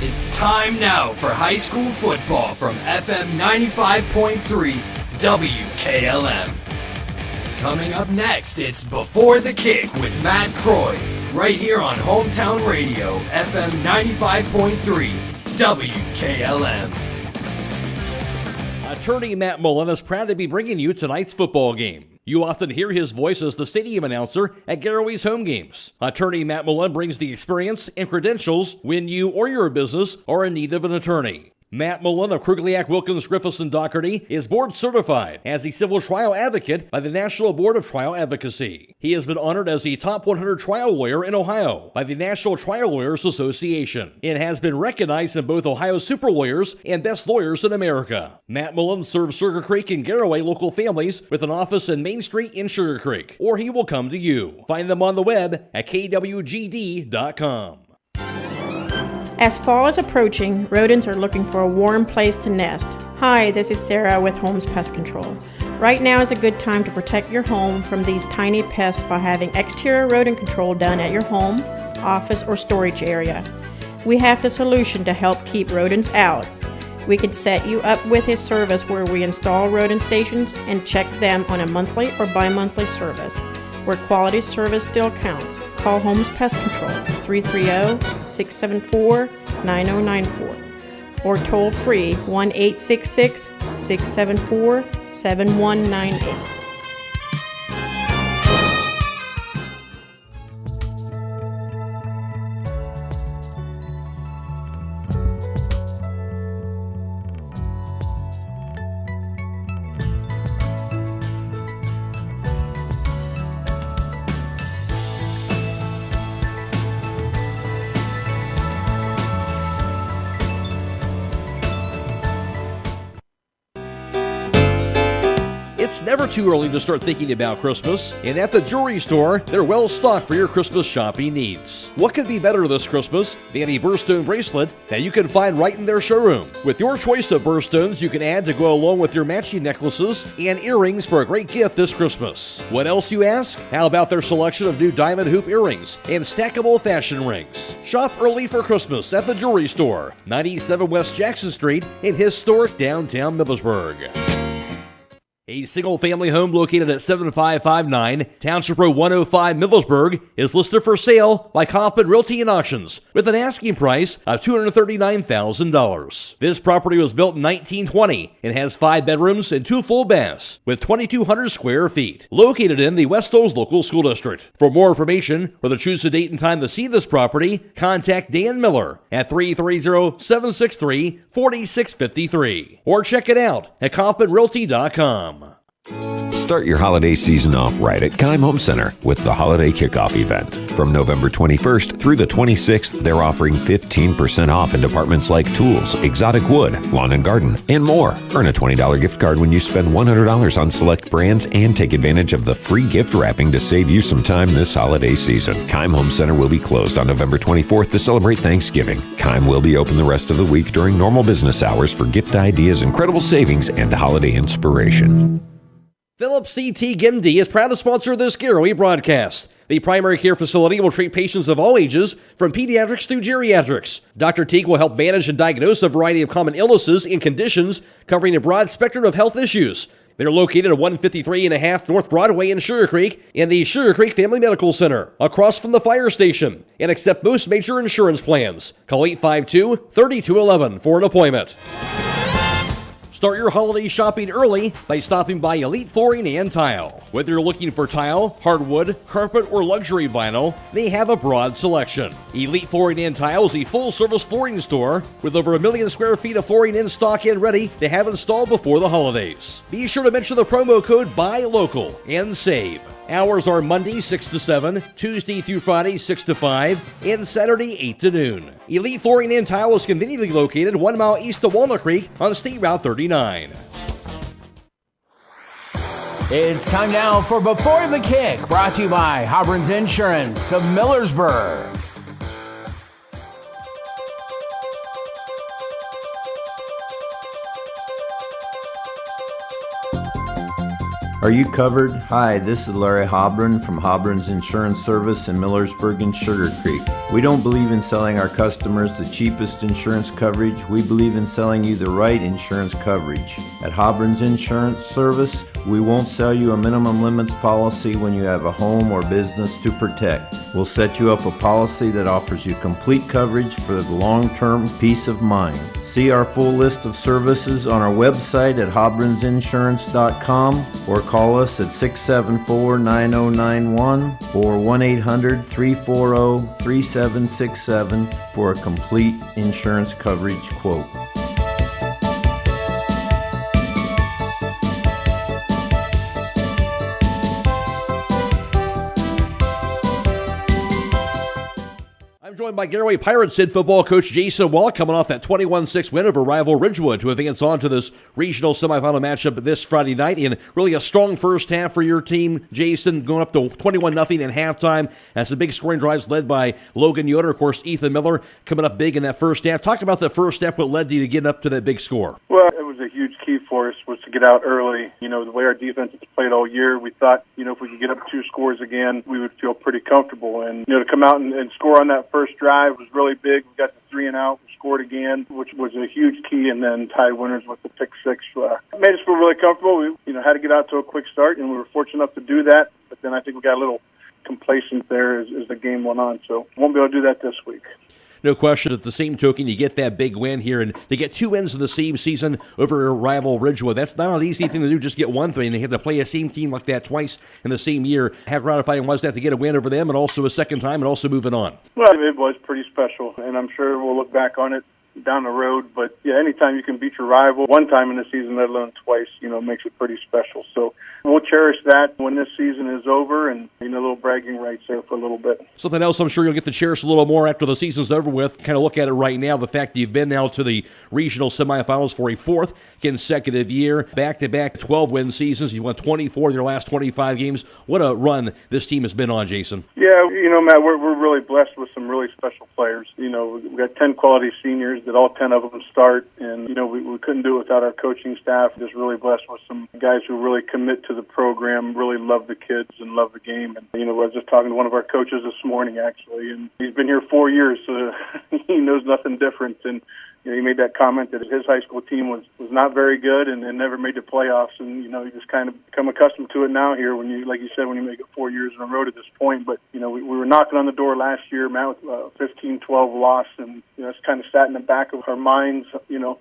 It's time now for high school football from FM 95.3 WKLM. Coming up next, it's Before the Kick with Matt Croy, right here on Hometown Radio, FM 95.3 WKLM. Attorney Matt Mullen is proud to be bringing you tonight's football game. You often hear his voice as the stadium announcer at Garaway's home games. Attorney Matt Mullen brings the experience and credentials when you or your business are in need of an attorney. Matt Mullen of Krugliak, Wilkins, Griffiths, and Doherty is board certified as a civil trial advocate by the National Board of Trial Advocacy. He has been honored as the top 100 trial lawyer in Ohio by the National Trial Lawyers Association and has been recognized in both Ohio Super Lawyers and Best Lawyers in America. Matt Mullen serves Sugar Creek and Garaway local families with an office in Main Street in Sugar Creek, or he will come to you. Find them on the web at kwgd.com. As fall is approaching, rodents are looking for a warm place to nest. Hi, this is Sarah with Holmes Pest Control. Right now is a good time to protect your home from these tiny pests by having exterior rodent control done at your home, office, or storage area. We have the solution to help keep rodents out. We can set you up with a service where we install rodent stations and check them on a monthly or bi-monthly service, where quality service still counts. Call Holmes Pest Control, 330-674-9094, or toll free 1-866-674-7198. It's never too early to start thinking about Christmas, and at the jewelry store, they're well stocked for your Christmas shopping needs. What could be better this Christmas than a birthstone bracelet that you can find right in their showroom? With your choice of birthstones, you can add to go along with your matching necklaces and earrings for a great gift this Christmas. What else, you ask? How about their selection of new diamond hoop earrings and stackable fashion rings? Shop early for Christmas at the jewelry store, 97 West Jackson Street in historic downtown Millersburg. A single-family home located at 7559 Township Road 105 Millersburg is listed for sale by Kaufman Realty and Auctions with an asking price of $239,000. This property was built in 1920 and has 5 bedrooms and 2 full baths with 2,200 square feet. Located in the West Hills Local School District. For more information or to choose a date and time to see this property, contact Dan Miller at 330-763-4653 or check it out at KaufmanRealty.com. Start your holiday season off right at Keim Home Center with the Holiday Kickoff event. From November 21st through the 26th, they're offering 15% off in departments like tools, exotic wood, lawn and garden, and more. Earn a $20 gift card when you spend $100 on select brands and take advantage of the free gift wrapping to save you some time this holiday season. Keim Home Center will be closed on November 24th to celebrate Thanksgiving. Keim will be open the rest of the week during normal business hours for gift ideas, incredible savings, and holiday inspiration. Phillips CT Gimdy is proud to sponsor this Garaway broadcast. The primary care facility will treat patients of all ages, from pediatrics through geriatrics. Dr. Teague will help manage and diagnose a variety of common illnesses and conditions, covering a broad spectrum of health issues. They're located at 153.5 North Broadway in Sugar Creek in the Sugar Creek Family Medical Center, across from the fire station, and accept most major insurance plans. Call 852-3211 for an appointment. Start your holiday shopping early by stopping by Elite Flooring and Tile. Whether you're looking for tile, hardwood, carpet, or luxury vinyl, they have a broad selection. Elite Flooring and Tile is a full-service flooring store with over 1 million square feet of flooring in stock and ready to have installed before the holidays. Be sure to mention the promo code BUYLOCAL and save. Hours are Monday 6 to 7, Tuesday through Friday 6 to 5, and Saturday 8 to noon. Elite Flooring and Tile is conveniently located 1 mile east of Walnut Creek on State Route 39. It's time now for Before the Kick, brought to you by Hobron's Insurance of Millersburg. Are you covered? Hi, this is Larry Hobron from Hobron's Insurance Service in Millersburg and Sugar Creek. We don't believe in selling our customers the cheapest insurance coverage. We believe in selling you the right insurance coverage. At Hobron's Insurance Service, we won't sell you a minimum limits policy when you have a home or business to protect. We'll set you up a policy that offers you complete coverage for the long-term peace of mind. See our full list of services on our website at hobronsinsurance.com or call us at 674-9091 or 1-800-340-3767 for a complete insurance coverage quote. Joined by Garaway Pirates head football coach Jason Wall, coming off that 21-6 win over rival Ridgewood to advance on to this regional semifinal matchup this Friday night. And really a strong first half for your team, Jason, going up to 21-0 in halftime. That's some big scoring drives led by Logan Yoder. Of course, Ethan Miller coming up big in that first half. Talk about the first half, what led you to getting up to that big score. Well, it was a huge key for us was to get out early. You know, the way our defense has played all year, we thought, if we could get up 2 scores again, we would feel pretty comfortable. And, to come out and score on that first drive was really big. We got the 3 and out, we scored again, which was a huge key, and then tied winners with the pick 6. Made us feel really comfortable. We, had to get out to a quick start, and we were fortunate enough to do that. But then I think we got a little complacent there as the game went on. So won't be able to do that this week. No question. At the same token, you get that big win here, and to get 2 wins of the same season over rival Ridgewood, that's not an easy thing to do, just get one thing. They had to play a same team like that twice in the same year. How gratifying was that to get a win over them and also a second time and also moving on? Well, it was pretty special, and I'm sure we'll look back on it down the road. But, yeah, anytime you can beat your rival one time in the season, let alone twice, makes it pretty special. So we'll cherish that when this season is over, and a little bragging rights there for a little bit. Something else I'm sure you'll get to cherish a little more after the season's over with. Kind of look at it right now, the fact that you've been now to the regional semifinals for a 4th consecutive year, back-to-back 12-win seasons. You've won 24 in your last 25 games. What a run this team has been on, Jason. Yeah, Matt, we're really blessed with some really special players. We've got 10 quality seniors that all 10 of them start, and, we couldn't do it without our coaching staff. Just really blessed with some guys who really commit to the program, really love the kids and love the game. And, I was just talking to one of our coaches this morning, actually, and he's been here 4 years, so he knows nothing different. And, he made that comment that his high school team was not very good and never made the playoffs. And, you just kind of become accustomed to it now here when you, like you said, when you make it 4 years in a row to this point. But, we were knocking on the door last year, Matt, with a 15-12 loss. And, it's kind of sat in the back of our minds,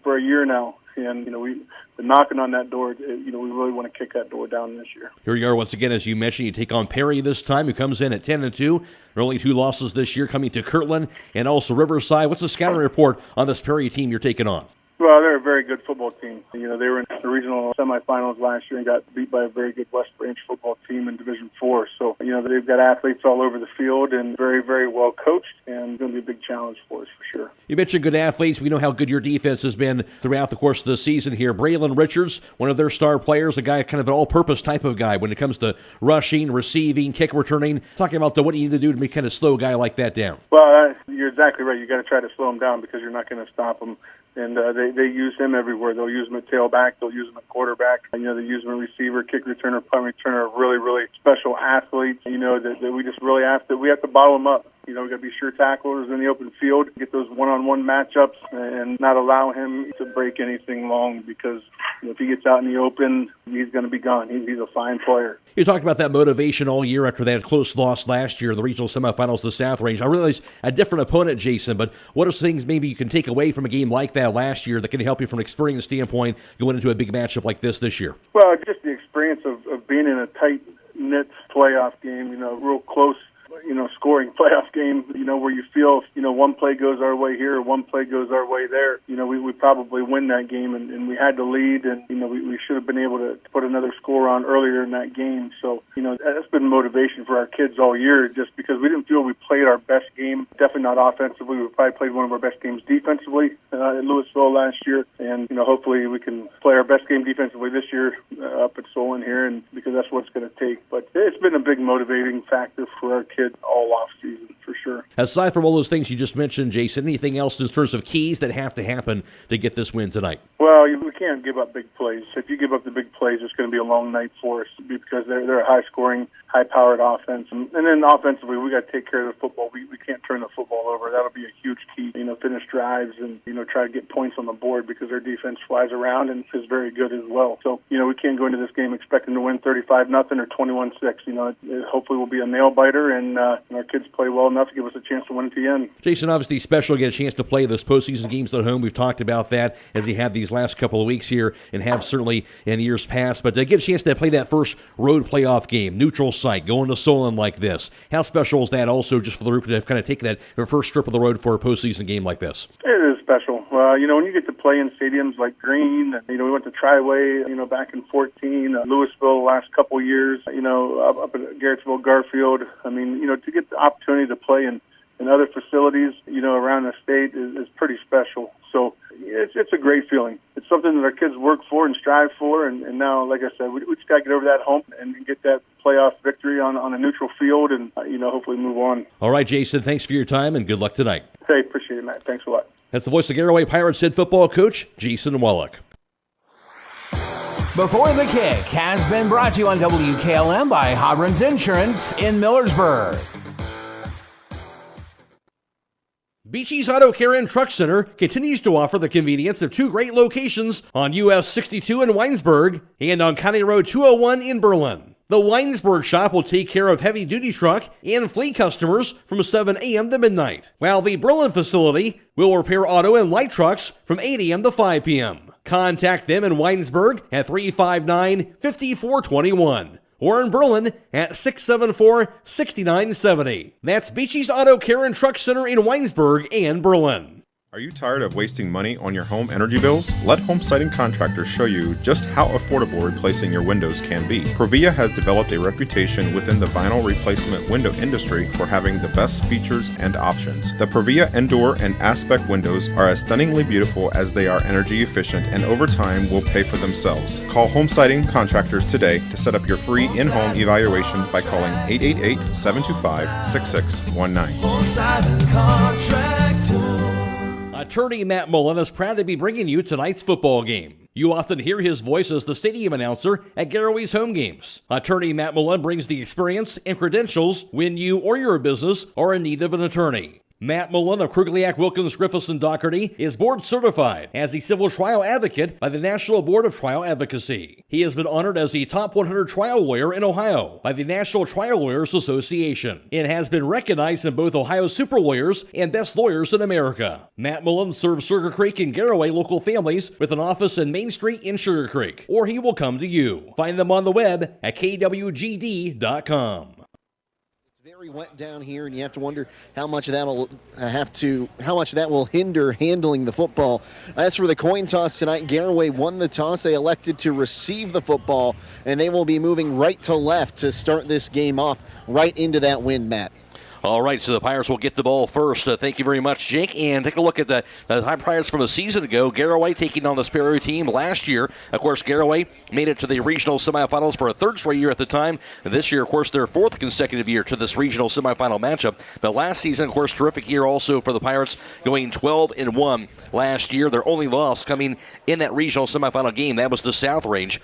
for a year now. And, we've been knocking on that door. We really want to kick that door down this year. Here you are once again, as you mentioned, you take on Perry this time, who comes in at 10-2. There are only 2 losses this year, coming to Kirtland and also Riverside. What's the scouting report on this Perry team you're taking on? Well, they're a very good football team. They were in the regional semifinals last year and got beat by a very good West Branch football team in Division 4. So, they've got athletes all over the field and very, very well coached, and it's going to be a big challenge for us for sure. You mentioned good athletes. We know how good your defense has been throughout the course of the season here. Braylon Richards, one of their star players, a guy, kind of an all-purpose type of guy when it comes to rushing, receiving, kick returning. Talking about what you need to do to kind of slow a guy like that down. Well, you're exactly right. You got to try to slow him down because you're not going to stop him. And they use him everywhere. They'll use him at tailback. They'll use him at quarterback. They use him at receiver, kick returner, punt returner. Really, really special athletes. That we just really have to bottle them up. We got to be sure tacklers in the open field, get those one-on-one matchups, and not allow him to break anything long because if he gets out in the open, he's going to be gone. He's a fine player. You talked about that motivation all year after that close loss last year in the regional semifinals, the South Range. I realize a different opponent, Jason, but what are some things maybe you can take away from a game like that last year that can help you from an experience standpoint going into a big matchup like this year? Well, just the experience of being in a tight-knit playoff game, real close, scoring playoff game, where you feel, one play goes our way here, one play goes our way there. We probably win that game, and we had the lead, and, we should have been able to put another score on earlier in that game. So, that's been motivation for our kids all year, just because we didn't feel we played our best game, definitely not offensively. We probably played one of our best games defensively at Louisville last year, and, hopefully we can play our best game defensively this year up at Solon here, and because that's what it's going to take. But it's been a big motivating factor for our kids all off season for sure. Aside from all those things you just mentioned, Jason, anything else in terms of keys that have to happen to get this win tonight? Well, we can't give up big plays. If you give up the big plays, it's going to be a long night for us because they're a high-scoring, high-powered offense. And then offensively, we got to take care of the football. We can't turn the football over. That'll be a huge key. Finish drives and, try to get points on the board because our defense flies around and is very good as well. So, we can't go into this game expecting to win 35-0 or 21-6. It hopefully will be a nail-biter, and our kids play well enough to give us a chance to win at the end. Jason, obviously special to get a chance to play those postseason games at home. We've talked about that as he had these last couple of weeks here and have certainly in years past. But to get a chance to play that first road playoff game, neutral site, going to Solon like this, how special is that also just for the group to have kind of taken that first trip of the road for a postseason game like this? It is special. When you get to play in stadiums like Green, we went to Triway, back in 14, Louisville the last couple years, up at Garrettsville, Garfield. To get the opportunity to play in other facilities, around the state is pretty special. So it's a great feeling. It's something that our kids work for and strive for. And now, like I said, we just got to get over that hump and get that playoff victory on a neutral field and, hopefully move on. All right, Jason, thanks for your time and good luck tonight. Hey, appreciate it, Matt. Thanks a lot. That's the voice of Garaway Pirates head football coach, Jason Wallach. Before the Kick has been brought to you on WKLM by Hobron's Insurance in Millersburg. Beachy's Auto Care and Truck Center continues to offer the convenience of two great locations on US 62 in Weinsberg and on County Road 201 in Berlin. The Weinsberg shop will take care of heavy-duty truck and fleet customers from 7 a.m. to midnight, while the Berlin facility will repair auto and light trucks from 8 a.m. to 5 p.m. Contact them in Weinsberg at 359-5421 or in Berlin at 674-6970. That's Beachy's Auto Care and Truck Center in Weinsberg and Berlin. Are you tired of wasting money on your home energy bills? Let Home Siding Contractors show you just how affordable replacing your windows can be. Provia has developed a reputation within the vinyl replacement window industry for having the best features and options. The Provia Endure and Aspect windows are as stunningly beautiful as they are energy efficient and over time will pay for themselves. Call Home Siding Contractors today to set up your free in-home evaluation by calling 888-725-6619. Home Siding Contractors. Attorney Matt Mullen is proud to be bringing you tonight's football game. You often hear his voice as the stadium announcer at Garaway's home games. Attorney Matt Mullen brings the experience and credentials when you or your business are in need of an attorney. Matt Mullen of Krugliak, Wilkins, Griffiths, and Doherty is board certified as a civil trial advocate by the National Board of Trial Advocacy. He has been honored as the top 100 trial lawyer in Ohio by the National Trial Lawyers Association and has been recognized in both Ohio Super Lawyers and Best Lawyers in America. Matt Mullen serves Sugar Creek and Garaway local families with an office in Main Street in Sugar Creek, or he will come to you. Find them on the web at kwgd.com. Very wet down here, and you have to wonder how much that will hinder handling the football. As for the coin toss tonight, Garaway won the toss. They elected to receive the football, and they will be moving right to left to start this game off right into that wind, Matt. All right, so the Pirates will get the ball first. Thank you very much, Jake. And take a look at the Pirates from a season ago. Garaway taking on the Sparrow team last year. Of course, Garaway made it to the regional semifinals for a third straight year at the time. And this year, of course, their fourth consecutive year to this regional semifinal matchup. But last season, of course, terrific year also for the Pirates, going 12-1 last year. Their only loss coming in that regional semifinal game, that was the South Range,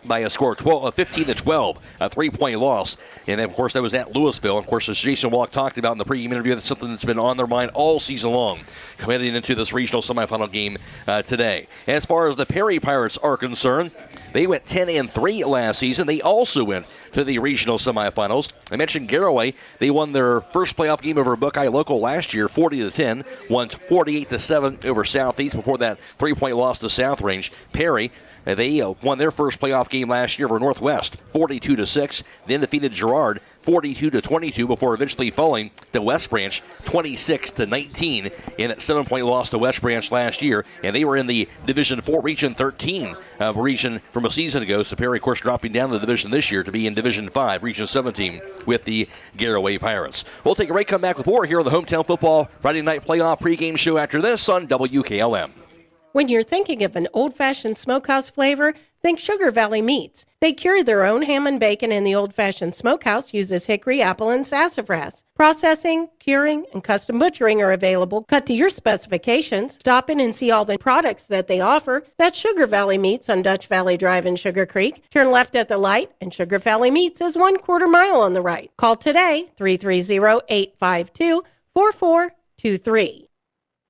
by a score of 15-12, a 3-point loss. And, of course, that was at Louisville. Of course, as Jason Wallach talked about in the pregame interview, that's something that's been on their mind all season long, heading into this regional semifinal game today. As far as the Perry Pirates are concerned, they went 10-3 last season. They also went to the regional semifinals. I mentioned Garaway. They won their first playoff game over Buckeye Local last year, 40-10, won 48-7 over Southeast before that 3-point loss to South Range. Perry, they won their first playoff game last year over Northwest, 42-6. Then defeated Girard, 42-22, before eventually falling to West Branch, 26-19, in that 7-point loss to West Branch last year. And they were in the Division 4, Region 13 region from a season ago. So Perry, of course, dropping down the division this year to be in Division 5, Region 17, with the Garaway Pirates. We'll take a break, come back with more here on the Hometown Football Friday Night Playoff pregame show after this on WKLM. When you're thinking of an old-fashioned smokehouse flavor, think Sugar Valley Meats. They cure their own ham and bacon, and the old-fashioned smokehouse uses hickory, apple, and sassafras. Processing, curing, and custom butchering are available, cut to your specifications. Stop in and see all the products that they offer. That's Sugar Valley Meats on Dutch Valley Drive in Sugar Creek. Turn left at the light, and Sugar Valley Meats is 1/4 mile on the right. Call today, 330-852-4423.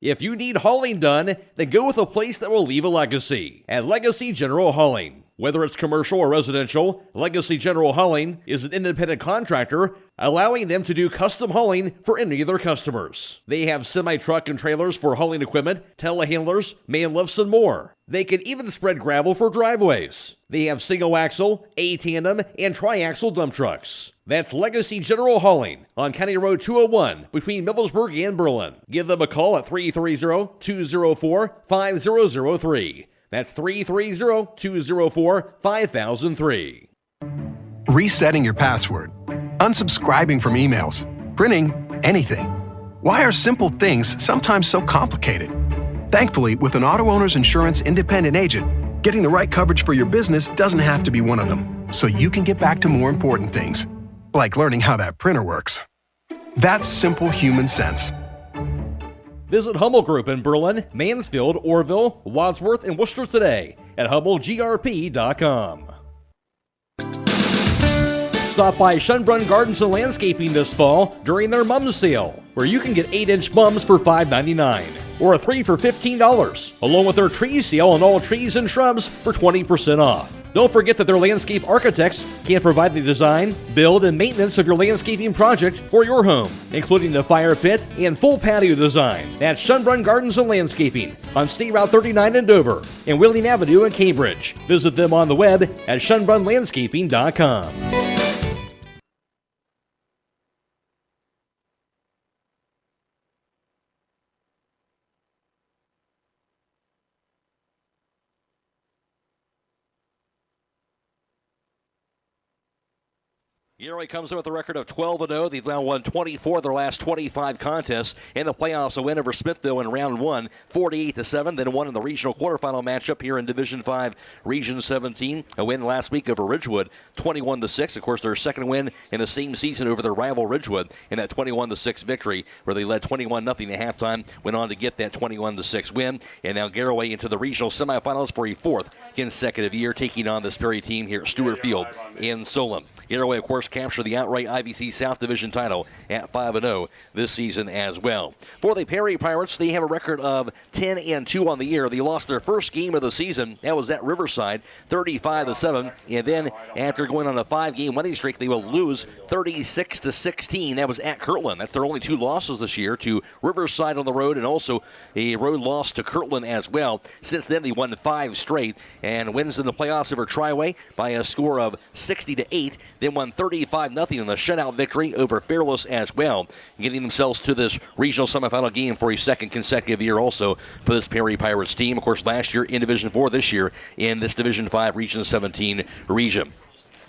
If you need hauling done, then go with a place that will leave a legacy. At Legacy General Hauling. Whether it's commercial or residential, Legacy General Hauling is an independent contractor, allowing them to do custom hauling for any of their customers. They have semi-truck and trailers for hauling equipment, telehandlers, man lifts, and more. They can even spread gravel for driveways. They have single-axle, A-tandem, and tri-axle dump trucks. That's Legacy General Hauling on County Road 201 between Millersburg and Berlin. Give them a call at 330-204-5003. That's 330-204-5003. Resetting your password, unsubscribing from emails, printing anything. Why are simple things sometimes so complicated? Thankfully, with an auto owner's insurance independent agent, getting the right coverage for your business doesn't have to be one of them, so you can get back to more important things, like learning how that printer works. That's simple human sense. Visit Hummel Group in Berlin, Mansfield, Orville, Wadsworth, and Worcester today at HummelGRP.com. Stop by Schönbrunn Gardens and Landscaping this fall during their Mums Sale, where you can get 8-inch mums for $5.99 or a 3 for $15, along with their tree sale on all trees and shrubs for 20% off. Don't forget that their landscape architects can provide the design, build, and maintenance of your landscaping project for your home, including the fire pit and full patio design. That's Schönbrunn Gardens and Landscaping on State Route 39 in Dover and Wheeling Avenue in Cambridge. Visit them on the web at schönbrunnlandscaping.com. Garaway comes in with a record of 12-0. They've now won 24 of their last 25 contests. In the playoffs, a win over Smithville in round 1, 48-7. Then won in the regional quarterfinal matchup here in Division 5, Region 17. A win last week over Ridgewood, 21-6. Of course, their second win in the same season over their rival Ridgewood in that 21-6 victory, where they led 21-0 at halftime, went on to get that 21-6 win. And now Garaway into the regional semifinals for a fourth consecutive year, taking on the Sperry team here at Stewart Field in Solon. Garaway, of course, capture the outright IVC South Division title at 5-0 this season as well. For the Perry Pirates, they have a record of 10-2 on the year. They lost their first game of the season. That was at Riverside, 35-7. And then after going on a 5-game winning streak, they will lose 36-16. That was at Kirtland. That's their only 2 losses this year, to Riverside on the road and also a road loss to Kirtland as well. Since then, they won 5 straight and wins in the playoffs over Triway by a score of 60-8. Then won 35-0 in the shutout victory over Fairless as well, getting themselves to this regional semifinal game for a second consecutive year also for this Perry Pirates team. Of course, last year in Division 4, this year in this Division 5 Region 17 region.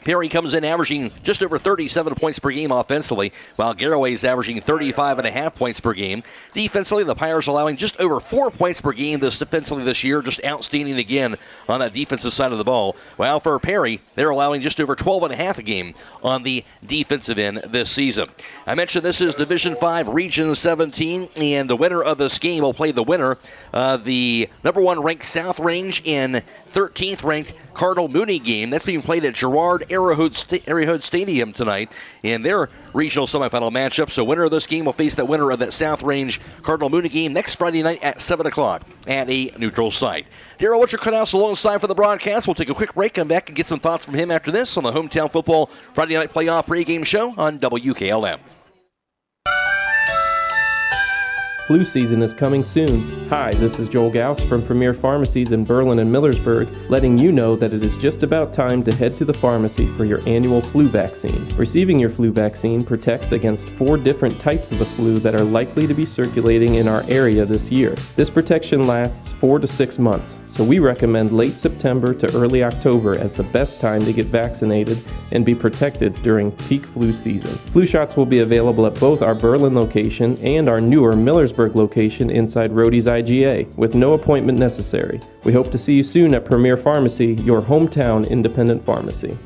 Perry comes in averaging just over 37 points per game offensively, while Garaway is averaging 35.5 points per game. Defensively, the Pirates allowing just over 4 points per game defensively this year, just outstanding again on that defensive side of the ball. While for Perry, they're allowing just over 12.5 a game on the defensive end this season. I mentioned this is Division 5, Region 17, and the winner of this game will play the winner of the number 1 ranked South Range in 13th ranked Cardinal Mooney game. That's being played at Girard Arrowhead Stadium tonight in their regional semifinal matchup. So winner of this game will face that winner of that South Range Cardinal Mooney game next Friday night at 7 o'clock at a neutral site. Darryl Witcher cutouts alongside for the broadcast. We'll take a quick break, come back and get some thoughts from him after this on the Hometown Football Friday Night Playoff pregame show on WKLM. Flu season is coming soon. Hi, this is Joel Gauss from Premier Pharmacies in Berlin and Millersburg, letting you know that it is just about time to head to the pharmacy for your annual flu vaccine. Receiving your flu vaccine protects against 4 different types of the flu that are likely to be circulating in our area this year. This protection lasts 4 to 6 months, so we recommend late September to early October as the best time to get vaccinated and be protected during peak flu season. Flu shots will be available at both our Berlin location and our newer Millersburg Millersburg location inside Rody's IGA with no appointment necessary. We hope to see you soon at Premier Pharmacy, your hometown independent pharmacy.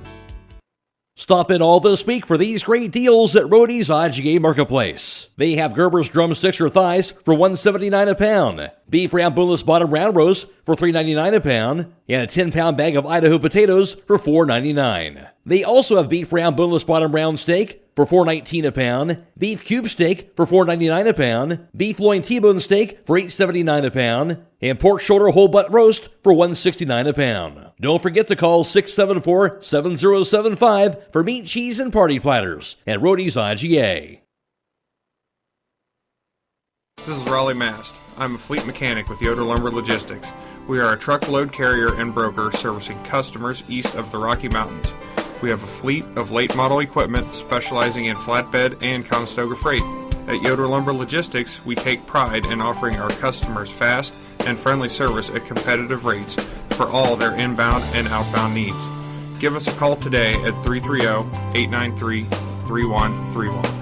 Stop in all this week for these great deals at Rody's IGA Marketplace. They have Gerber's drumsticks or thighs for $1.79 a pound, beef round boneless bottom round roast for $3.99 a pound, and a 10-pound bag of Idaho potatoes for $4.99. They also have beef round boneless bottom round steak for $4.19 a pound, beef cube steak for $4.99 a pound, beef loin T-bone steak for $8.79 a pound, and pork shoulder whole butt roast for $1.69 a pound. Don't forget to call 674-7075 for meat, cheese, and party platters at Rody's IGA. This is Raleigh Mast. I'm a fleet mechanic with Yoder Lumber Logistics. We are a truckload carrier and broker servicing customers east of the Rocky Mountains. We have a fleet of late model equipment specializing in flatbed and Conestoga freight. At Yoder Lumber Logistics, we take pride in offering our customers fast and friendly service at competitive rates for all their inbound and outbound needs. Give us a call today at 330-893-3131.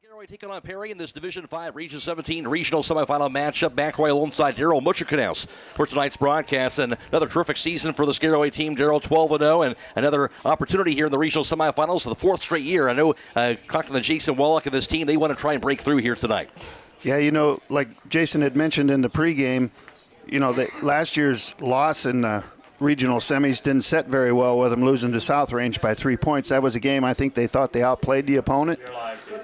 Garaway taking on Perry in this Division 5 Region 17 regional semifinal matchup. McCroy alongside Daryl Mutcherknaus for tonight's broadcast. And another terrific season for this Garaway team. Daryl 12-0 and another opportunity here in the regional semifinals for the fourth straight year. I know talking to Jason Wallach and this team, they want to try and break through here tonight. Yeah, like Jason had mentioned in the pregame, last year's loss in the regional semis didn't set very well with them losing to South Range by 3 points. That was a game I think they thought they outplayed the opponent.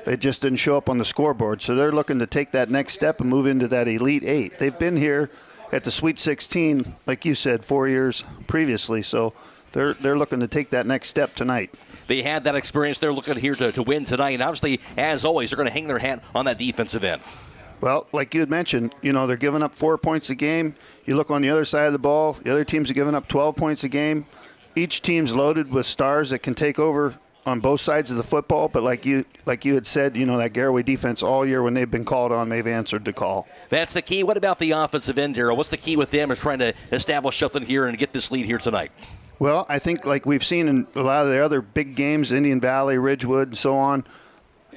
They just didn't show up on the scoreboard. So they're looking to take that next step and move into that Elite 8. They've been here at the Sweet 16, like you said, 4 years previously. So they're looking to take that next step tonight. They had that experience. They're looking here to win tonight. And obviously, as always, they're going to hang their hat on that defensive end. Well, like you had mentioned, they're giving up 4 points a game. You look on the other side of the ball, the other teams are giving up 12 points a game. Each team's loaded with stars that can take over on both sides of the football, but like you had said, that Garaway defense all year when they've been called on, they've answered the call. That's the key. What about the offensive end, Daryl? What's the key with them is trying to establish something here and get this lead here tonight? Well, I think like we've seen in a lot of the other big games, Indian Valley, Ridgewood, and so on,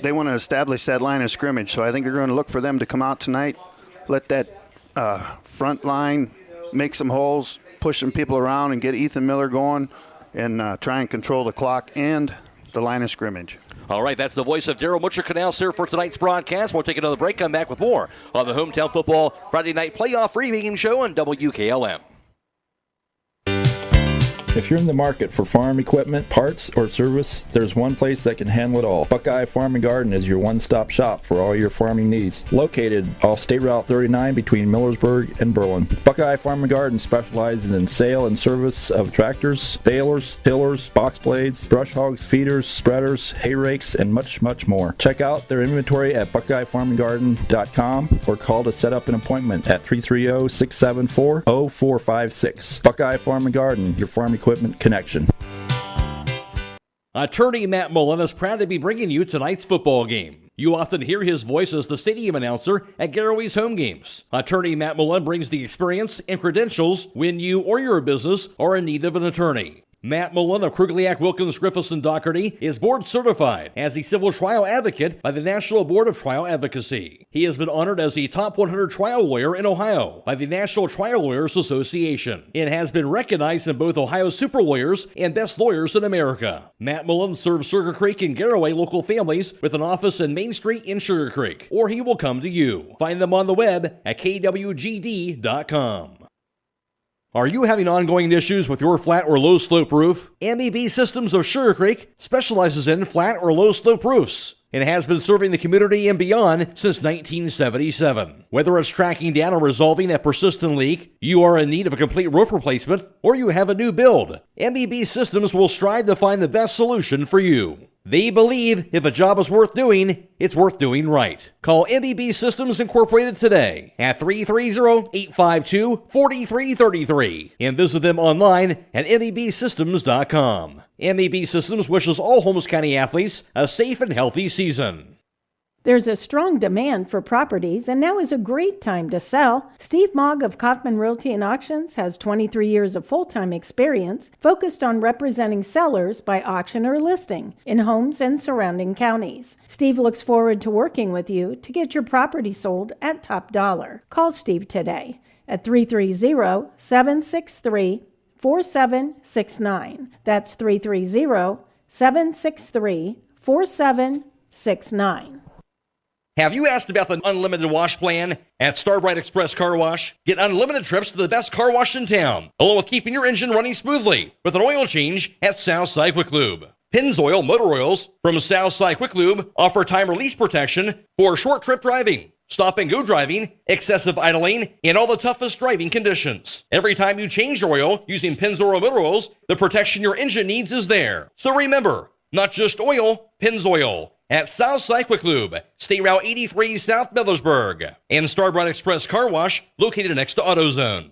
they want to establish that line of scrimmage. So I think they're going to look for them to come out tonight, let that front line make some holes, push some people around, and get Ethan Miller going, and try and control the clock and the line of scrimmage. All right, that's the voice of Daryl Mutcherknaus here for tonight's broadcast. We'll take another break, come back with more on the Hometown Football Friday Night Playoff Pregame Show on WKLM. If you're in the market for farm equipment, parts, or service, there's one place that can handle it all. Buckeye Farm and Garden is your one-stop shop for all your farming needs. Located off State Route 39 between Millersburg and Berlin. Buckeye Farm and Garden specializes in sale and service of tractors, balers, tillers, box blades, brush hogs, feeders, spreaders, hay rakes, and much, much more. Check out their inventory at BuckeyeFarmandGarden.com or call to set up an appointment at 330-674-0456. Buckeye Farm and Garden, your farm equipment connection. Attorney Matt Mullen is proud to be bringing you tonight's football game. You often hear his voice as the stadium announcer at Garaway's home games. Attorney Matt Mullen brings the experience and credentials when you or your business are in need of an attorney. Matt Mullen of Krugliak, Wilkins, Griffiths, and Doherty is board certified as a civil trial advocate by the National Board of Trial Advocacy. He has been honored as the top 100 trial lawyer in Ohio by the National Trial Lawyers Association and has been recognized in both Ohio Super Lawyers and Best Lawyers in America. Matt Mullen serves Sugar Creek and Garaway local families with an office in Main Street in Sugar Creek, or he will come to you. Find them on the web at kwgd.com. Are you having ongoing issues with your flat or low slope roof? MEB Systems of Sugar Creek specializes in flat or low slope roofs and has been serving the community and beyond since 1977. Whether it's tracking down or resolving a persistent leak, you are in need of a complete roof replacement, or you have a new build, MEB Systems will strive to find the best solution for you. They believe if a job is worth doing, it's worth doing right. Call MEB Systems Incorporated today at 330-852-4333 and visit them online at MEBsystems.com. MEB Systems wishes all Holmes County athletes a safe and healthy season. There's a strong demand for properties, and now is a great time to sell. Steve Mogg of Kaufman Realty and Auctions has 23 years of full-time experience focused on representing sellers by auction or listing in homes and surrounding counties. Steve looks forward to working with you to get your property sold at top dollar. Call Steve today at 330-763-4769. That's 330-763-4769. Have you asked about the unlimited wash plan at Starbright Express Car Wash? Get unlimited trips to the best car wash in town, along with keeping your engine running smoothly with an oil change at Southside Quick Lube. Pennzoil Motor Oils from Southside Quick Lube offer time release protection for short trip driving, stop and go driving, excessive idling, and all the toughest driving conditions. Every time you change your oil using Pennzoil Motor Oils, the protection your engine needs is there. So remember, not just oil, Pennzoil. At Southside Quick Lube, State Route 83 South Millersburg, and Starbright Express Car Wash located next to AutoZone.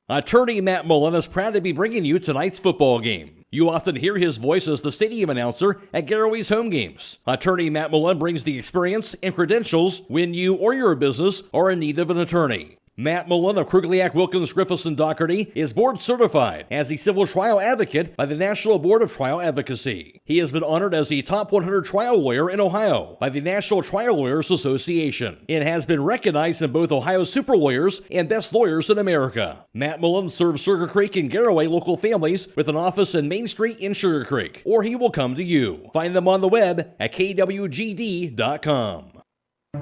Attorney Matt Mullen is proud to be bringing you tonight's football game. You often hear his voice as the stadium announcer at Garaway's home games. Attorney Matt Mullen brings the experience and credentials when you or your business are in need of an attorney. Matt Mullen of Krugliak, Wilkins, Griffiths, and Doherty is board certified as a civil trial advocate by the National Board of Trial Advocacy. He has been honored as the top 100 trial lawyer in Ohio by the National Trial Lawyers Association and has been recognized in both Ohio Super Lawyers and Best Lawyers in America. Matt Mullen serves Sugar Creek and Garaway local families with an office in Main Street in Sugar Creek, or he will come to you. Find them on the web at kwgd.com.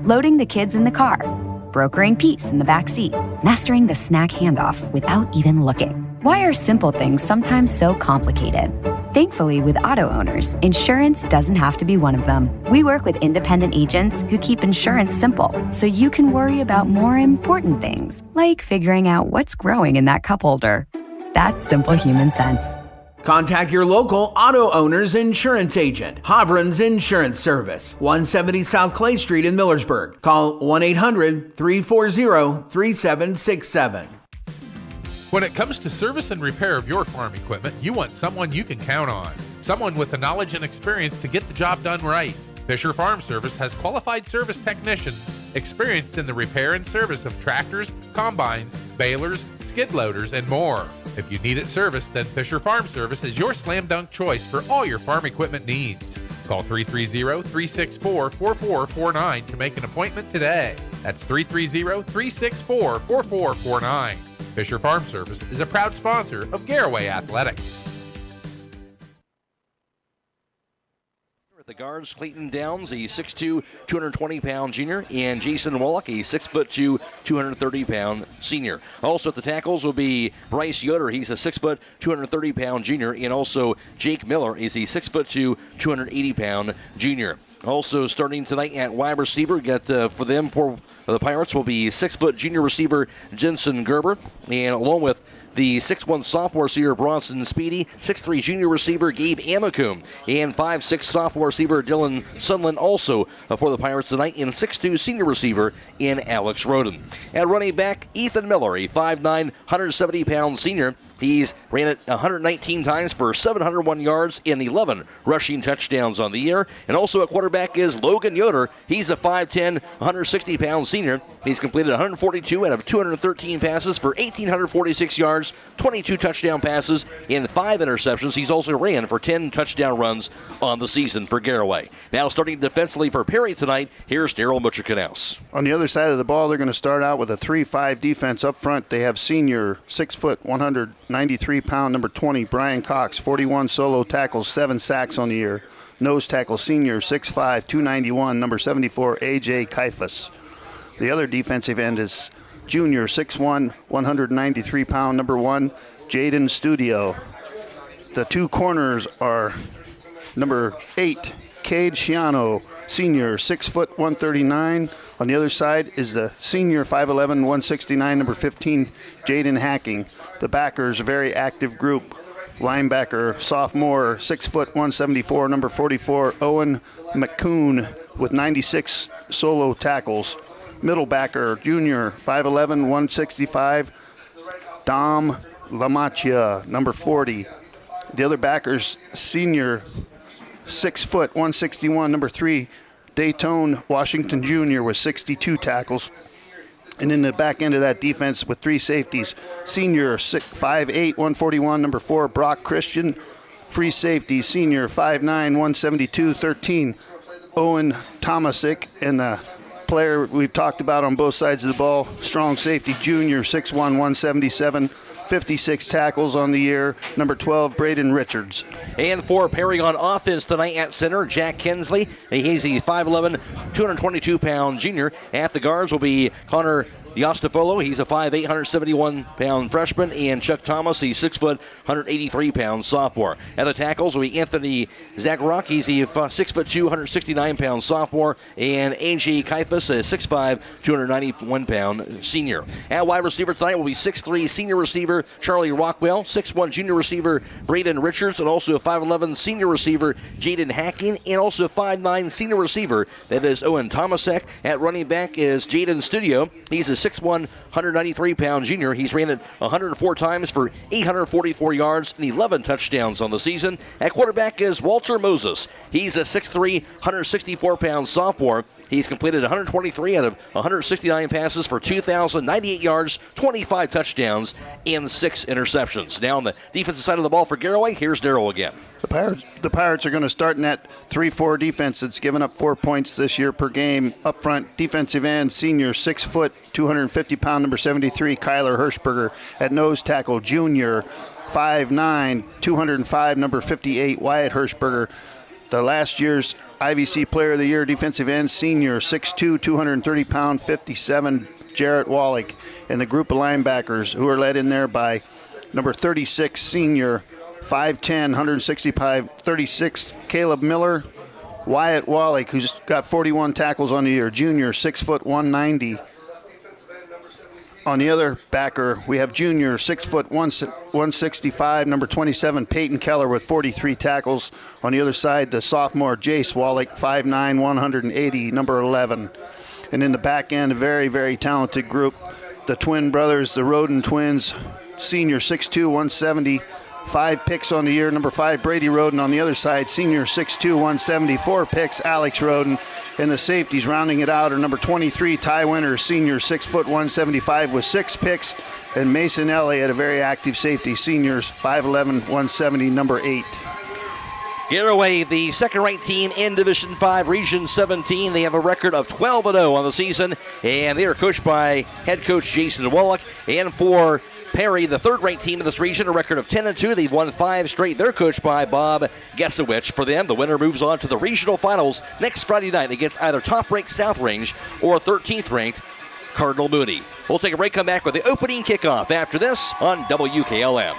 Loading the kids in the car, brokering peace in the back seat, mastering the snack handoff without even looking. Why are simple things sometimes so complicated? Thankfully, with auto owners, insurance doesn't have to be one of them. We work with independent agents who keep insurance simple, so you can worry about more important things, like figuring out what's growing in that cup holder. That's simple human sense. Contact your local auto owner's insurance agent, Hobron's Insurance Service, 170 South Clay Street in Millersburg. Call 1-800-340-3767. When it comes to service and repair of your farm equipment, you want someone you can count on. Someone with the knowledge and experience to get the job done right. Fisher Farm Service has qualified service technicians experienced in the repair and service of tractors, combines, balers, skid loaders, and more. If you need it serviced, then Fisher Farm Service is your slam dunk choice for all your farm equipment needs. Call 330-364-4449 to make an appointment today. That's 330-364-4449. Fisher Farm Service is a proud sponsor of Garaway Athletics. At the guards, Clayton Downs, a 6'2", 220-pound junior, and Jason Wallach, a 6'2", 230-pound senior. Also at the tackles will be Bryce Yoder. He's a 6', 230-pound junior, and also Jake Miller is a 6'2", 280-pound junior. Also starting tonight at wide receiver, for the Pirates will be 6' junior receiver Jensen Gerber, and along with the 6'1 sophomore receiver Bronson Speedy, 6'3 junior receiver Gabe Amakum, and 5'6 sophomore receiver Dylan Sunland also for the Pirates tonight, and 6'2 senior receiver in Alex Roden. At running back, Ethan Miller, a 5'9", 170-pound senior. He's ran it 119 times for 701 yards and 11 rushing touchdowns on the year. And also at quarterback is Logan Yoder. He's a 5'10", 160-pound senior. He's completed 142 out of 213 passes for 1,846 yards, 22 touchdown passes, and 5 interceptions. He's also ran for 10 touchdown runs on the season for Garaway. Now starting defensively for Perry tonight, here's Daryl Butcher-Knaus. On the other side of the ball, they're going to start out with a 3-5 defense up front. They have senior 6 foot, 193-pound number 20, Brian Cox, 41 solo tackles, 7 sacks on the year. Nose tackle senior 6'5", 291, number 74, A.J. Kaifas. The other defensive end is junior 6'1", 193-pound number 1, Jaden Studio. The two corners are number 8, Cade Shiano, senior 6 foot, 139. On the other side is the senior 5'11", 169, number 15, Jaden Hacking. The backers, a very active group. Linebacker, sophomore, 6 foot 174, number 44, Owen McCoon with 96 solo tackles. Middle backer, junior, 5'11", 165, Dom Lamachia, number 40. The other backers, senior, 6 foot 161, number 3, Dayton Washington Jr. with 62 tackles. And in the back end of that defense with 3 safeties, senior 5'8", 141, number 4, Brock Christian. Free safety, senior 5'9", 172, 13, Owen Tomasic. And the player we've talked about on both sides of the ball, strong safety, junior 6'1", 177, 56 tackles on the year, number 12, Braden Richards. And for Perry on offense tonight at center, Jack Kinsley. He's a 5'11", 222-pound junior. At the guards will be Connor Yostafolo, he's a 5'8", 171-pound freshman, and Chuck Thomas, he's 6 foot, 183-pound sophomore. At the tackles will be Anthony Zagarok, he's a 6 foot 2, 169-pound sophomore, and A.J. Kaifas, a 6'5", 291-pound senior. At wide receiver tonight will be 6'3", senior receiver Charlie Rockwell, 6'1", junior receiver Braden Richards, and also a 5'11", senior receiver Jaden Hacking, and also a 5'9", senior receiver, that is Owen Tomasek. At running back is Jaden Studio, he's a 6'1", 193-pound junior. He's ran it 104 times for 844 yards and 11 touchdowns on the season. At quarterback is Walter Moses. He's a 6'3", 164-pound sophomore. He's completed 123 out of 169 passes for 2,098 yards, 25 touchdowns, and 6 interceptions. Now on the defensive side of the ball for Garaway, here's Darryl again. The Pirates are going to start in that 3-4 defense that's given up 4 points this year per game. Up front, defensive end, senior, 6 foot, 250-pound, number 73, Kyler Hirschberger. At nose tackle, junior, 5'9", 205, number 58, Wyatt Hirschberger. The last year's IVC Player of the Year, defensive end, senior, 6'2", 230-pound, 57, Jarrett Wallach. And the group of linebackers who are led in there by number 36, senior, 5'10", 165, 36, Caleb Miller. Wyatt Wallach, who's got 41 tackles on the year, junior, 6 foot, 190. On the other backer, we have junior, 6 foot, 165, number 27, Peyton Keller with 43 tackles. On the other side, the sophomore, Jace Wallach, 5'9", 180, number 11. And in the back end, a very, very talented group. The twin brothers, the Roden twins, senior, 6'2", 170, 5 picks on the year. Number 5, Brady Roden. On the other side, senior, 6'2", 170, 4 picks, Alex Roden. And the safeties rounding it out are number 23, Ty Winter, senior, 6 foot, 175 with 6 picks. And Mason Elliott, a very active safety, seniors, 5'11", 170, number 8. Garaway, the second-ranked team in Division 5, Region 17. They have a record of 12-0 on the season, and they are coached by head coach Jason Wallach. And for Perry, the third-ranked team in this region, a record of 10-2. They've won 5 straight. They're coached by Bob Gesowich. For them, the winner moves on to the regional finals next Friday night against either top-ranked South Range or 13th-ranked Cardinal Mooney. We'll take a break, come back with the opening kickoff after this on WKLM.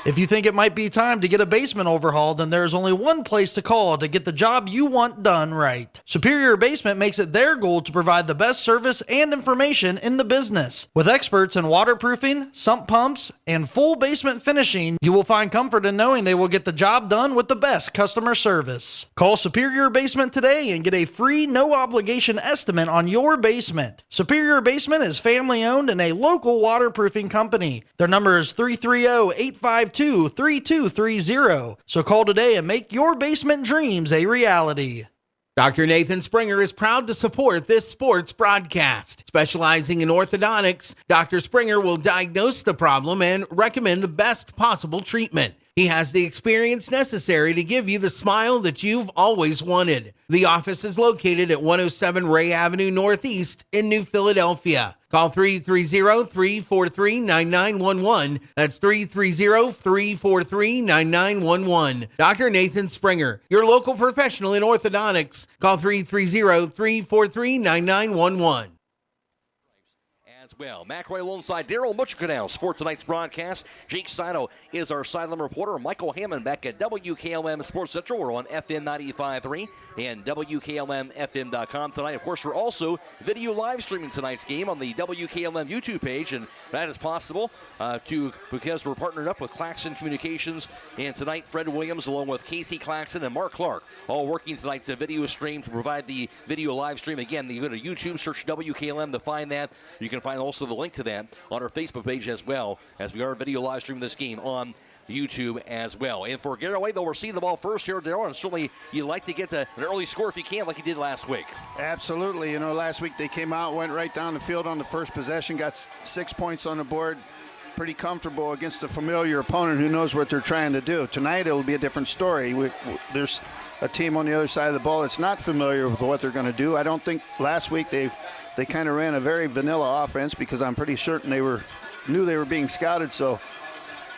If you think it might be time to get a basement overhaul, then there's only one place to call to get the job you want done right. Superior Basement makes it their goal to provide the best service and information in the business. With experts in waterproofing, sump pumps, and full basement finishing, you will find comfort in knowing they will get the job done with the best customer service. Call Superior Basement today and get a free, no-obligation estimate on your basement. Superior Basement is family-owned and a local waterproofing company. Their number is 330-852-3230. So call today and make your basement dreams a reality. Dr. Nathan Springer is proud to support this sports broadcast. Specializing in orthodontics, Dr. Springer will diagnose the problem and recommend the best possible treatment. He has the experience necessary to give you the smile that you've always wanted. The office is located at 107 Ray Avenue Northeast in New Philadelphia. Call 330-343-9911. That's 330-343-9911. Dr. Nathan Springer, your local professional in orthodontics. Call 330-343-9911. as well. McRae alongside Daryl Butcher-Canals for tonight's broadcast. Jake Saito is our sideline reporter. Michael Hammond back at WKLM Sports Central. We're on FM 95.3 and WKLM-FM.com tonight. Of course, we're also video live streaming tonight's game on the WKLM YouTube page, and that is possible because we're partnered up with Claxon Communications. And tonight, Fred Williams along with Casey Claxon and Mark Clark all working tonight's video stream to provide the video live stream. Again, you go to YouTube, search WKLM to find that. You can find also the link to that on our Facebook page as well, as we are video live streaming this game on YouTube as well. And for Garaway, they'll receive the ball first here, Darryl, and certainly you'd like to get an early score if you can, like you did last week. Absolutely. Last week they came out, went right down the field on the first possession, got 6 points on the board. Pretty comfortable against a familiar opponent who knows what they're trying to do. Tonight it'll be a different story. There's a team on the other side of the ball that's not familiar with what they're going to do. I don't think last week they kind of ran a very vanilla offense because I'm pretty certain they knew they were being scouted. So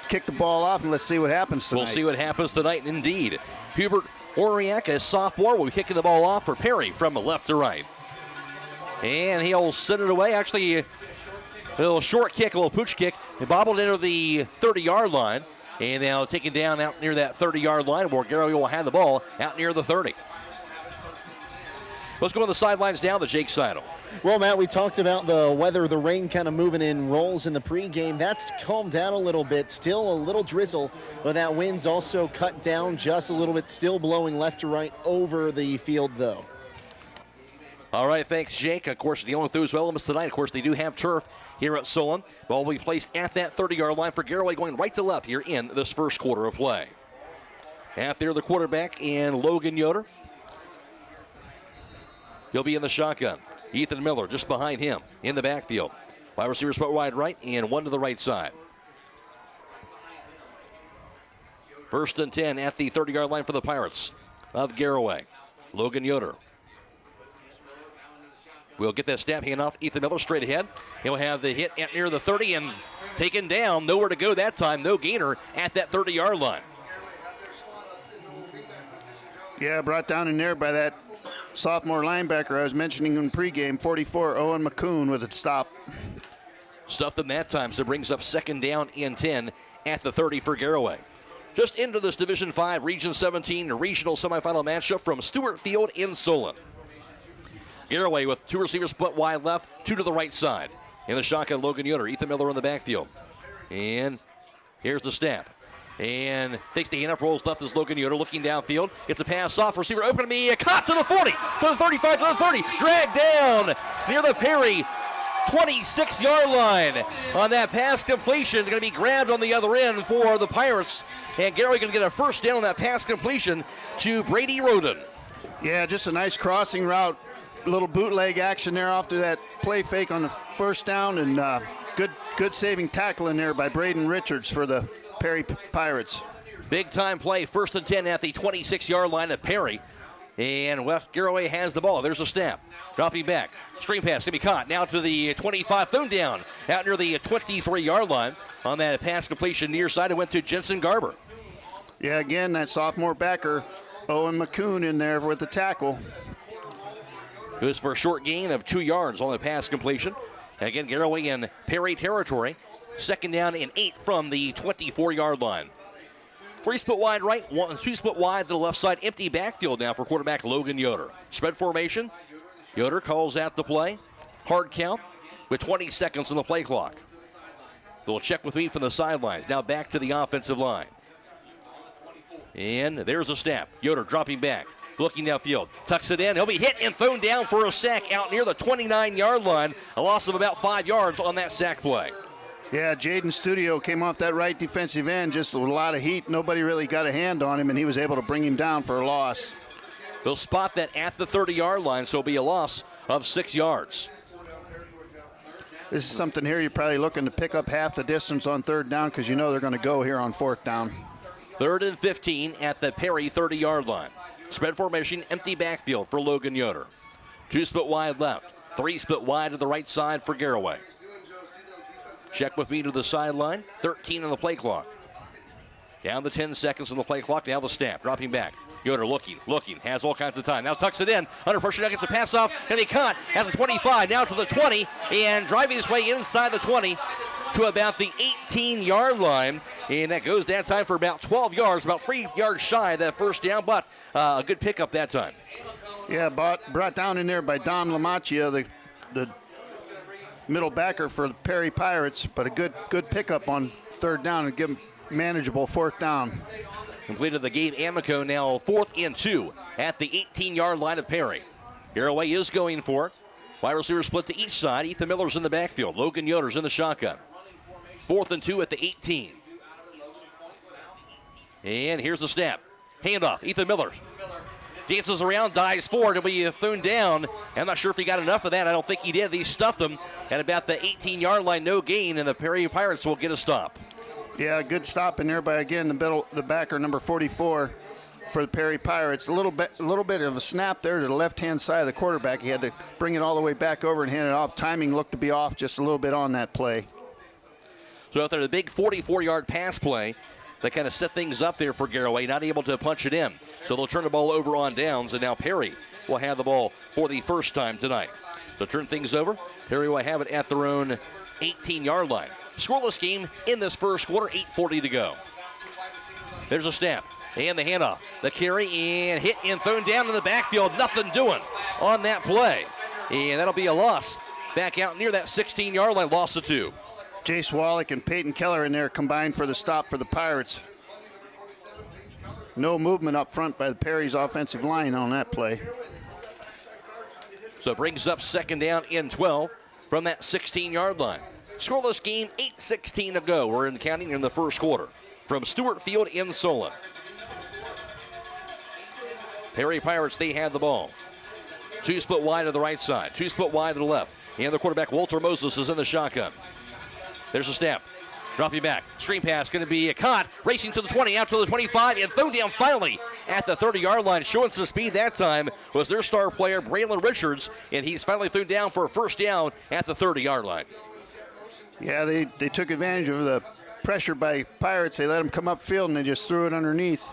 kick the ball off and let's see what happens tonight. We'll see what happens tonight indeed. Hubert Oriak, a sophomore, will be kicking the ball off for Perry from left to right. And he'll send it away. Actually, a little short kick, a little pooch kick. He bobbled into the 30-yard line. And now taken down out near that 30-yard line where Garaway will have the ball out near the 30. Let's go on the sidelines now to Jake Seidel. Well, Matt, we talked about the weather, the rain kind of moving in rolls in the pregame. That's calmed down a little bit. Still a little drizzle, but that wind's also cut down just a little bit. Still blowing left to right over the field, though. All right, thanks, Jake. Of course, dealing with those elements tonight. Of course, they do have turf here at Solon. Ball will be placed at that 30-yard line for Garaway, going right to left here in this first quarter of play. At there, the quarterback in Logan Yoder. He'll be in the shotgun. Ethan Miller just behind him in the backfield. Wide receiver split wide right and one to the right side. 1st and 10 at the 30-yard line for the Pirates of Garaway. Logan Yoder will get that snap handoff. Ethan Miller straight ahead. He'll have the hit at near the 30 and taken down. Nowhere to go that time. No gainer at that 30-yard line. Yeah, brought down in there by that sophomore linebacker I was mentioning in pregame, 44, Owen McCoon with a stop. Stuffed him that time, so brings up 2nd down and 10 at the 30 for Garaway. Just into this Division 5 Region 17 regional semifinal matchup from Stewart Field in Solon. Garaway with 2 receivers split wide left, 2 to the right side. In the shotgun, Logan Yoder, Ethan Miller in the backfield. And here's the snap. And takes the handoff, rolls left as Logan Yoder looking downfield. Gets a pass off, receiver open to me, caught to the 40, to the 35, to the 30, dragged down near the Perry 26-yard line. On that pass completion, going to be grabbed on the other end for the Pirates. And Garaway going to get a 1st down on that pass completion to Brady Roden. Yeah, just a nice crossing route. A little bootleg action there after that play fake on the 1st down, and good saving tackle in there by Braden Richards for the Perry Pirates. Big time play, 1st and 10 at the 26-yard line at Perry. And West Garaway has the ball. There's a snap. Dropping back. String pass to be caught. Now to the 25, thrown down out near the 23-yard line. On that pass completion near side, it went to Jensen Garber. Yeah, again, that sophomore backer, Owen McCoon, in there with the tackle. Goes for a short gain of 2 yards on the pass completion. Again, Garaway in Perry territory. 2nd down and 8 from the 24-yard line. 3 split wide right, 2 split wide to the left side. Empty backfield now for quarterback Logan Yoder. Spread formation. Yoder calls out the play. Hard count with 20 seconds on the play clock. They'll check with me from the sidelines. Now back to the offensive line. And there's a snap. Yoder dropping back. Looking downfield, tucks it in. He'll be hit and thrown down for a sack out near the 29-yard line. A loss of about 5 yards on that sack play. Yeah, Jaden Studio came off that right defensive end just with a lot of heat. Nobody really got a hand on him, and he was able to bring him down for a loss. They'll spot that at the 30-yard line, so it'll be a loss of 6 yards. This is something here you're probably looking to pick up half the distance on 3rd down because you know they're going to go here on 4th down. 3rd and 15 at the Perry 30-yard line. Spread formation, empty backfield for Logan Yoder. 2 split wide left, 3 split wide to the right side for Garaway. Check with me to the sideline, 13 on the play clock. Down to 10 seconds on the play clock. Now the snap. Dropping back. Yoder looking. Has all kinds of time. Now tucks it in. Under pressure. Now gets the pass off. And he caught at the 25. Now to the 20. And driving his way inside the 20 to about the 18-yard line. And that goes that time for about 12 yards. About 3 yards shy of that first down. But a good pickup that time. Yeah, brought down in there by Don Lamacchia, the middle backer for the Perry Pirates. But a good pickup on third down and give him manageable fourth down. Completed the game. Amico now 4th and 2 at the 18-yard line of Perry. Garaway is going for it. Wide receivers split to each side. Ethan Miller's in the backfield. Logan Yoder's in the shotgun. 4th and 2 at the 18. And here's the snap. Handoff. Ethan Miller dances around, dives forward. It'll be thrown down. I'm not sure if he got enough of that. I don't think he did. He stuffed him at about the 18-yard line. No gain, and the Perry Pirates will get a stop. Yeah, good stop in there by, again, the backer, number 44 for the Perry Pirates. A little bit of a snap there to the left-hand side of the quarterback. He had to bring it all the way back over and hand it off. Timing looked to be off just a little bit on that play. So out there, the big 44-yard pass play that kind of set things up there for Garaway, not able to punch it in. So they'll turn the ball over on downs, and now Perry will have the ball for the first time tonight. So turn things over. Perry will have it at their own 18-yard line. Scoreless game in this first quarter, 8:40 to go. There's a snap and the handoff. The carry and hit and thrown down in the backfield. Nothing doing on that play. And that'll be a loss back out near that 16-yard line. Loss of 2. Jace Wallach and Peyton Keller in there combined for the stop for the Pirates. No movement up front by the Perry's offensive line on that play. So it brings up second down in 12 from that 16-yard line. Scoreless game, 8:16 to go. We're counting in the first quarter. From Stewart Field in Solon. Perry Pirates, they have the ball. 2 split wide to the right side. 2 split wide to the left. And the quarterback, Walter Moses, is in the shotgun. There's a snap. Dropping back. Screen pass going to be caught. Racing to the 20, out to the 25, and thrown down finally at the 30-yard line. Showing some speed that time was their star player, Braylon Richards, and he's finally thrown down for a first down at the 30-yard line. Yeah, they took advantage of the pressure by Pirates. They let them come upfield, and they just threw it underneath.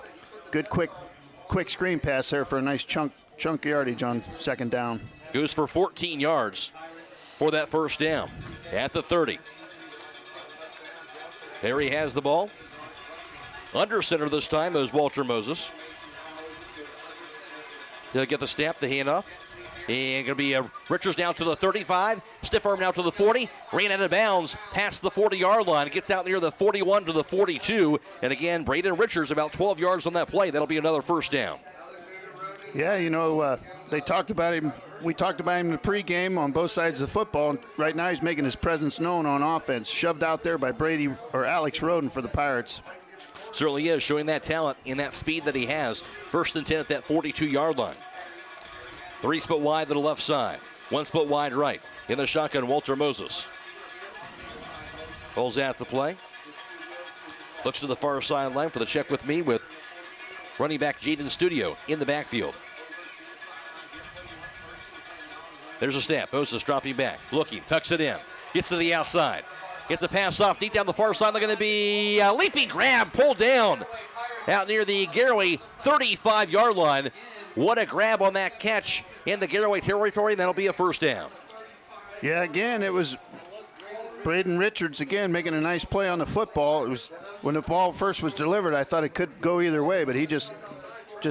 Good, quick screen pass there for a nice chunk yardage on second down. Goes for 14 yards for that first down at the 30. Perry has the ball. Under center this time is Walter Moses. He'll get the snap, the handoff. And going to be Richards down to the 35. Stiff arm now to the 40. Ran out of bounds past the 40-yard line. Gets out near the 41 to the 42. And again, Braden Richards about 12 yards on that play. That'll be another first down. Yeah, they talked about him. We talked about him in the pregame on both sides of the football. And right now he's making his presence known on offense. Shoved out there by Alex Roden for the Pirates. Certainly is, showing that talent and that speed that he has. First and 10 at that 42-yard line. 3 split wide to the left side. 1 split wide right. In the shotgun, Walter Moses. Pulls out the play. Looks to the far sideline for the check with me with running back Jaden Studio in the backfield. There's a snap. Moses dropping back. Looking. Tucks it in. Gets to the outside. Gets a pass off deep down the far side. They're going to be a leaping grab. Pulled down out near the Garaway 35-yard line. What a grab on that catch in the Garaway territory, and that'll be a first down. Yeah, again, it was Braden Richards, again, making a nice play on the football. It was when the ball first was delivered, I thought it could go either way, but he just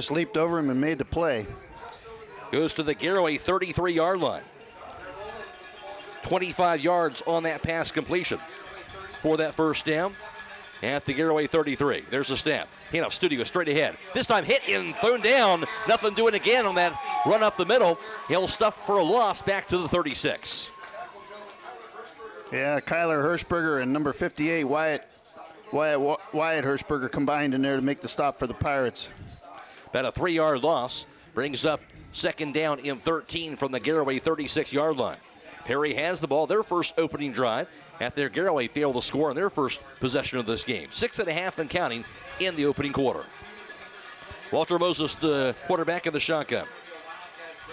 leaped over him and made the play. Goes to the Garaway 33-yard line. 25 yards on that pass completion for that first down at the Garaway 33. There's a snap. Handoff, Studio straight ahead. This time hit and thrown down. Nothing doing again on that run up the middle. He'll stuff for a loss back to the 36. Yeah, Kyler Hirschberger and number 58, Wyatt Hirschberger combined in there to make the stop for the Pirates. About a 3-yard loss. Brings up second down in 13 from the Garaway 36-yard line. Perry has the ball. Their first opening drive at their Garaway failed to score in their first possession of this game. 6.5 and counting in the opening quarter. Walter Moses, the quarterback in the shotgun.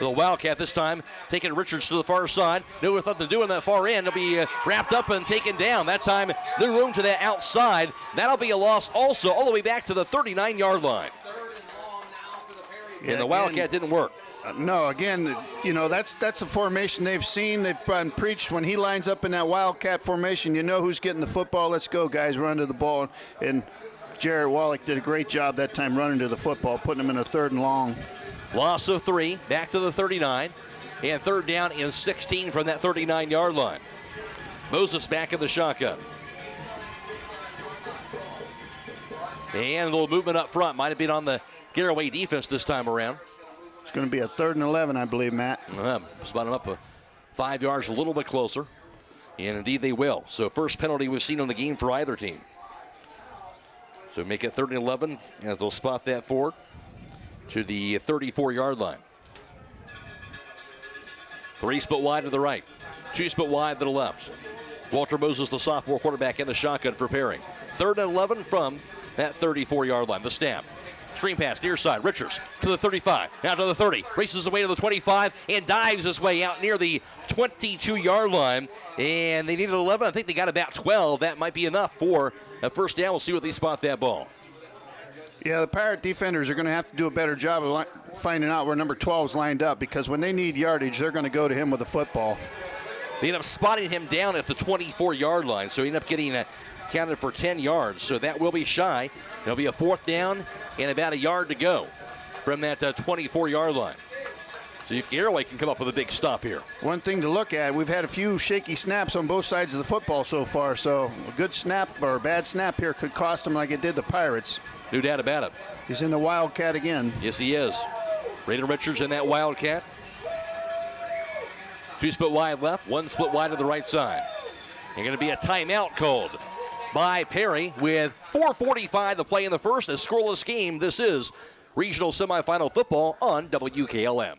The Wildcat this time taking Richards to the far side. No one thought to do on that far end. He'll be wrapped up and taken down. That time, no room to that outside. That'll be a loss also all the way back to the 39-yard line. And the Wildcat didn't work. No, again, you know, that's a formation they've seen. They've preached when he lines up in that Wildcat formation, you know who's getting the football. Let's go, guys, run to the ball. And Jarrett Wallach did a great job that time running to the football, putting him in a 3rd and long. Loss of 3, back to the 39. And 3rd down and 16 from that 39-yard line. Moses back in the shotgun. And a little movement up front. Might have been on the Garaway defense this time around. It's going to be a 3rd and 11, I believe, Matt. Spot him up 5 yards, a little bit closer. And indeed they will. So first penalty we've seen on the game for either team. So make it 3rd and 11 as they'll spot that forward to the 34-yard line. 3 split wide to the right. 2 split wide to the left. Walter Moses, the sophomore quarterback, in the shotgun for Perry. 3rd and 11 from that 34-yard line. The snap. Screen pass, near side. Richards to the 35, now to the 30. Races away to the 25 and dives his way out near the 22-yard line. And they needed 11. I think they got about 12. That might be enough for a first down. We'll see what they spot that ball. Yeah, the Pirate defenders are going to have to do a better job of finding out where number 12 is lined up, because when they need yardage, they're going to go to him with the football. They end up spotting him down at the 24-yard line, so he ended up getting counted for 10 yards. So that will be shy. It'll be a 4th down and about a yard to go from that 24-yard line. So if Garaway can come up with a big stop here. One thing to look at, we've had a few shaky snaps on both sides of the football so far, so a good snap or a bad snap here could cost them like it did the Pirates. No doubt about it. He's in the Wildcat again. Yes, he is. Braden Richards in that Wildcat. 2 split wide left, 1 split wide to the right side. And going to be a timeout called by Perry with 4:45 to play in the first. A scoreless game. This is regional semifinal football on WKLM.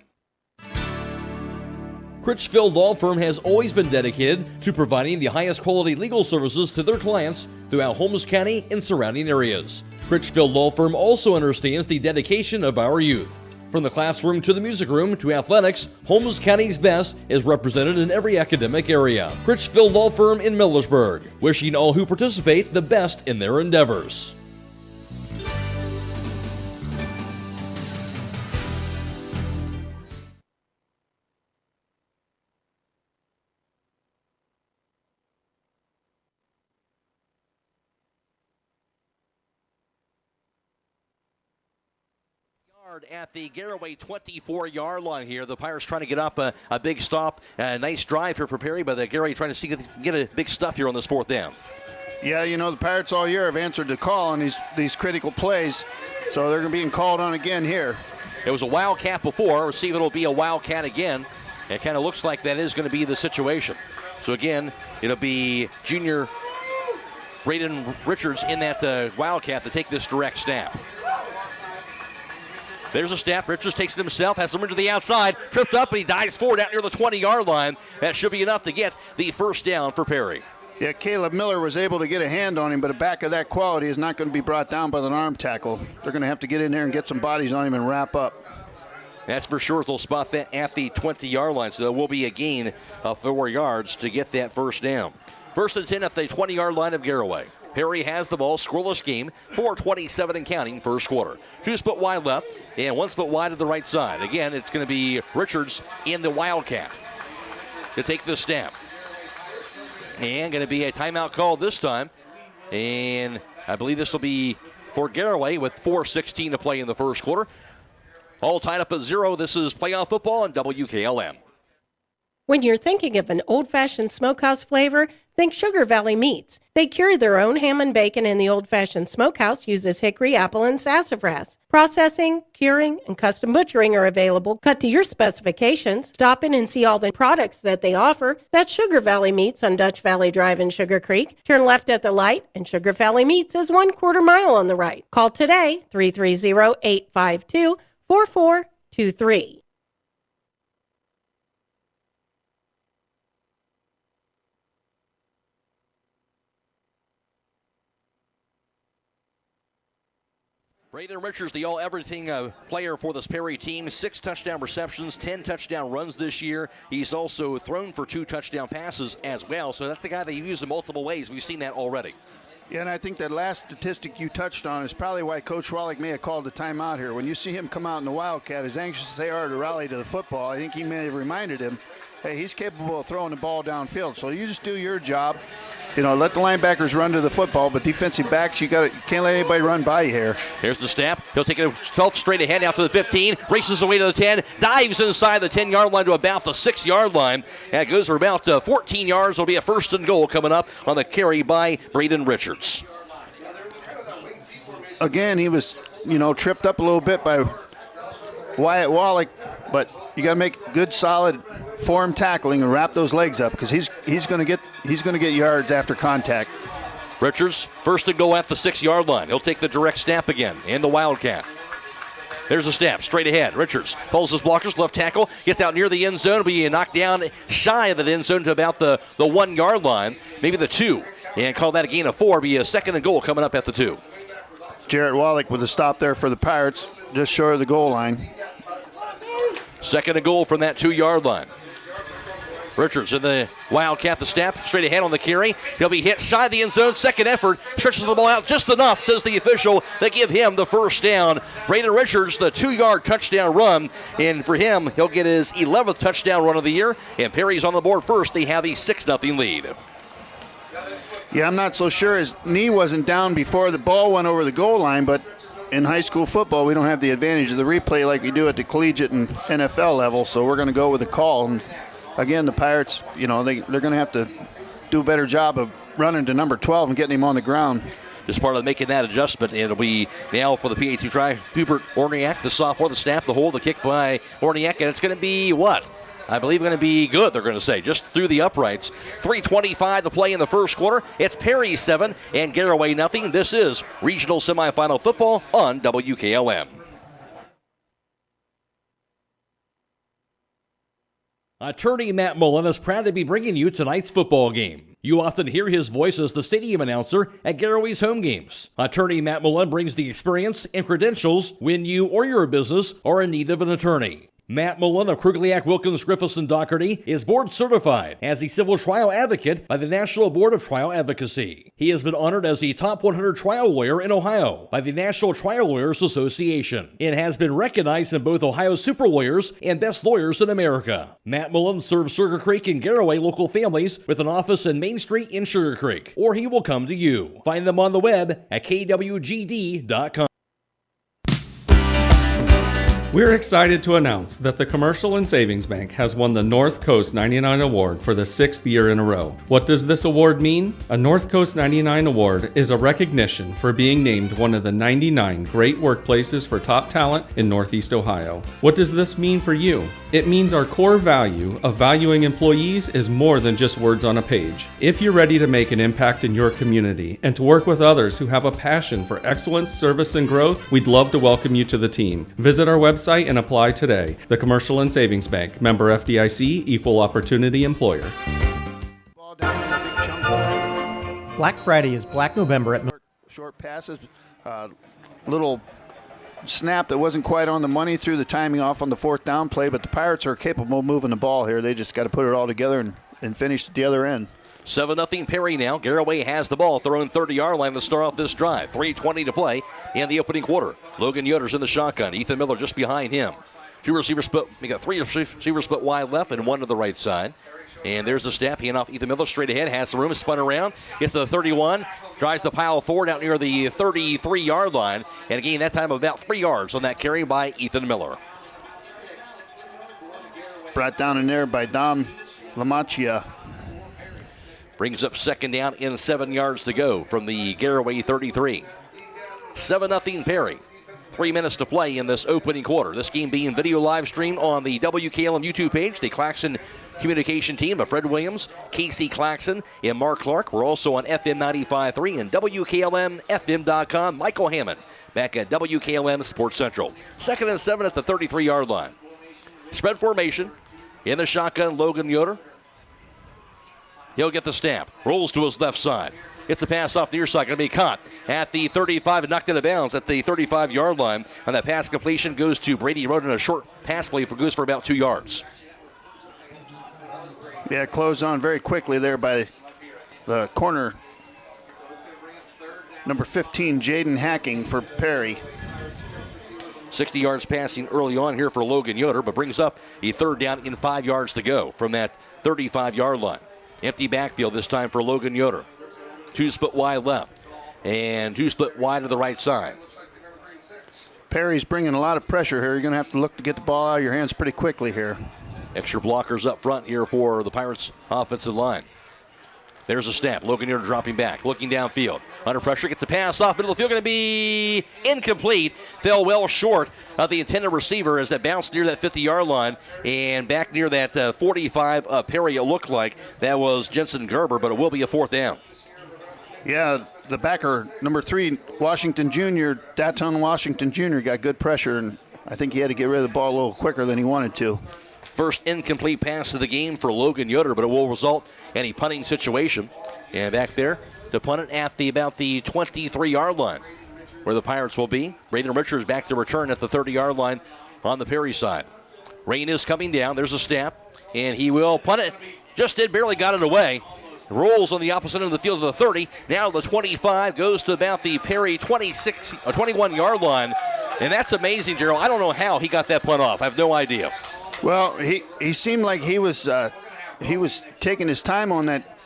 Critchfield Law Firm has always been dedicated to providing the highest quality legal services to their clients throughout Holmes County and surrounding areas. Critchfield Law Firm also understands the dedication of our youth. From the classroom to the music room to athletics, Holmes County's best is represented in every academic area. Critchfield Law Firm in Millersburg, wishing all who participate the best in their endeavors. At the Garaway 24-yard line here. The Pirates trying to get up a big stop. A nice drive here for Perry, but the Garaway trying to see if they can get a big stuff here on this 4th down. Yeah, you know, the Pirates all year have answered the call on these critical plays, so they're being called on again here. It was a Wildcat before. We'll see if it'll be a Wildcat again. It kind of looks like that is going to be the situation. So again, it'll be junior Braden Richards in that Wildcat to take this direct snap. There's a snap. Richards takes it himself, has some to the outside, tripped up, and he dives forward out near the 20-yard line. That should be enough to get the first down for Perry. Yeah, Caleb Miller was able to get a hand on him, but a back of that quality is not going to be brought down by an arm tackle. They're going to have to get in there and get some bodies on him and wrap up. That's for sure. They'll spot that at the 20-yard line, so there will be a gain of 4 yards to get that first down. 1st and 10 at the 20-yard line of Garaway. Perry has the ball, scoreless game, 4:27 and counting, first quarter. 2 split wide left and 1 split wide to the right side. Again, it's going to be Richards in the Wildcat to take the snap. And going to be a timeout call this time. And I believe this will be for Garaway with 4:16 to play in the first quarter. All tied up at 0. This is playoff football on WKLM. When you're thinking of an old-fashioned smokehouse flavor, think Sugar Valley Meats. They carry their own ham and bacon, and the old-fashioned smokehouse uses hickory, apple, and sassafras. Processing, curing, and custom butchering are available, cut to your specifications. Stop in and see all the products that they offer. That's Sugar Valley Meats on Dutch Valley Drive in Sugar Creek. Turn left at the light, and Sugar Valley Meats is 1/4 mile on the right. Call today, 330-852-4423. Braden Richards, the all-everything player for this Perry team, 6 touchdown receptions, 10 touchdown runs this year. He's also thrown for 2 touchdown passes as well, so that's a guy that you use in multiple ways. We've seen that already. Yeah, and I think that last statistic you touched on is probably why Coach Wallach may have called the timeout here. When you see him come out in the Wildcat, as anxious as they are to rally to the football, I think he may have reminded him, hey, he's capable of throwing the ball downfield. So you just do your job. Let the linebackers run to the football, but defensive backs, you can't let anybody run by you here. Here's the snap. He'll take himself straight ahead out to the 15, races away to the 10, dives inside the 10-yard line to about the 6-yard line, and goes for about 14 yards. It'll be a 1st and goal coming up on the carry by Braden Richards. Again, he was, tripped up a little bit by Wyatt Wallach, but you got to make good, solid form tackling and wrap those legs up because he's going to get yards after contact. Richards, 1st and goal at the 6-yard line. He'll take the direct snap again in the Wildcat. There's a snap straight ahead. Richards follows his blockers, left tackle, gets out near the end zone. Will be knocked down shy of the end zone to about the 1-yard line, maybe the 2, and call that a gain of 4. Be a 2nd and goal coming up at the 2. Jarrett Wallach with a stop there for the Pirates, just short of the goal line. 2nd and goal from that 2-yard line. Richards in the Wildcat, the snap, straight ahead on the carry. He'll be hit side of the end zone. 2nd effort, stretches the ball out just enough, says the official. They give him the 1st down. Braden Richards, the 2-yard touchdown run. And for him, he'll get his 11th touchdown run of the year. And Perry's on the board first. They have a 6-0 lead. Yeah, I'm not so sure his knee wasn't down before the ball went over the goal line, but in high school football, we don't have the advantage of the replay like we do at the collegiate and NFL level, so we're going to go with a call. And again, the Pirates, they're going to have to do a better job of running to number 12 and getting him on the ground. Just part of making that adjustment, and it'll be now for the PA2 try. Hubert Orniak, the sophomore, the snap, the hold, the kick by Orniak, and it's going to be what? I believe going to be good, they're going to say, just through the uprights. 3:25 to play in the first quarter. It's Perry 7 and Garaway nothing. This is regional semifinal football on WKLM. Attorney Matt Mullen is proud to be bringing you tonight's football game. You often hear his voice as the stadium announcer at Garaway's home games. Attorney Matt Mullen brings the experience and credentials when you or your business are in need of an attorney. Matt Mullen of Krugliak, Wilkins, Griffiths, and Doherty is board certified as a civil trial advocate by the National Board of Trial Advocacy. He has been honored as the top 100 trial lawyer in Ohio by the National Trial Lawyers Association and has been recognized in both Ohio Super Lawyers and Best Lawyers in America. Matt Mullen serves Sugar Creek and Garaway local families with an office in Main Street in Sugar Creek, or he will come to you. Find them on the web at kwgd.com. We're excited to announce that the Commercial and Savings Bank has won the North Coast 99 Award for the 6th year in a row. What does this award mean? A North Coast 99 Award is a recognition for being named one of the 99 great workplaces for top talent in Northeast Ohio. What does this mean for you? It means our core value of valuing employees is more than just words on a page. If you're ready to make an impact in your community and to work with others who have a passion for excellence, service, and growth, we'd love to welcome you to the team. Visit our website and apply today. The Commercial and Savings Bank, member FDIC, equal opportunity employer. Black Friday is Black November at Short passes, little snap that wasn't quite on the money, threw the timing off on the 4th down play, but the Pirates are capable of moving the ball here. They just got to put it all together and finish at the other end. 7-0 Perry now. Garaway has the ball, throwing 30-yard line to start off this drive. 3:20 to play in the opening quarter. Logan Yoder's in the shotgun. Ethan Miller just behind him. 2 receivers split. We got 3 receivers split wide left and 1 to the right side. And there's the snap. Hand off Ethan Miller straight ahead. Has some room. Spun around. Gets to the 31. Drives the pile forward out near the 33-yard line. And again, that time about 3 yards on that carry by Ethan Miller. Brought down in there by Dom Lamachia. Brings up 2nd down and 7 yards to go from the Garaway 33. 7-0 Perry. 3 minutes to play in this opening quarter. This game being video live streamed on the WKLM YouTube page. The Claxon Communication team of Fred Williams, Casey Claxon, and Mark Clark. We're also on FM 95.3 and WKLM-FM.com. Michael Hammond back at WKLM Sports Central. 2nd and 7 at the 33-yard line. Spread formation. In the shotgun, Logan Yoder. He'll get the snap. Rolls to his left side. Gets the pass off the near side. Going to be caught at the 35 and knocked out of bounds at the 35-yard line. On that pass completion goes to Brady Roden. A short pass play goes for about 2 yards. Yeah, closed on very quickly there by the corner. Number 15, Jaden Hacking for Perry. 60 yards passing early on here for Logan Yoder, but brings up a third down in 5 yards to go from that 35-yard line. Empty backfield this time for Logan Yoder. 2 split wide left and 2 split wide to the right side. Perry's bringing a lot of pressure here. You're going to have to look to get the ball out of your hands pretty quickly here. Extra blockers up front here for the Pirates offensive line. There's a snap. Logan Yoder dropping back, looking downfield. Under pressure, gets a pass off middle of the field. Going to be incomplete. Fell well short of the intended receiver as that bounced near that 50-yard line and back near that 45 Perry. It looked like that was Jensen Gerber, but it will be a 4th down. Yeah, the backer, number 3, Washington Jr., Daton Washington Jr. got good pressure, and I think he had to get rid of the ball a little quicker than he wanted to. First incomplete pass of the game for Logan Yoder, but it will result in a punting situation. And back there to punt it at about the 23-yard line, where the Pirates will be. Braden Richards back to return at the 30-yard line on the Perry side. Rain is coming down. There's a snap, and he will punt it. Just barely got it away. Rolls on the opposite end of the field to the 30. Now the 25 goes to about the Perry 21-yard line. And that's amazing, Gerald. I don't know how he got that punt off. I have no idea. Well, he seemed like he was taking his time on that,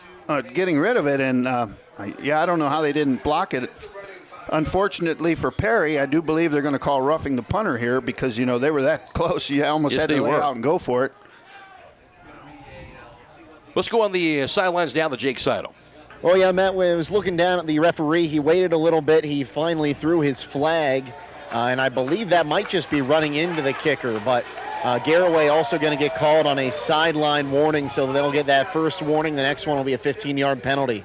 getting rid of it. And, I don't know how they didn't block it. Unfortunately for Perry, I do believe they're going to call roughing the punter here because, they were that close. You almost had to lay out and go for it. Let's go on the sidelines down to Jake Seidel. Well, yeah, Matt was looking down at the referee. He waited a little bit. He finally threw his flag, and I believe that might just be running into the kicker. But Garaway also going to get called on a sideline warning, so they'll get that first warning. The next one will be a 15-yard penalty.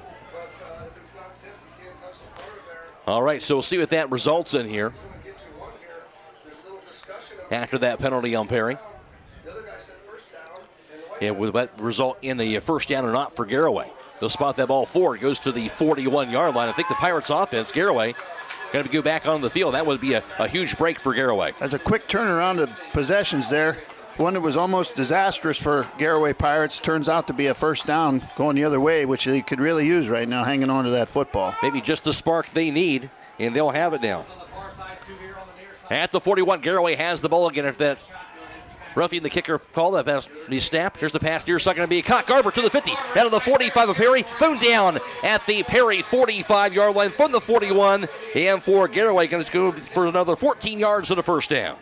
All right, so we'll see what that results in here after that penalty on Perry. And will that result in a first down or not for Garaway? They'll spot that ball forward. It goes to the 41-yard line. I think the Pirates offense, Garaway, going to go back on the field. That would be a huge break for Garaway. As a quick turnaround of possessions there, one that was almost disastrous for Garaway Pirates turns out to be a first down going the other way, which they could really use right now, hanging on to that football. Maybe just the spark they need, and they'll have it now. At the 41, Garaway has the ball again. If that roughing the kicker call, that pass be snapped. Here's the pass near second to be caught. Garber to the 50. Out of the 45 of Perry. Thrown down at the Perry 45-yard line from the 41. And for Garaway, going to go for another 14 yards to the first down.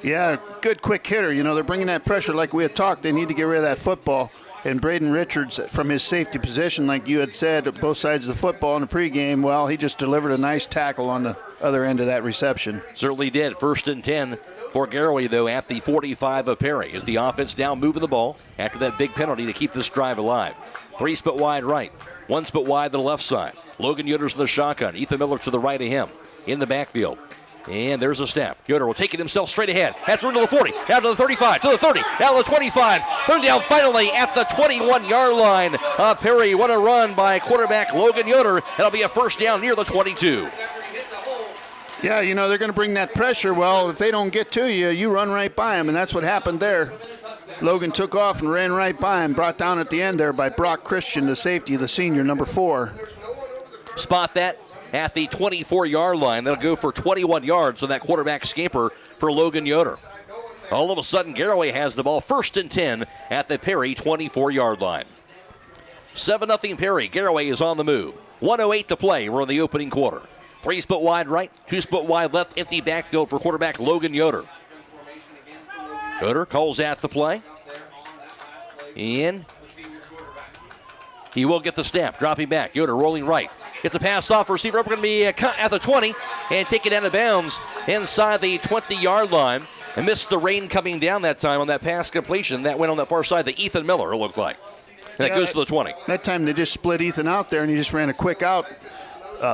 Yeah, good quick hitter. They're bringing that pressure like we had talked. They need to get rid of that football. And Braden Richards, from his safety position, like you had said, both sides of the football in the pregame, well, he just delivered a nice tackle on the other end of that reception. Certainly did. 1st and 10. For Garaway, though, at the 45 of Perry, as the offense now moving the ball after that big penalty to keep this drive alive. 3 split wide right, 1 split wide to the left side. Logan Yoder's in the shotgun. Ethan Miller to the right of him in the backfield. And there's a snap. Yoder will take it himself straight ahead. That's run to the 40, down to the 35, to the 30, down to the 25. Thrown down finally at the 21-yard line. Perry, what a run by quarterback Logan Yoder. That'll be a first down near the 22. Yeah, they're going to bring that pressure. Well, if they don't get to you, you run right by them, and that's what happened there. Logan took off and ran right by him, brought down at the end there by Brock Christian, the safety, the senior, number 4. Spot that at the 24-yard line. That'll go for 21 yards on that quarterback scamper for Logan Yoder. All of a sudden, Garaway has the ball 1st and 10 at the Perry 24-yard line. 7-0 Perry. Garaway is on the move. 1:08 to play. We're in the opening quarter. 3 split wide right, 2 split wide left, empty backfield for quarterback Logan Yoder. Yoder calls out the play. And he will get the snap, dropping back. Yoder rolling right. Gets the pass off, receiver up, going to be cut at the 20 and taken out of bounds inside the 20-yard line. And missed the rain coming down that time on that pass completion. That went on the far side to Ethan Miller, it looked like. And that goes to the 20. That time they just split Ethan out there and he just ran a quick out.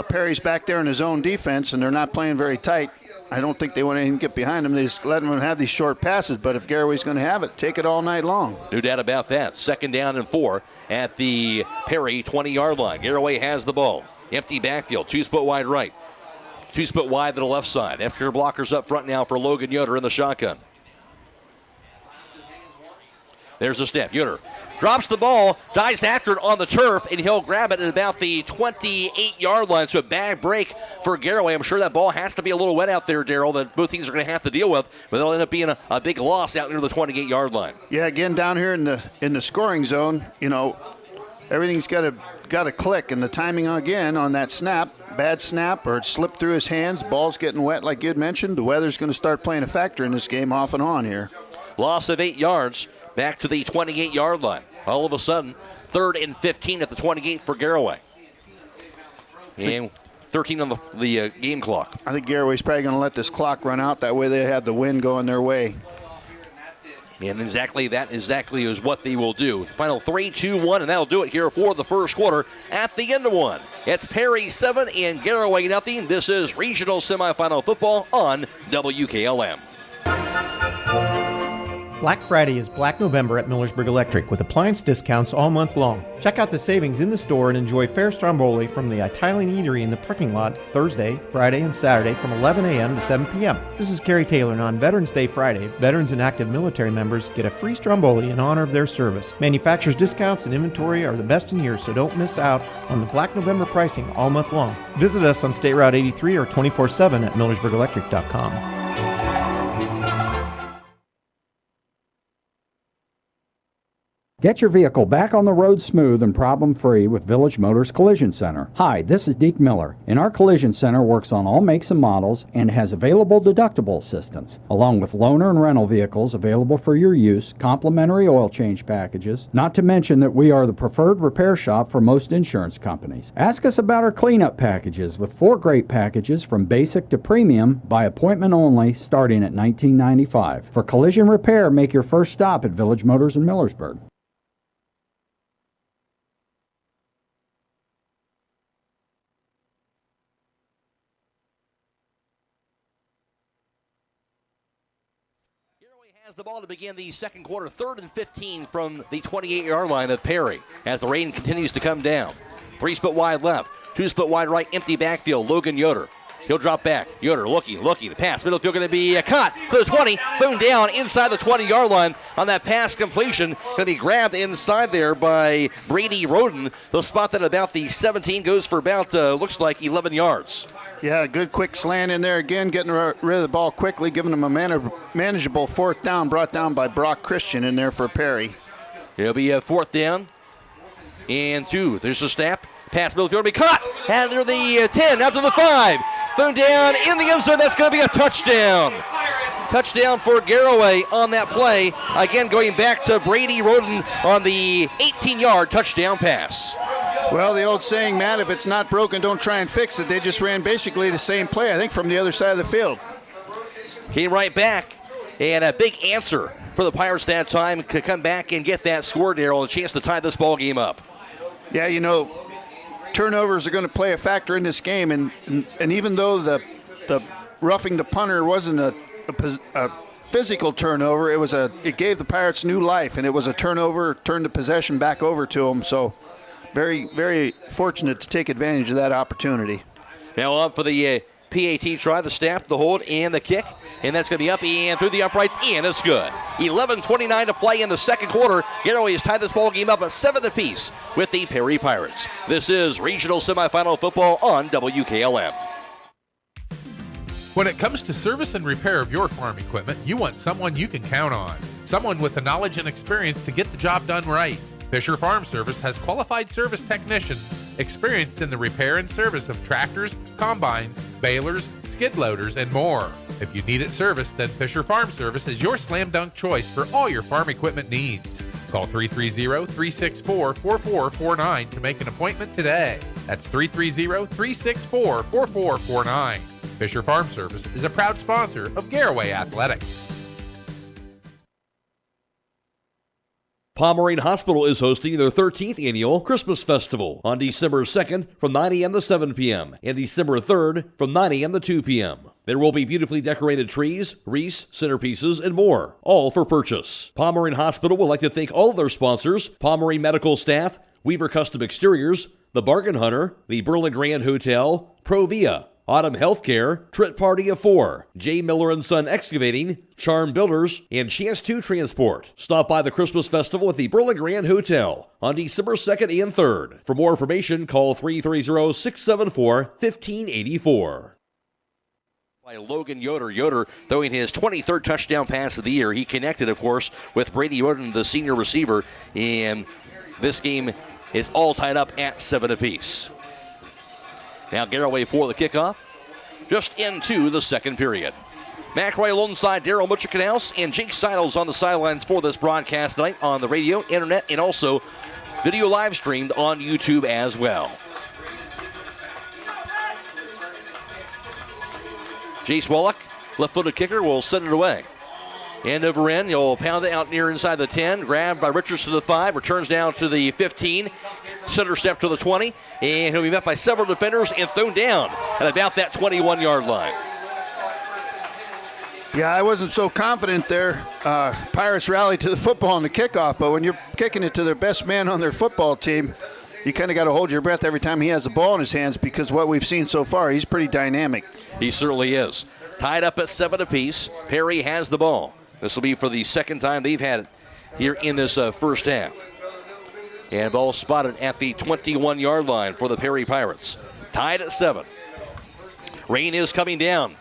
Perry's back there in his own defense, and they're not playing very tight. I don't think they want to even get behind him. They just let him have these short passes, but if Garaway's going to have it, take it all night long. No doubt about that. 2nd down and 4 at the Perry 20-yard line. Garaway has the ball. Empty backfield, 2-split wide right. 2-split wide to the left side. Extra blockers up front now for Logan Yoder in the shotgun. There's the snap. Yoder drops the ball, dives after it on the turf, and he'll grab it at about the 28-yard line. So a bad break for Garaway. I'm sure that ball has to be a little wet out there, Darryl, that both teams are going to have to deal with, but it'll end up being a big loss out near the 28-yard line. Yeah, again, down here in the scoring zone, everything's got to click, and the timing again on that snap, bad snap, or it slipped through his hands, ball's getting wet like you had mentioned. The weather's going to start playing a factor in this game off and on here. Loss of 8 yards. Back to the 28-yard line. All of a sudden, 3rd and 15 at the 28 for Garaway. And 13 on the game clock. I think Garaway's probably going to let this clock run out. That way they have the wind going their way. And exactly is what they will do. Final 3-2-1, and that'll do it here for the first quarter at the end of one. It's Perry 7 and Garaway nothing. This is regional semifinal football on WKLM. Black Friday is Black November at Millersburg Electric with appliance discounts all month long. Check out the savings in the store and enjoy fair stromboli from the Italian Eatery in the parking lot Thursday, Friday, and Saturday from 11 a.m. to 7 p.m. This is Kerry Taylor, and on Veterans Day Friday, veterans and active military members get a free stromboli in honor of their service. Manufacturers' discounts and inventory are the best in years, so don't miss out on the Black November pricing all month long. Visit us on State Route 83 or 24/7 at millersburgelectric.com. Get your vehicle back on the road smooth and problem-free with Village Motors Collision Center. Hi, this is Deke Miller, and our Collision Center works on all makes and models and has available deductible assistance, along with loaner and rental vehicles available for your use, complimentary oil change packages, not to mention that we are the preferred repair shop for most insurance companies. Ask us about our cleanup packages with 4 great packages from basic to premium by appointment only starting at $19.95. For collision repair, make your first stop at Village Motors in Millersburg. The ball to begin the second quarter, 3rd and 15 from the 28-yard line of Perry as the rain continues to come down. 3-split wide left, 2-split wide right, empty backfield. Logan Yoder. He'll drop back. Yoder looking. The pass. Middle field going to be caught to the 20. Thrown down inside the 20-yard line on that pass completion. Going to be grabbed inside there by Brady Roden. They'll spot that about the 17. Goes for about, looks like 11 yards. Yeah, good quick slant in there again, getting rid of the ball quickly, giving them a manageable 4th down, brought down by Brock Christian in there for Perry. It'll be a 4th down and 2. There's a snap. Pass middle field will be caught. And they're the 10, out to the 5. Thrown down in the end zone. That's going to be a touchdown. Touchdown for Garaway on that play. Again, going back to Brady Roden on the 18-yard touchdown pass. Well, the old saying, Matt, if it's not broken, don't try and fix it. They just ran basically the same play, I think, from the other side of the field. Came right back, and a big answer for the Pirates that time to come back and get that score, Darryl, a chance to tie this ball game up. Yeah, turnovers are going to play a factor in this game, and even though the roughing the punter wasn't a physical turnover, it gave the Pirates new life, and it was a turnover, turned the possession back over to them, so very, very fortunate to take advantage of that opportunity. Now on for the PAT try, the snap, the hold, and the kick. And that's going to be up and through the uprights, and it's good. 11:29 to play in the second quarter. Garaway has tied this ball game up at 7 apiece with the Perry Pirates. This is regional semifinal football on WKLM. When it comes to service and repair of your farm equipment, you want someone you can count on. Someone with the knowledge and experience to get the job done right. Fisher Farm Service has qualified service technicians experienced in the repair and service of tractors, combines, balers, skid loaders, and more. If you need it serviced, then Fisher Farm Service is your slam dunk choice for all your farm equipment needs. Call 330-364-4449 to make an appointment today. That's 330-364-4449. Fisher Farm Service is a proud sponsor of Garaway Athletics. Pomeranian Hospital is hosting their 13th annual Christmas Festival on December 2nd from 9 a.m. to 7 p.m. and December 3rd from 9 a.m. to 2 p.m. There will be beautifully decorated trees, wreaths, centerpieces, and more, all for purchase. Pomeranian Hospital would like to thank all of their sponsors, Pomeranian Medical Staff, Weaver Custom Exteriors, The Bargain Hunter, the Berlin Grand Hotel, Provia, Autumn Healthcare, Trit Party of 4, J. Miller & Son Excavating, Charm Builders, and Chance 2 Transport. Stop by the Christmas Festival at the Berlin Grand Hotel on December 2nd and 3rd. For more information, call 330-674-1584. By Logan Yoder. Yoder throwing his 23rd touchdown pass of the year. He connected, of course, with Brady Roden, the senior receiver, and this game is all tied up at 7 apiece. Now Garaway for the kickoff, just into the second period. Matt Croy alongside Daryl Butcher-Canals and Jake Seidels on the sidelines for this broadcast tonight on the radio, internet, and also video live streamed on YouTube as well. Jace Wallach, left-footed kicker, will send it away. End over end, he'll pound it out near inside the 10, grabbed by Richards to the 5, returns down to the 15, center step to the 20, and he'll be met by several defenders and thrown down at about that 21-yard line. Yeah, I wasn't so confident there. Pirates rallied to the football on the kickoff, but when you're kicking it to their best man on their football team, you kind of got to hold your breath every time he has the ball in his hands, because what we've seen so far, he's pretty dynamic. He certainly is. Tied up at 7 apiece. Perry has the ball. This will be for the second time they've had it here in this first half. And ball spotted at the 21-yard line for the Perry Pirates. Tied at 7. Rain is coming down.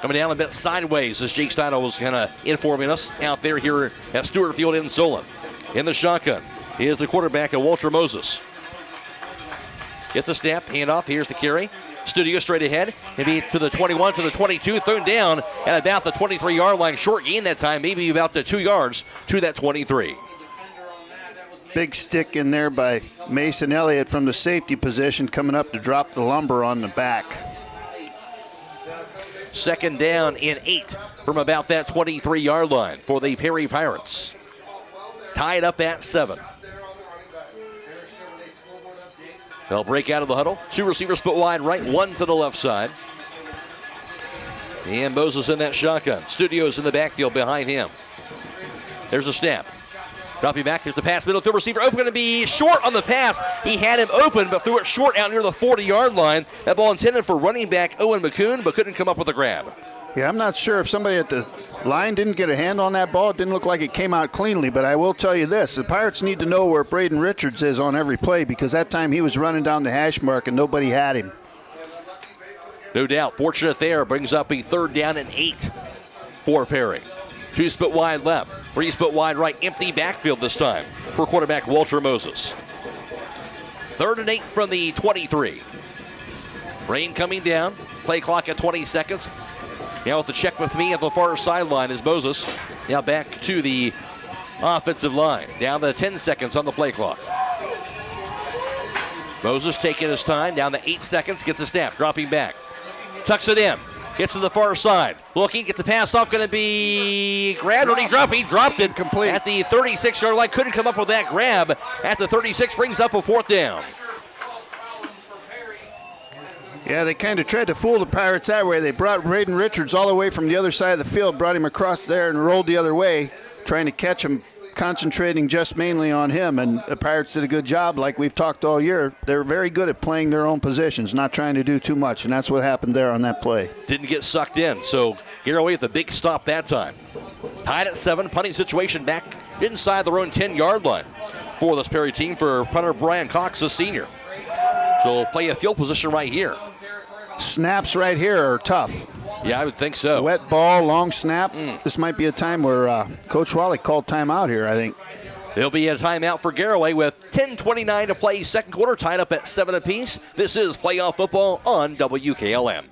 Coming down a bit sideways as Jake Steidel was kind of informing us out there here at Stewart Field in Solon. In the shotgun is the quarterback, Walter Moses. Gets the snap, handoff, here's the carry. Studio straight ahead, maybe to the 21, to the 22, thrown down at about the 23-yard line. Short gain that time, maybe about the 2 yards to that 23. Big stick in there by Mason Elliott from the safety position, coming up to drop the lumber on the back. Second down and 8 from about that 23-yard line for the Perry Pirates. Tied up at 7. They'll break out of the huddle. 2 receivers split wide right, 1 to the left side. And Moses in that shotgun. Studios in the backfield behind him. There's a snap. Dropping back, here's the pass, middle field receiver open, going to be short on the pass. He had him open, but threw it short out near the 40-yard line. That ball intended for running back Owen McCoon, but couldn't come up with a grab. Yeah, I'm not sure if somebody at the line didn't get a hand on that ball. It didn't look like it came out cleanly, but I will tell you this. The Pirates need to know where Braden Richards is on every play, because that time he was running down the hash mark and nobody had him. No doubt. Fortunate there. Brings up a 3rd down and 8 for Perry. 2 split wide left. 3 split wide right. Empty backfield this time for quarterback Walter Moses. 3rd and 8 from the 23. Rain coming down. Play clock at 20 seconds. Now with the check with me at the far sideline is Moses. Now back to the offensive line. Down to 10 seconds on the play clock. Moses taking his time. Down to 8 seconds. Gets the snap. Dropping back. Tucks it in. Gets to the far side. Looking. Gets the pass off. Going to be grabbed. When he dropped it. Complete. At the 36-yard line. Couldn't come up with that grab. At the 36. Brings up a 4th down. Yeah, they kind of tried to fool the Pirates that way. They brought Braden Richards all the way from the other side of the field, brought him across there and rolled the other way, trying to catch him, concentrating just mainly on him. And the Pirates did a good job, like we've talked all year. They're very good at playing their own positions, not trying to do too much, and that's what happened there on that play. Didn't get sucked in, so Garaway with a big stop that time. Tied at 7, punting situation back inside their own 10-yard line for this Perry team for punter Brian Cox, a senior. So we'll play a field position right here. Snaps right here are tough. Yeah, I would think so. Wet ball, long snap. This might be a time where Coach Wally called timeout here, I think. There'll be a timeout for Garaway with 10:29 to play second quarter, tied up at 7 apiece. This is playoff football on WKLM.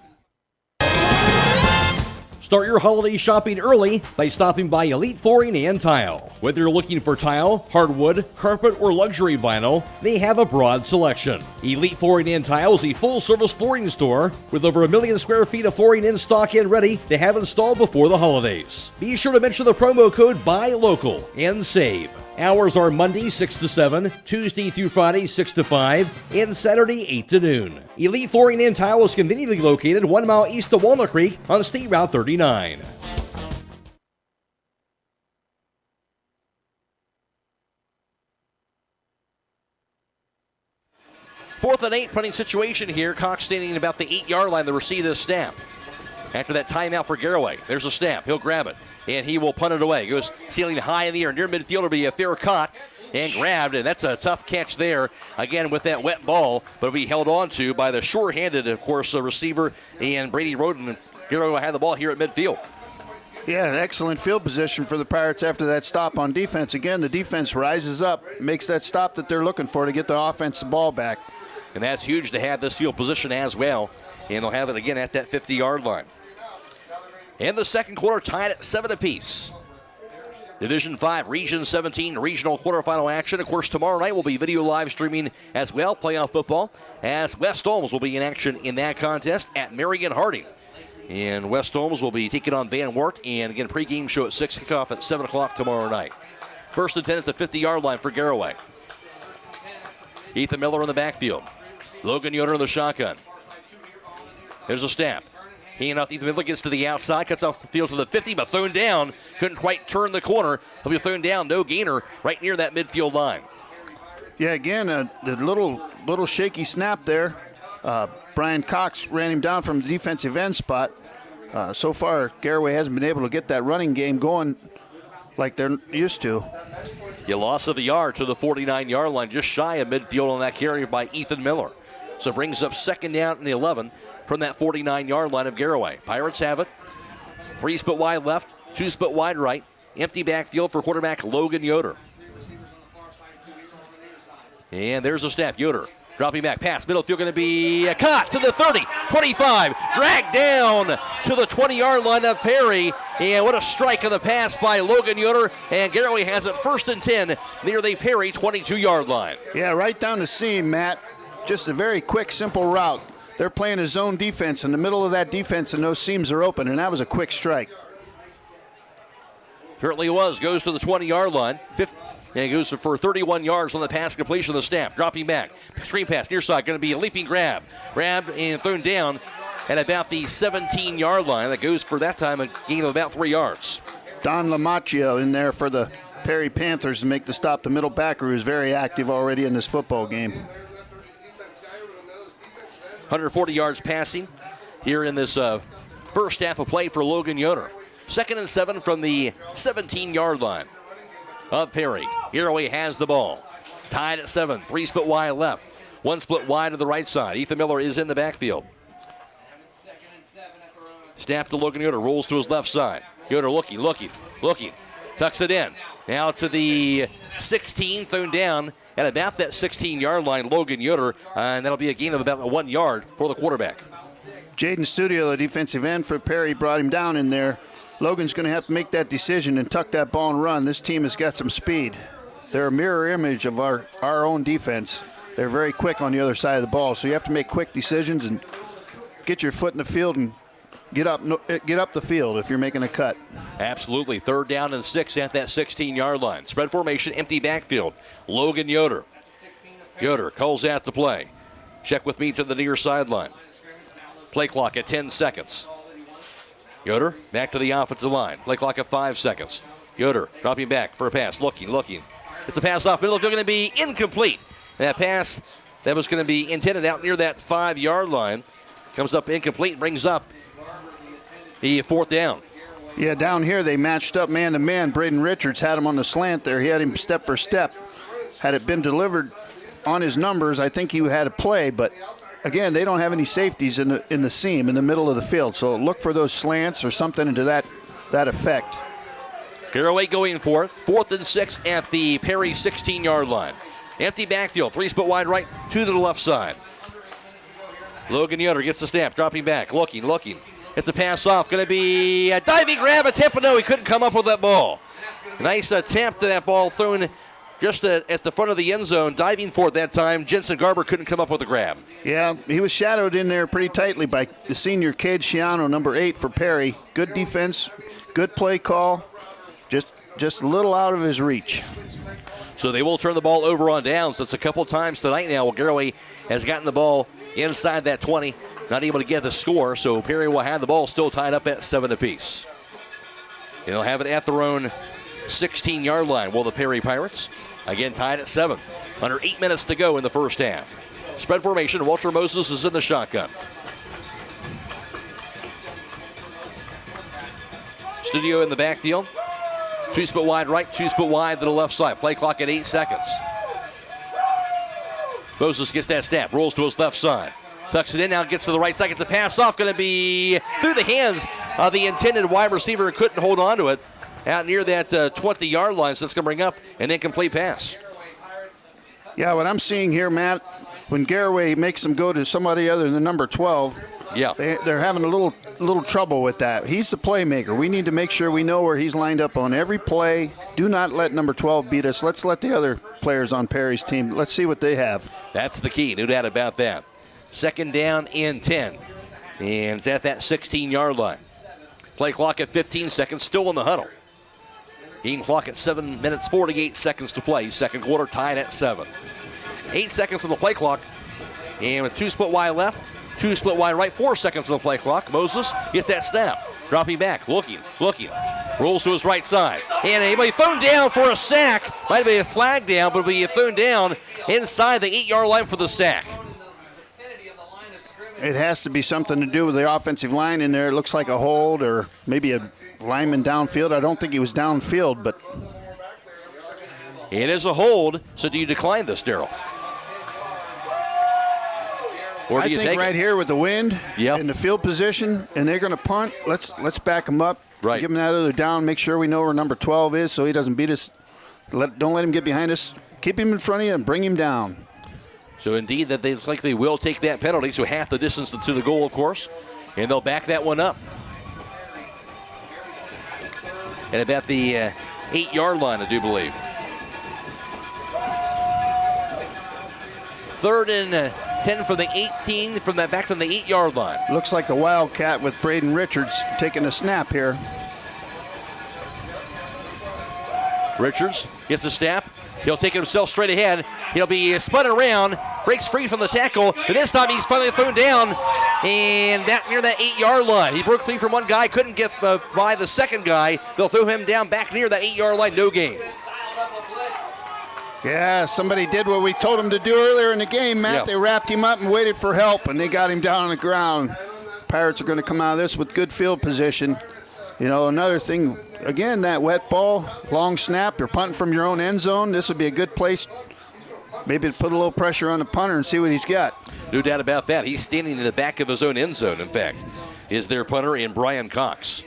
Start your holiday shopping early by stopping by Elite Flooring and Tile. Whether you're looking for tile, hardwood, carpet, or luxury vinyl, they have a broad selection. Elite Flooring and Tile is a full-service flooring store with over 1 million square feet of flooring in stock and ready to have installed before the holidays. Be sure to mention the promo code BUYLOCAL and save. Hours are Monday 6 to 7, Tuesday through Friday 6 to 5, and Saturday 8 to noon. Elite Flooring and Tile is conveniently located 1 mile east of Walnut Creek on State Route 39. 4th and 8 punting situation here. Cox standing at about the 8-yard line to receive this snap. After that timeout for Garaway, there's a snap. He'll grab it, and he will punt it away. Goes sailing high in the air near midfield. It'll be a fair caught and grabbed, and that's a tough catch there, again, with that wet ball, but it'll be held on to by the sure-handed, of course, receiver, and Brady Roden. Garaway had the ball here at midfield. Yeah, an excellent field position for the Pirates after that stop on defense. Again, the defense rises up, makes that stop that they're looking for to get the offense the ball back. And that's huge to have this field position as well, and they'll have it again at that 50-yard line. In the second quarter, tied at 7 apiece. Division 5, Region 17, regional quarterfinal action. Of course, tomorrow night will be video live streaming as well, playoff football, as West Holmes will be in action in that contest at Marion Harding. And West Holmes will be taking on Van Wert, and again, pregame show at 6, kickoff at 7 o'clock tomorrow night. First and 10 at the 50-yard line for Garaway. Ethan Miller in the backfield. Logan Yoder in the shotgun. There's a snap. Ethan Miller gets to the outside, cuts off the field to the 50, but thrown down. Couldn't quite turn the corner. He'll be thrown down, no gainer, right near that midfield line. Yeah, again, the little shaky snap there. Brian Cox ran him down from the defensive end spot. So far, Garaway hasn't been able to get that running game going like they're used to. You loss of a yard to the 49-yard line, just shy of midfield on that carry by Ethan Miller. So it brings up second down and 11 from that 49-yard line of Garaway. Pirates have it. 3 split wide left, 2 split wide right. Empty backfield for quarterback Logan Yoder. And there's a snap. Yoder dropping back, pass, middle field going to be caught to the 30, 25, dragged down to the 20-yard line of Perry. And what a strike on the pass by Logan Yoder. And Garaway has it first and 10 near the Perry 22-yard line. Yeah, right down the seam, Matt. Just a very quick, simple route. They're playing a zone defense in the middle of that defense, and those seams are open, and that was a quick strike. Certainly was. Goes to the 20-yard line. And goes for 31 yards on the pass completion of the snap. Dropping back. Screen pass near side. Going to be a leaping grab. Grabbed and thrown down at about the 17-yard line. That goes for that time a gain of about 3 yards. Don Lamacchio in there for the Perry Panthers to make the stop. The middle backer who's very active already in this football game. 140 yards passing here in this first half of play for Logan Yoder. Second and 7 from the 17-yard line of Perry. Garaway has the ball. Tied at 7. 3 split wide left. 1 split wide to the right side. Ethan Miller is in the backfield. Snap to Logan Yoder. Rolls to his left side. Yoder looking. Tucks it in. Now to the 16. Thrown down at about that 16-yard line, Logan Yoder. And that'll be a gain of about 1 yard for the quarterback. Jaden Studio, the defensive end for Perry, brought him down in there. Logan's going to have to make that decision and tuck that ball and run. This team has got some speed. They're a mirror image of our own defense. They're very quick on the other side of the ball, so you have to make quick decisions and get your foot in the field and get up the field if you're making a cut. Absolutely. 3rd down and 6 at that 16-yard line. Spread formation, empty backfield. Logan Yoder. Yoder calls out the play. Check with me to the near sideline. Play clock at 10 seconds. Yoder back to the offensive line. Play clock at 5 seconds. Yoder dropping back for a pass. Looking. It's a pass off middle. It's going to be incomplete. And that pass that was going to be intended out near that 5-yard line comes up incomplete, brings up the 4th down. Yeah, down here they matched up man-to-man. Braden Richards had him on the slant there. He had him step for step. Had it been delivered on his numbers, I think he had a play, but again, they don't have any safeties in the seam in the middle of the field, so look for those slants or something into that effect. Garaway going for it. 4th and 6 at the Perry 16-yard line. Empty backfield. 3 split wide right, 2 to the left side. Logan Yoder gets the snap, dropping back, looking. It's a pass off. Going to be a diving grab attempt, but no, he couldn't come up with that ball. Nice attempt to that ball thrown just at the front of the end zone. Diving for it that time. Jensen Garber couldn't come up with a grab. Yeah, he was shadowed in there pretty tightly by the senior Cade Schiano, number 8 for Perry. Good defense, good play call. Just a little out of his reach. So they will turn the ball over on downs. That's a couple times tonight now. Garaway has gotten the ball inside that 20. Not able to get the score, so Perry will have the ball still tied up at 7 apiece. They'll have it at their own 16-yard line. Will the Perry Pirates, again tied at 7. Under 8 minutes to go in the first half. Spread formation. Walter Moses is in the shotgun. Studio in the backfield. 2 split wide right, 2 split wide to the left side. Play clock at 8 seconds. Moses gets that snap, rolls to his left side. Tucks it in, now gets to the right side, gets the pass off. Going to be through the hands of the intended wide receiver. Couldn't hold on to it out near that 20-yard line, so it's going to bring up an incomplete pass. Yeah, what I'm seeing here, Matt, when Garaway makes them go to somebody other than number 12, they're having a little trouble with that. He's the playmaker. We need to make sure we know where he's lined up on every play. Do not let number 12 beat us. Let's let the other players on Perry's team, let's see what they have. That's the key, no doubt about that. 2nd down and 10. And it's at that 16-yard line. Play clock at 15 seconds, still in the huddle. Game clock at 7 minutes, 48 seconds to play. Second quarter tied at 7. 8 seconds on the play clock. And with 2 split wide left, 2 split wide right, 4 seconds on the play clock. Moses gets that snap. Dropping back, looking. Rolls to his right side. And he'll be thrown down for a sack. Might be a flag down, but will be thrown down inside the 8-yard line for the sack. It has to be something to do with the offensive line in there. It looks like a hold or maybe a lineman downfield. I don't think he was downfield, but it is a hold. So do you decline this, Daryl? Or do you think take right it? Here with the wind in the field position, and they're going to punt, let's back him up. Right. Give him that other down. Make sure we know where number 12 is so he doesn't beat us. Don't let him get behind us. Keep him in front of you and bring him down. So indeed, that they look like they will take that penalty. So half the distance to the goal, of course, and they'll back that one up. And about the 8-yard line, I do believe. 3rd and 10 from the 18, from that back from the 8-yard line. Looks like the Wildcat with Braden Richards taking a snap here. Richards gets the snap. He'll take it himself straight ahead. He'll be spun around, breaks free from the tackle, but this time he's finally thrown down and back near that 8-yard line. He broke free from one guy, couldn't get by the second guy. They'll throw him down back near that 8-yard line, no gain. Yeah, somebody did what we told them to do earlier in the game, Matt. Yeah. They wrapped him up and waited for help, and they got him down on the ground. Pirates are going to come out of this with good field position. You know, another thing, again, that wet ball, long snap, you're punting from your own end zone. This would be a good place maybe to put a little pressure on the punter and see what he's got. No doubt about that. He's standing in the back of his own end zone, in fact, is their punter in Brian Cox.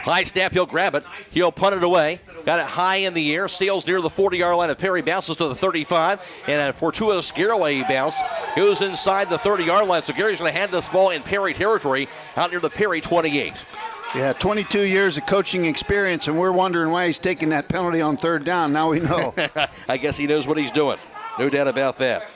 High snap, he'll grab it. He'll punt it away. Got it high in the air. Sails near the 40-yard line of Perry. Bounces to the 35. And a fortuitous Garaway bounce goes inside the 30-yard line. So Gary's going to hand this ball in Perry territory out near the Perry 28. Yeah, 22 years of coaching experience, and we're wondering why he's taking that penalty on 3rd down. Now we know. I guess he knows what he's doing. No doubt about that.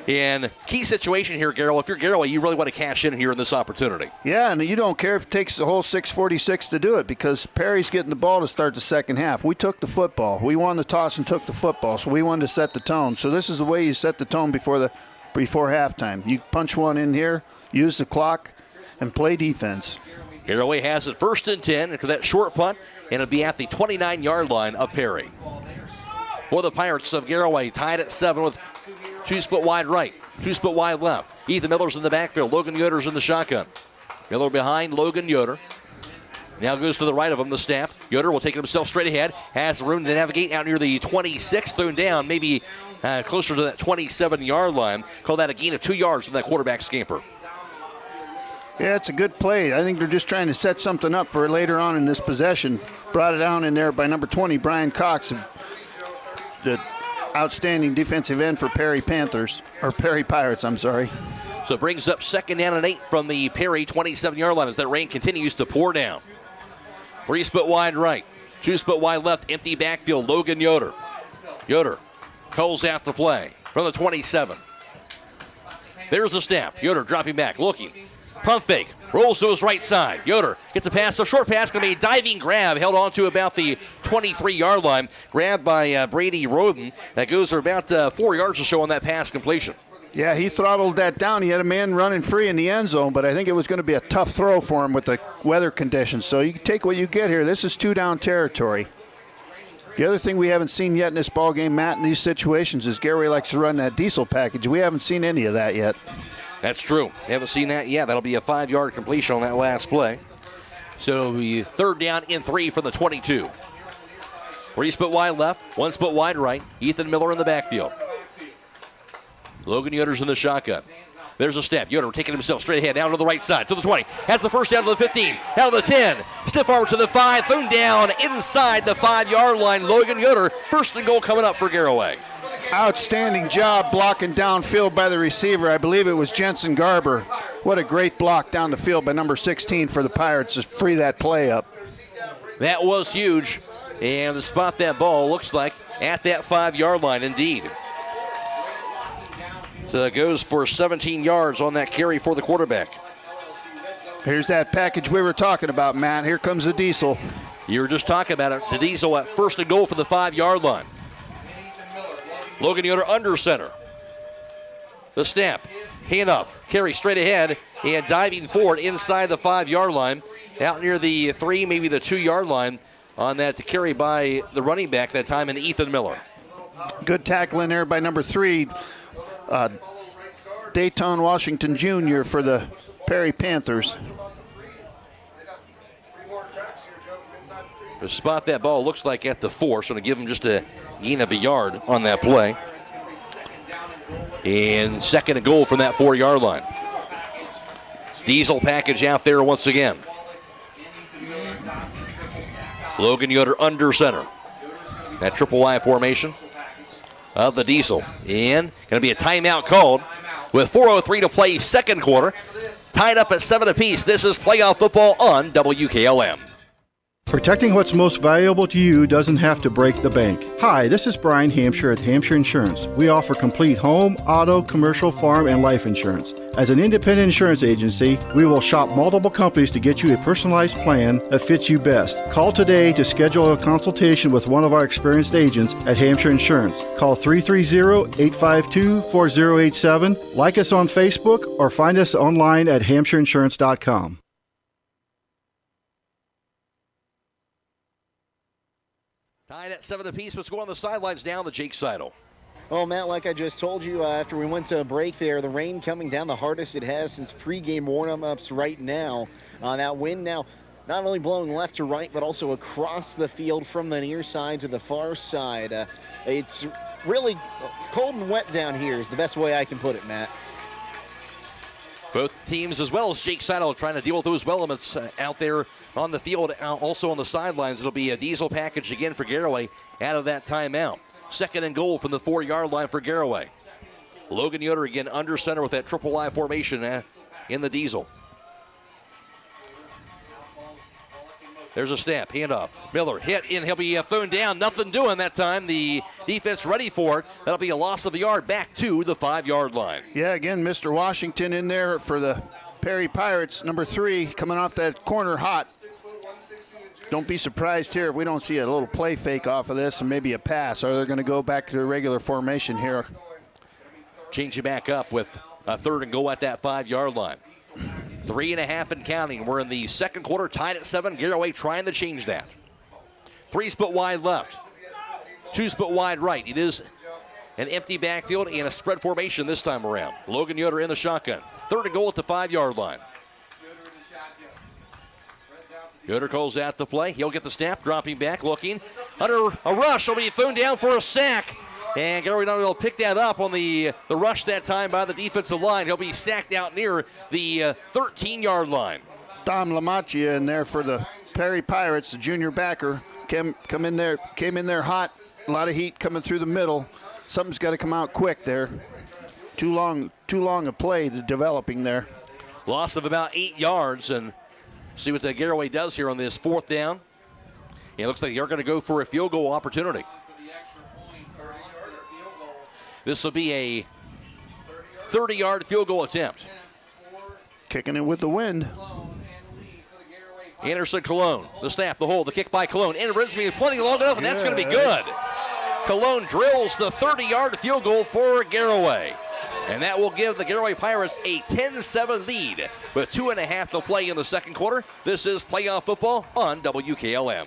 And key situation here, Garaway. If you're Garaway, you really want to cash in here in this opportunity. Yeah, and you don't care if it takes the whole 6:46 to do it because Perry's getting the ball to start the second half. We took the football. We won the toss and took the football, so we wanted to set the tone. So this is the way you set the tone before halftime. You punch one in here, use the clock, and play defense. Garaway has it 1st and 10 after that short punt, and it'll be at the 29-yard line of Perry. For the Pirates of Garaway, tied at 7 with 2 split wide right, 2 split wide left. Ethan Miller's in the backfield. Logan Yoder's in the shotgun. Miller behind Logan Yoder. Now goes to the right of him, the snap. Yoder will take it himself straight ahead. Has room to navigate out near the 26, thrown down, maybe closer to that 27-yard line. Call that a gain of 2 yards from that quarterback scamper. Yeah, it's a good play. I think they're just trying to set something up for later on in this possession. Brought it down in there by number 20, Brian Cox, the outstanding defensive end for Perry Pirates, I'm sorry. So it brings up 2nd down and 8 from the Perry 27-yard line as that rain continues to pour down. 3 split wide right, 2 split wide left, empty backfield, Logan Yoder. Yoder calls out the play from the 27. There's the snap. Yoder dropping back, looking. Pump fake, rolls to his right side. Yoder gets a pass, a short pass, going to be a diving grab, held on to about the 23-yard line. Grabbed by Brady Roden. That goes for about 4 yards or so on that pass completion. Yeah, he throttled that down. He had a man running free in the end zone, but I think it was going to be a tough throw for him with the weather conditions. So you take what you get here. This is 2-down territory. The other thing we haven't seen yet in this ball game, Matt, in these situations is Garaway likes to run that diesel package. We haven't seen any of that yet. That's true. Haven't seen that yet. That'll be a 5-yard completion on that last play. So it'll be 3rd down and 3 from the 22. 3 split wide left, 1 split wide right. Ethan Miller in the backfield. Logan Yoder's in the shotgun. There's a step. Yoder taking himself straight ahead, down to the right side, to the 20. Has the first down to the 15, down to the 10. Stiff arm to the 5, thrown down inside the 5-yard line. Logan Yoder, 1st and goal coming up for Garaway. Outstanding job blocking downfield by the receiver. I believe it was Jensen Garber. What a great block down the field by number 16 for the Pirates to free that play up. That was huge. And to spot that ball looks like at that 5-yard line indeed. So that goes for 17 yards on that carry for the quarterback. Here's that package we were talking about, Matt. Here comes the diesel. You were just talking about it. The diesel at 1st and goal for the 5-yard line. Logan Yoder under center. The snap. Hand up. Carry straight ahead. And diving forward inside the 5-yard line. Out near the 3, maybe the 2-yard line on that carry by the running back that time in Ethan Miller. Good tackle in there by number 3. Dayton Washington Jr. for the Perry Panthers. To spot that ball looks like at the 4, so to give him just a gain of a yard on that play. And 2nd and goal from that 4-yard line. Diesel package out there once again. Logan Yoder under center. That triple Y formation of the diesel. And going to be a timeout called with 4:03 to play 2nd quarter. Tied up at 7 apiece. This is playoff football on WKLM. Protecting what's most valuable to you doesn't have to break the bank. Hi, this is Brian Hampshire at Hampshire Insurance. We offer complete home, auto, commercial, farm, and life insurance. As an independent insurance agency, we will shop multiple companies to get you a personalized plan that fits you best. Call today to schedule a consultation with one of our experienced agents at Hampshire Insurance. Call 330-852-4087, like us on Facebook, or find us online at hampshireinsurance.com. Tied at 7 apiece. Let's go on the sidelines now. The Jake Seidel. Well, Matt, like I just told you after we went to a break there, the rain coming down the hardest it has since pregame warm-ups right now. That wind now not only blowing left to right, but also across the field from the near side to the far side. It's really cold and wet down here is the best way I can put it, Matt. Both teams, as well as Jake Seidel, trying to deal with those elements out there on the field, also on the sidelines. It'll be a diesel package again for Garaway out of that timeout. 2nd and goal from the 4-yard line for Garaway. Logan Yoder again under center with that triple Y formation in the diesel. There's a snap, handoff. Miller hit, and he'll be thrown down. Nothing doing that time. The defense ready for it. That'll be a loss of a yard back to the 5-yard line. Yeah, again, Mr. Washington in there for the Perry Pirates. Number 3 coming off that corner hot. Don't be surprised here if we don't see a little play fake off of this and maybe a pass. Or they're going to go back to the regular formation here. Change it back up with a 3rd and goal at that 5-yard line. 3.5 and counting. We're in the 2nd quarter, tied at 7. Garaway trying to change that. 3 split wide left. 2 split wide right. It is an empty backfield and a spread formation this time around. Logan Yoder in the shotgun. 3rd and goal at the 5-yard line. Yoder calls out the play. He'll get the snap, dropping back, looking. Under a rush, will be thrown down for a sack. And Garaway not will pick that up on the rush that time by the defensive line. He'll be sacked out near the 13-yard line. Dom Lamacchia in there for the Perry Pirates, the junior backer. Came in there hot. A lot of heat coming through the middle. Something's got to come out quick there. Too long a play developing there. Loss of about 8 yards, and see what the Garaway does here on this 4th down. It looks like they're going to go for a field goal opportunity. This will be a 30-yard field goal attempt. Kicking it with the wind. Anderson Cologne, the snap, the hold, the kick by Cologne. And it's going to be plenty long enough, and that's going to be good. Cologne drills the 30-yard field goal for Garaway. And that will give the Garaway Pirates a 10-7 lead with 2.5 to play in the 2nd quarter. This is playoff football on WKLM.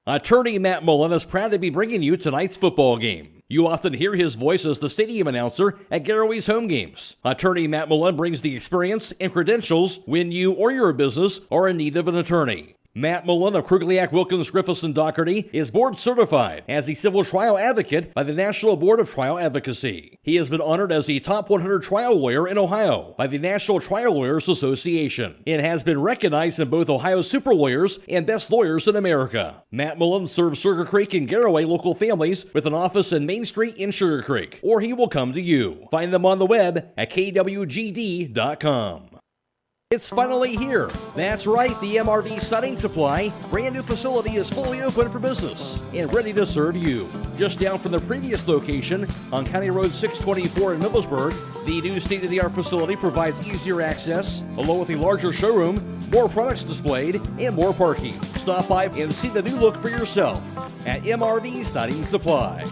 Attorney Matt Mullen is proud to be bringing you tonight's football game. You often hear his voice as the stadium announcer at Garaway's home games. Attorney Matt Mullen brings the experience and credentials when you or your business are in need of an attorney. Matt Mullen of Krugliak, Wilkins, Griffiths, and Doherty is board certified as a civil trial advocate by the National Board of Trial Advocacy. He has been honored as the top 100 trial lawyer in Ohio by the National Trial Lawyers Association and has been recognized in both Ohio Super Lawyers and Best Lawyers in America. Matt Mullen serves Sugar Creek and Garaway local families with an office in Main Street in Sugar Creek, or he will come to you. Find them on the web at kwgd.com. It's finally here. That's right, the MRV Siding Supply brand new facility is fully open for business and ready to serve you. Just down from the previous location on County Road 624 in Millersburg, the new state-of-the-art facility provides easier access, along with a larger showroom, more products displayed, and more parking. Stop by and see the new look for yourself at MRV Siding Supply.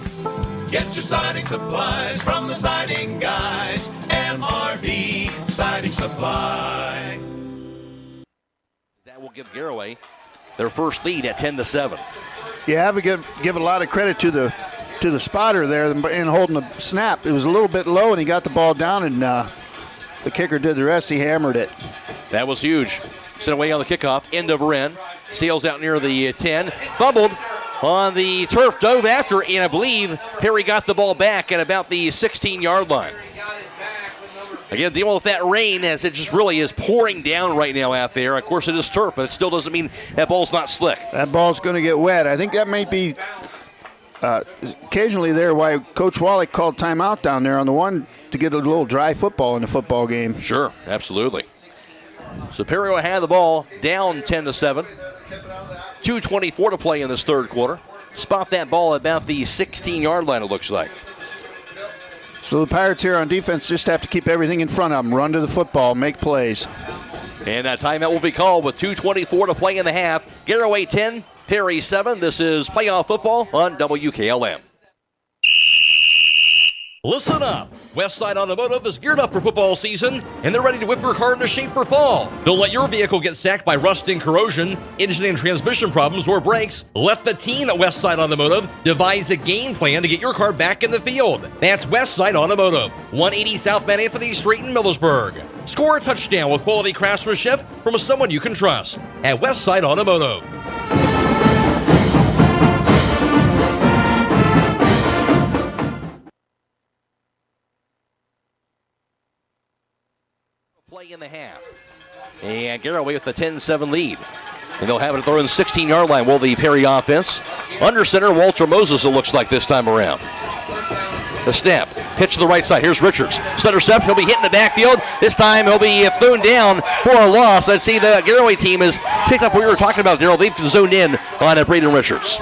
Get your siding supplies from the siding guys. MRV Siding Supply. That will give Garaway their first lead at 10-7. Yeah, I would give a lot of credit to the spotter there in holding the snap. It was a little bit low, and he got the ball down, and the kicker did the rest. He hammered it. That was huge. Sent away on the kickoff, end over end. Sails out near the 10. Fumbled on the turf, dove after, and I believe Perry got the ball back at about the 16-yard line. Again, dealing with that rain as it just really is pouring down right now out there. Of course, it is turf, but it still doesn't mean that ball's not slick. That ball's going to get wet. I think that might be occasionally there why Coach Wallach called timeout down there on the one to get a little dry football in the football game. Sure, absolutely. So Perry will have the ball down 10-7. 2:24 to play in this third quarter. Spot that ball at about the 16-yard line, it looks like. So the Pirates here on defense just have to keep everything in front of them, run to the football, make plays. And that timeout will be called with 2:24 to play in the half. Garaway 10, Perry 7. This is playoff football on WKLM. Listen up. Westside Automotive is geared up for football season, and they're ready to whip your car into shape for fall. Don't let your vehicle get sacked by rust and corrosion, engine and transmission problems, or brakes. Let the team at Westside Automotive devise a game plan to get your car back in the field. That's Westside Automotive, 180 South Van Anthony Street in Millersburg. Score a touchdown with quality craftsmanship from someone you can trust at Westside Automotive. Play in the half. And Garaway with the 10-7 lead. And they'll have it at their own 16-yard line, will the Perry offense. Under center, Walter Moses, it looks like this time around. The snap, pitch to the right side. Here's Richards. Stutter step, he'll be hitting the backfield. This time he'll be thrown down for a loss. Let's see, the Garaway team has picked up what we were talking about, Darryl. They've zoned in on Braden Richards.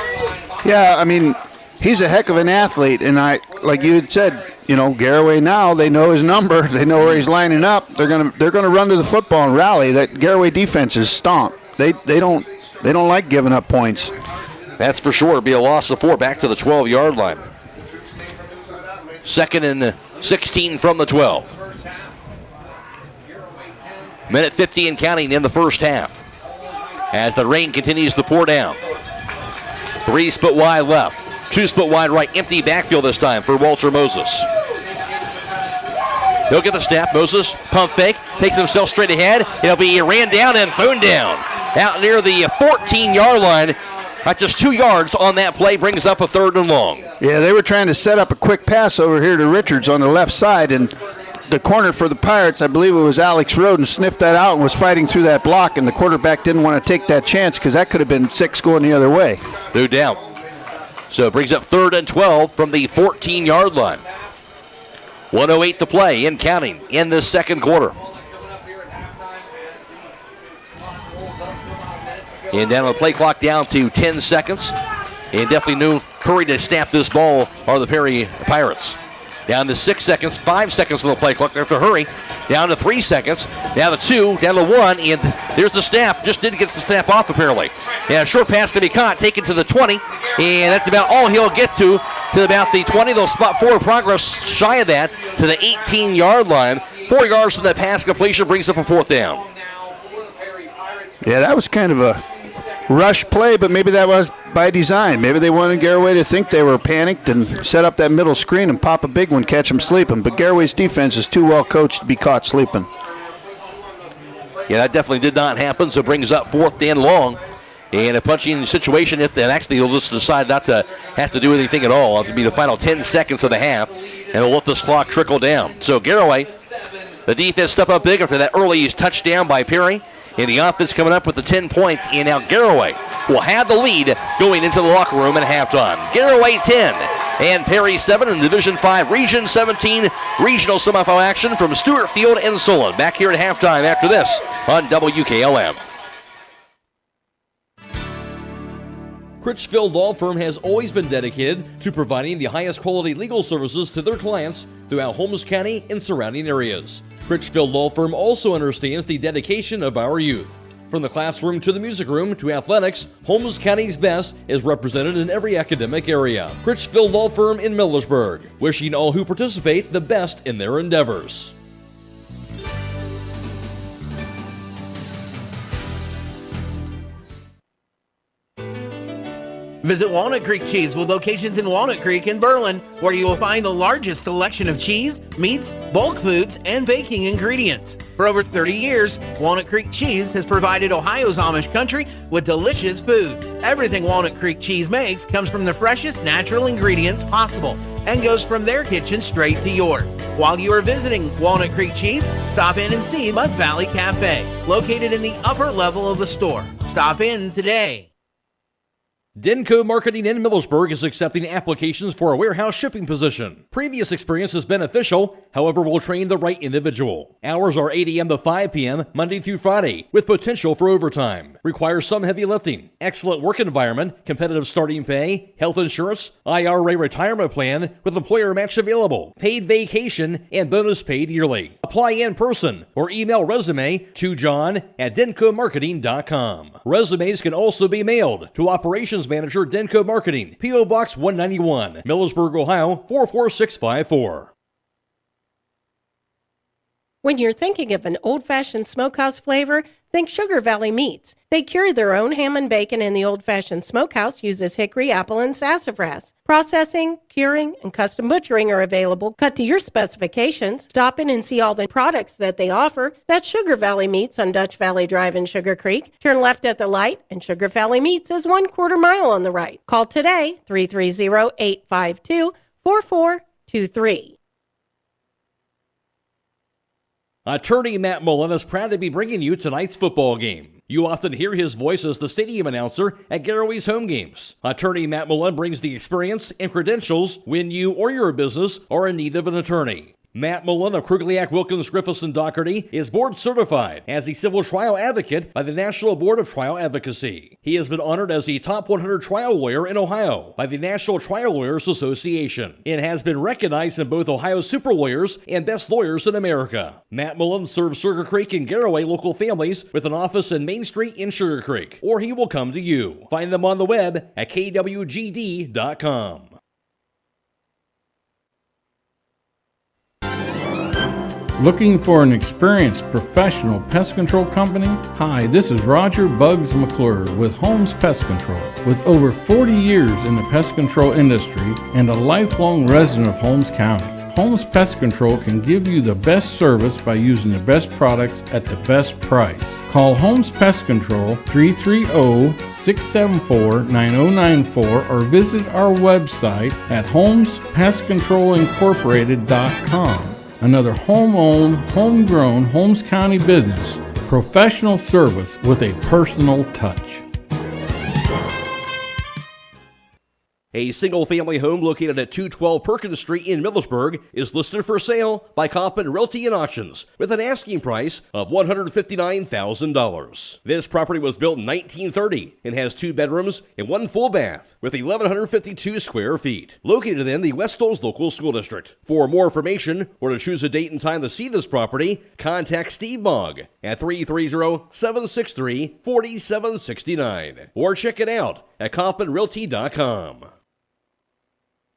Yeah, I mean, he's a heck of an athlete, and like you had said, you know, Garaway now, they know his number, they know where he's lining up. They're gonna run to the football and rally. That Garaway defense is stomp. They don't like giving up points. That's for sure. It'll be a loss of 4 back to the 12-yard line. 2nd and 16 from the 12. Minute 50 and counting in the first half as the rain continues to pour down. 3 split wide left. 2 split wide right, empty backfield this time for Walter Moses. He'll get the snap. Moses, pump fake, takes himself straight ahead. He'll be ran down and thrown down. Out near the 14-yard line. Not just 2 yards on that play, brings up a 3rd and long. Yeah, they were trying to set up a quick pass over here to Richards on the left side, and the corner for the Pirates, I believe it was Alex Roden, sniffed that out and was fighting through that block, and the quarterback didn't want to take that chance because that could have been 6 going the other way. No doubt. So it brings up 3rd and 12 from the 14-yard line. 1:08 to play and counting in this second quarter. And down on the play clock down to 10 seconds. And definitely no hurry to snap this ball are the Perry Pirates. Down to 6 seconds, 5 seconds on the play clock. They have to hurry. Down to 3 seconds, down to 2, down to 1, and there's the snap. Just didn't get the snap off, apparently. Yeah, short pass can be caught, taken to the 20, and that's about all he'll get to about the 20. They'll spot forward progress shy of that to the 18-yard line. 4 yards from that pass completion brings up a 4th down. Yeah, that was kind of a rush play, but maybe that was by design. Maybe they wanted Garaway to think they were panicked and set up that middle screen and pop a big one, catch them sleeping. But Garaway's defense is too well coached to be caught sleeping. Yeah, that definitely did not happen, so it brings up 4th and long. And a punching situation, and actually they'll just decide not to have to do anything at all. It'll be the final 10 seconds of the half, and they'll let this clock trickle down. So Garaway, the defense step up big after that early touchdown by Perry. And the offense coming up with the 10 points. And now Garaway will have the lead going into the locker room at halftime. Garaway 10 and Perry 7 in Division 5 Region 17 regional semifinal action from Stewart Field and Solon. Back here at halftime after this on WKLM. Critchfield Law Firm has always been dedicated to providing the highest quality legal services to their clients throughout Holmes County and surrounding areas. Critchfield Law Firm also understands the dedication of our youth. From the classroom to the music room to athletics, Holmes County's best is represented in every academic area. Critchfield Law Firm in Millersburg, wishing all who participate the best in their endeavors. Visit Walnut Creek Cheese with locations in Walnut Creek and Berlin, where you will find the largest selection of cheese, meats, bulk foods, and baking ingredients. For over 30 years, Walnut Creek Cheese has provided Ohio's Amish country with delicious food. Everything Walnut Creek Cheese makes comes from the freshest natural ingredients possible and goes from their kitchen straight to yours. While you are visiting Walnut Creek Cheese, stop in and see Mud Valley Cafe, located in the upper level of the store. Stop in today. Denko Marketing in Millersburg is accepting applications for a warehouse shipping position. Previous experience is beneficial, however, we'll train the right individual. Hours are 8 a.m. to 5 p.m. Monday through Friday, with potential for overtime. Requires some heavy lifting. Excellent work environment, competitive starting pay, health insurance, IRA retirement plan with employer match available, paid vacation, and bonus paid yearly. Apply in person or email resume to john@denkomarketing.com. Resumes can also be mailed to Operations Manager Denko Marketing, P.O. Box 191, Millersburg, Ohio 44654. When you're thinking of an old-fashioned smokehouse flavor, think Sugar Valley Meats. They cure their own ham and bacon, and the old-fashioned smokehouse uses hickory, apple, and sassafras. Processing, curing, and custom butchering are available, cut to your specifications. Stop in and see all the products that they offer. That's Sugar Valley Meats on Dutch Valley Drive in Sugar Creek. Turn left at the light, and Sugar Valley Meats is 1/4 mile on the right. Call today, 330-852-4423. Attorney Matt Mullen is proud to be bringing you tonight's football game. You often hear his voice as the stadium announcer at Garaway's home games. Attorney Matt Mullen brings the experience and credentials when you or your business are in need of an attorney. Matt Mullen of Krugliak, Wilkins, Griffiths, and Doherty is board certified as a civil trial advocate by the National Board of Trial Advocacy. He has been honored as the top 100 trial lawyer in Ohio by the National Trial Lawyers Association and has been recognized in both Ohio Super Lawyers and Best Lawyers in America. Matt Mullen serves Sugar Creek and Garaway local families with an office in Main Street in Sugar Creek, or he will come to you. Find them on the web at kwgd.com. Looking for an experienced professional pest control company? Hi, this is Roger Bugs McClure with Holmes Pest Control. With over 40 years in the pest control industry and a lifelong resident of Holmes County, Holmes Pest Control can give you the best service by using the best products at the best price. Call Holmes Pest Control 330-674-9094 or visit our website at holmespestcontrolincorporated.com. Another home-owned, homegrown Holmes County business. Professional service with a personal touch. A single-family home located at 212 Perkins Street in Millersburg is listed for sale by Kaufman Realty and Auctions with an asking price of $159,000. This property was built in 1930 and has 2 bedrooms and 1 full bath with 1,152 square feet. Located in the West Hills Local School District. For more information or to choose a date and time to see this property, contact Steve Mogg at 330-763-4769 or check it out at KaufmanRealty.com.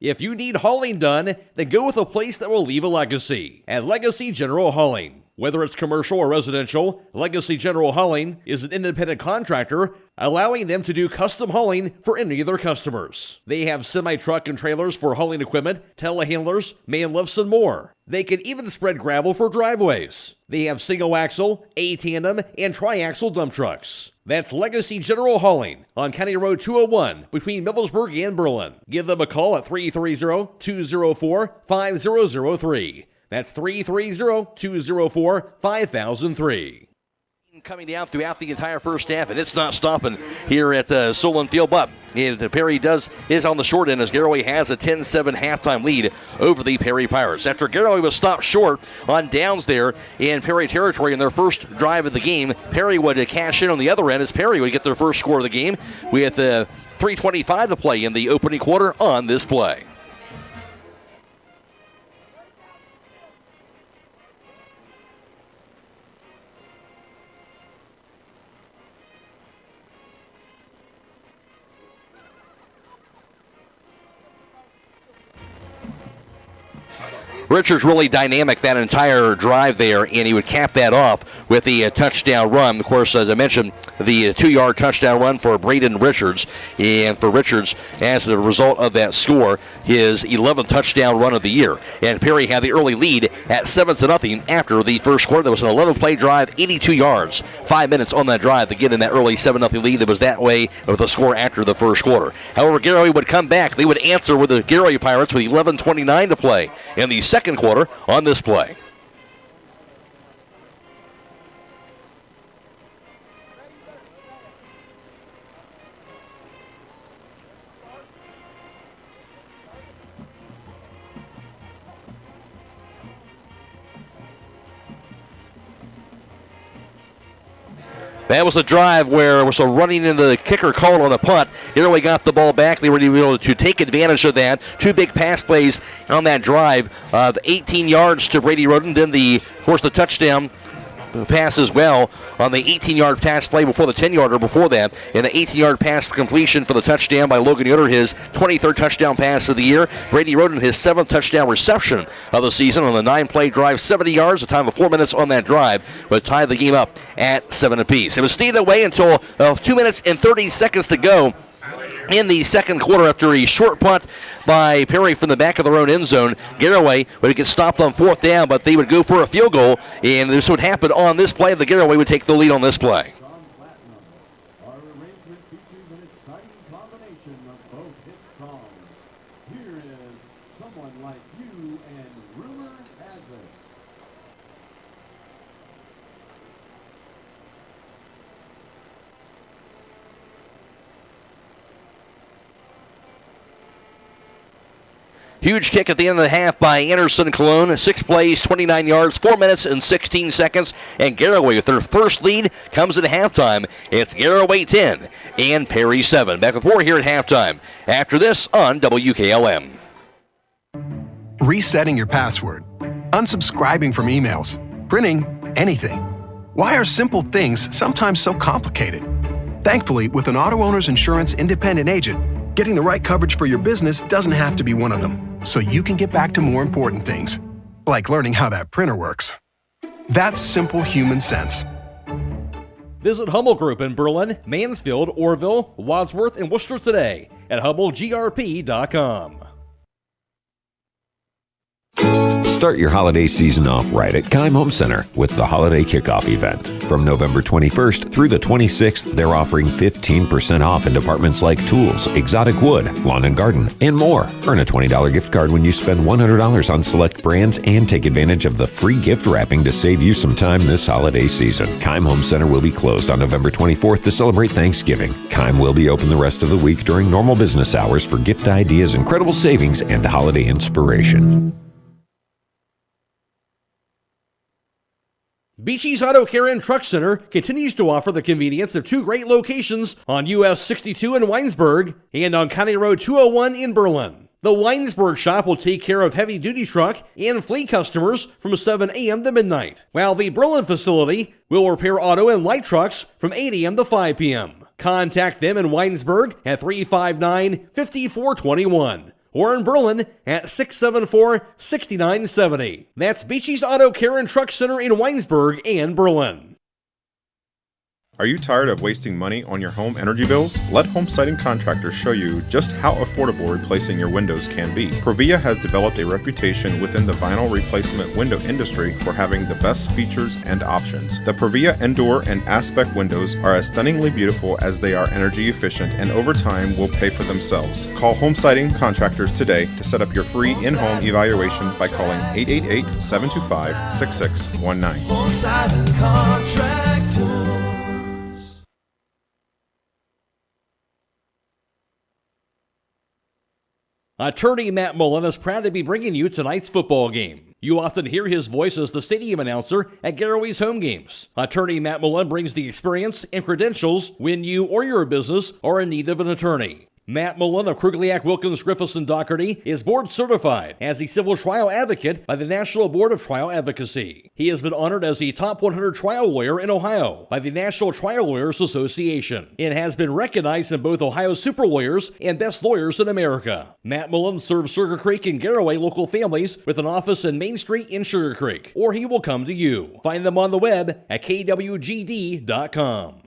If you need hauling done, then go with a place that will leave a legacy at Legacy General Hauling. Whether it's commercial or residential, Legacy General Hauling is an independent contractor, allowing them to do custom hauling for any of their customers. They have semi-truck and trailers for hauling equipment, telehandlers, man lifts, and more. They can even spread gravel for driveways. They have single-axle, A-tandem, and tri-axle dump trucks. That's Legacy General Hauling on County Road 201 between Millersburg and Berlin. Give them a call at 330-204-5003. That's 330-204-5003. Coming down throughout the entire first half, and it's not stopping here at Solon Field. But Perry is on the short end as Garaway has a 10-7 halftime lead over the Perry Pirates. After Garaway was stopped short on downs there in Perry territory in their first drive of the game, Perry would cash in on the other end as Perry would get their first score of the game with 3:25 to play in the opening quarter on this play. Richards really dynamic that entire drive there, and he would cap that off with the touchdown run. Of course, as I mentioned, the 2-yard touchdown run for Braden Richards. And for Richards, as a result of that score, his 11th touchdown run of the year. And Perry had the early lead at 7-0 after the first quarter. There was an 11-play drive, 82 yards, 5 minutes on that drive to get in that early 7-0 lead that was that way with the score after the first quarter. However, Garaway would come back. They would answer with the Garaway Pirates with 11:29 to play in the second quarter on this play. That was a drive where it was a running into the kicker call on the punt. Garaway got the ball back. They were able to take advantage of that. 2 big pass plays on that drive of 18 yards to Brady Roden. Then of course, the touchdown pass as well on the 18-yard pass play before the 10-yarder before that, and the 18-yard pass completion for the touchdown by Logan Yoder, his 23rd touchdown pass of the year. Brady Roden, his 7th touchdown reception of the season on the 9-play drive, 70 yards, a time of 4 minutes on that drive, but tied the game up at 7 apiece. It would stay that way until 2 minutes and 30 seconds to go in the second quarter after a short punt by Perry from the back of their own end zone. Garaway would get stopped on 4th down, but they would go for a field goal, and this would happen on this play. The Garaway would take the lead on this play. Huge kick at the end of the half by Anderson Cologne. 6 plays, 29 yards, 4 minutes and 16 seconds. And Garaway with their first lead comes at halftime. It's Garaway 10 and Perry 7. Back with more here at halftime. After this on WKLM. Resetting your password, unsubscribing from emails, printing anything. Why are simple things sometimes so complicated? Thankfully, with an auto owner's insurance independent agent, getting the right coverage for your business doesn't have to be one of them, so you can get back to more important things, like learning how that printer works. That's simple human sense. Visit Hummel Group in Berlin, Mansfield, Orville, Wadsworth, and Worcester today at HummelGRP.com. Start your holiday season off right at Keim Home Center with the Holiday Kickoff event. From November 21st through the 26th, they're offering 15% off in departments like tools, exotic wood, lawn and garden, and more. Earn a $20 gift card when you spend $100 on select brands and take advantage of the free gift wrapping to save you some time this holiday season. Keim Home Center will be closed on November 24th to celebrate Thanksgiving. Keim will be open the rest of the week during normal business hours for gift ideas, incredible savings, and holiday inspiration. Beachy's Auto Care and Truck Center continues to offer the convenience of 2 great locations on US 62 in Weinsberg and on County Road 201 in Berlin. The Weinsberg shop will take care of heavy-duty truck and fleet customers from 7 a.m. to midnight, while the Berlin facility will repair auto and light trucks from 8 a.m. to 5 p.m. Contact them in Weinsberg at 359-5421 or in Berlin at 674-6970. That's Beachy's Auto Care and Truck Center in Weinsberg and Berlin. Are you tired of wasting money on your home energy bills? Let Home Siding Contractors show you just how affordable replacing your windows can be. Provia has developed a reputation within the vinyl replacement window industry for having the best features and options. The Provia Endure and Aspect windows are as stunningly beautiful as they are energy efficient, and over time will pay for themselves. Call Home Siding Contractors today to set up your free in-home evaluation by calling 888-725-6619. Home Siding Contractors. Attorney Matt Mullen is proud to be bringing you tonight's football game. You often hear his voice as the stadium announcer at Garaway's home games. Attorney Matt Mullen brings the experience and credentials when you or your business are in need of an attorney. Matt Mullen of Krugliak, Wilkins, Griffiths, and Doherty is board certified as a civil trial advocate by the National Board of Trial Advocacy. He has been honored as the top 100 trial lawyer in Ohio by the National Trial Lawyers Association and has been recognized in both Ohio Super Lawyers and Best Lawyers in America. Matt Mullen serves Sugar Creek and Garaway local families with an office in Main Street in Sugar Creek, or he will come to you. Find them on the web at kwgd.com.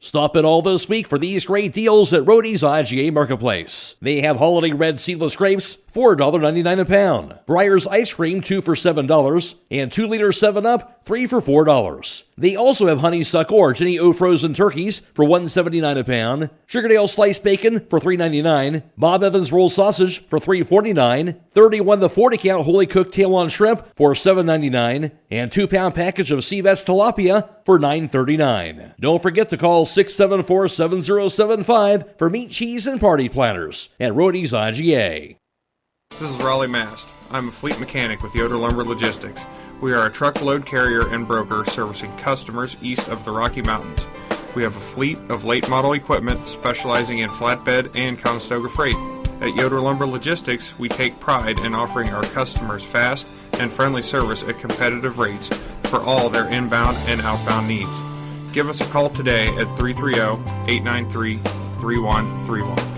Stop in all this week for these great deals at Roadie's IGA Marketplace. They have holiday red seedless grapes, $4.99 a pound. Breyer's ice cream, 2 for $7, and 2-liter 7-Up, 3 for $4. They also have honeysuckle or Jenny O frozen turkeys for $1.79 a pound. Sugardale sliced bacon for $3.99. Bob Evans roll sausage for $3.49. 31 the 40 count wholly cooked tail on shrimp for $7.99, and 2-pound package of Seabass tilapia for $9.39. Don't forget to call 674-7075 for meat, cheese, and party platters at Roadie's IGA. This is Raleigh Mast. I'm a fleet mechanic with Yoder Lumber Logistics. We are a truckload carrier and broker servicing customers east of the Rocky Mountains. We have a fleet of late model equipment specializing in flatbed and Conestoga freight. At Yoder Lumber Logistics, we take pride in offering our customers fast and friendly service at competitive rates for all their inbound and outbound needs. Give us a call today at 330-893-3131.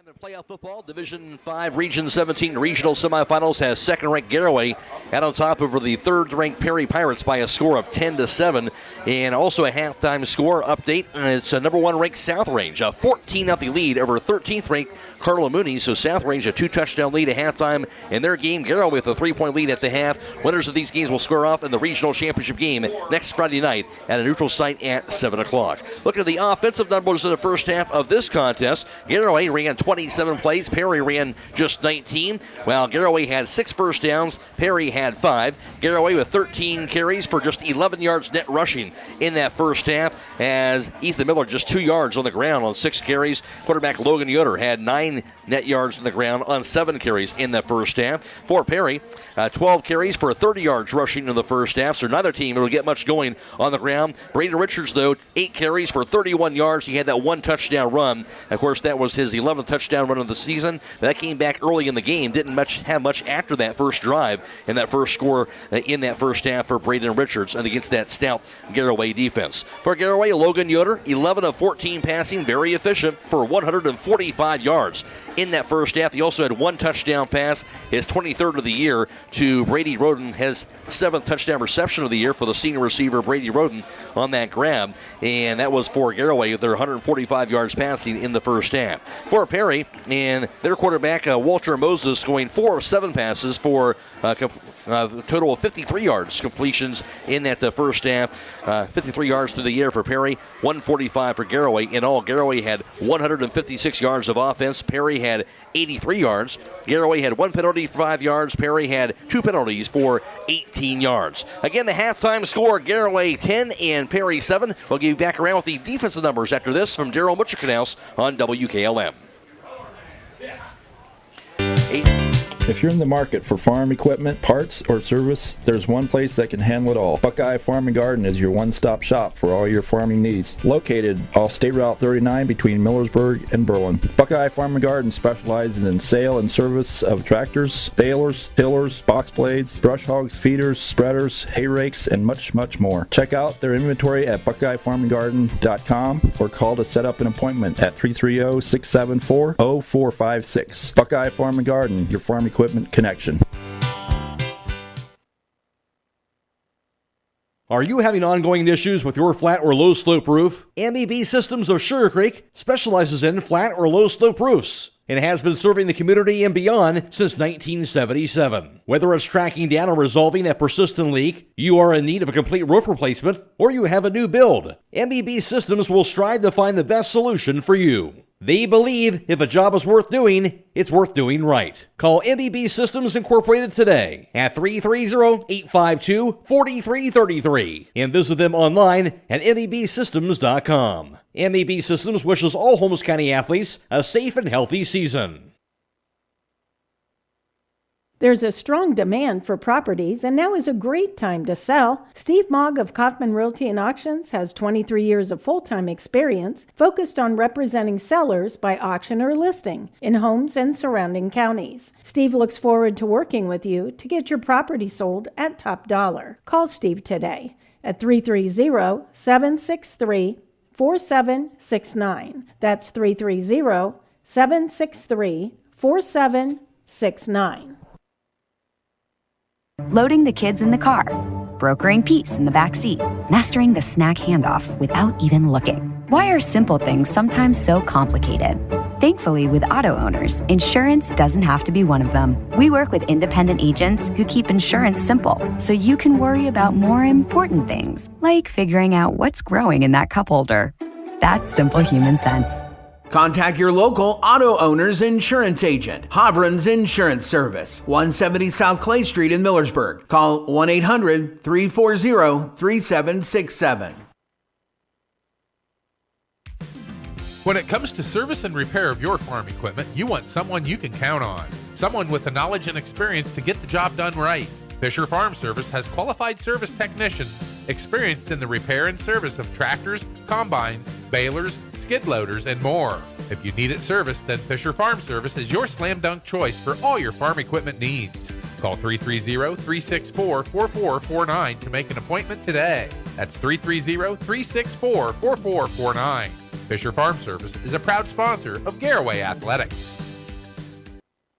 In playoff football, Division 5, Region 17 regional semifinals has second-ranked Garaway out on top over the third-ranked Perry Pirates by a score of 10-7, and also a halftime score update. It's a number 1 ranked South Range, a 14-0 lead over 13th-ranked Carla Mooney. So South Range a 2-touchdown lead at halftime in their game. Garaway with a 3-point lead at the half. Winners of these games will square off in the regional championship game next Friday night at a neutral site at 7 o'clock. Looking at the offensive numbers in the first half of this contest, Garaway ran 27 plays. Perry ran just 19. While Garaway had 6 first downs, Perry had 5. Garaway with 13 carries for just 11 yards net rushing in that first half, as Ethan Miller just 2 yards on the ground on 6 carries. Quarterback Logan Yoder had 9 net yards on the ground on 7 carries in that first half. For Perry, 12 carries for 30 yards rushing in the first half, so neither team will get much going on the ground. Braden Richards, though, 8 carries for 31 yards. He had that 1 touchdown run. Of course, that was his 11th touchdown run of the season. That came back early in the game. Didn't have much after that first drive and that first score in that first half for Braden Richards and against that stout Garaway defense. For Garaway, Logan Yoder, 11 of 14 passing, very efficient for 145 yards in that first half. He also had 1 touchdown pass, his 23rd of the year, to Brady Roden, his 7th touchdown reception of the year for the senior receiver Brady Roden on that grab, and that was for Garaway with their 145 yards passing in the first half. For Perry and their quarterback Walter Moses going 4 of 7 passes for a total of 53 yards completions in that first half. 53 yards through the air for Perry, 145 for Garaway. In all, Garaway had 156 yards of offense. Perry had 83 yards. Garaway had 1 penalty for 5 yards. Perry had 2 penalties for 18 yards. Again, the halftime score, Garaway 10 and Perry 7. We'll get you back around with the defensive numbers after this from Daryl Butcherknaus on WKLM. If you're in the market for farm equipment, parts, or service, there's one place that can handle it all. Buckeye Farm and Garden is your one-stop shop for all your farming needs. Located off State Route 39 between Millersburg and Berlin. Buckeye Farm and Garden specializes in sale and service of tractors, balers, tillers, box blades, brush hogs, feeders, spreaders, hay rakes, and much, much more. Check out their inventory at BuckeyeFarmandGarden.com or call to set up an appointment at 330-674-0456. Buckeye Farm and Garden, your farm equipment connection. Are you having ongoing issues with your flat or low slope roof? MEB Systems of Sugar Creek specializes in flat or low slope roofs and has been serving the community and beyond since 1977. Whether it's tracking down or resolving that persistent leak, you are in need of a complete roof replacement, or you have a new build, MEB Systems will strive to find the best solution for you. They believe if a job is worth doing, it's worth doing right. Call MEB Systems Incorporated today at 330-852-4333 and visit them online at mebsystems.com. MEB Systems wishes all Holmes County athletes a safe and healthy season. There's a strong demand for properties, and now is a great time to sell. Steve Mogg of Kaufman Realty and Auctions has 23 years of full-time experience focused on representing sellers by auction or listing in homes and surrounding counties. Steve looks forward to working with you to get your property sold at top dollar. Call Steve today at 330-763-4769. That's 330-763-4769. Loading the kids in the car, brokering peace in the back seat, mastering the snack handoff without even looking. Why are simple things sometimes so complicated? Thankfully, with auto owners, insurance doesn't have to be one of them. We work with independent agents who keep insurance simple, so you can worry about more important things, like figuring out what's growing in that cup holder. That's simple human sense. Contact your local auto owner's insurance agent. Hobron's Insurance Service, 170 South Clay Street in Millersburg. Call 1-800-340-3767. When it comes to service and repair of your farm equipment, you want someone you can count on. Someone with the knowledge and experience to get the job done right. Fisher Farm Service has qualified service technicians experienced in the repair and service of tractors, combines, balers, skid loaders, and more. If you need it serviced, then Fisher Farm Service is your slam dunk choice for all your farm equipment needs. Call 330-364-4449 to make an appointment today. That's 330-364-4449. Fisher Farm Service is a proud sponsor of Garaway Athletics.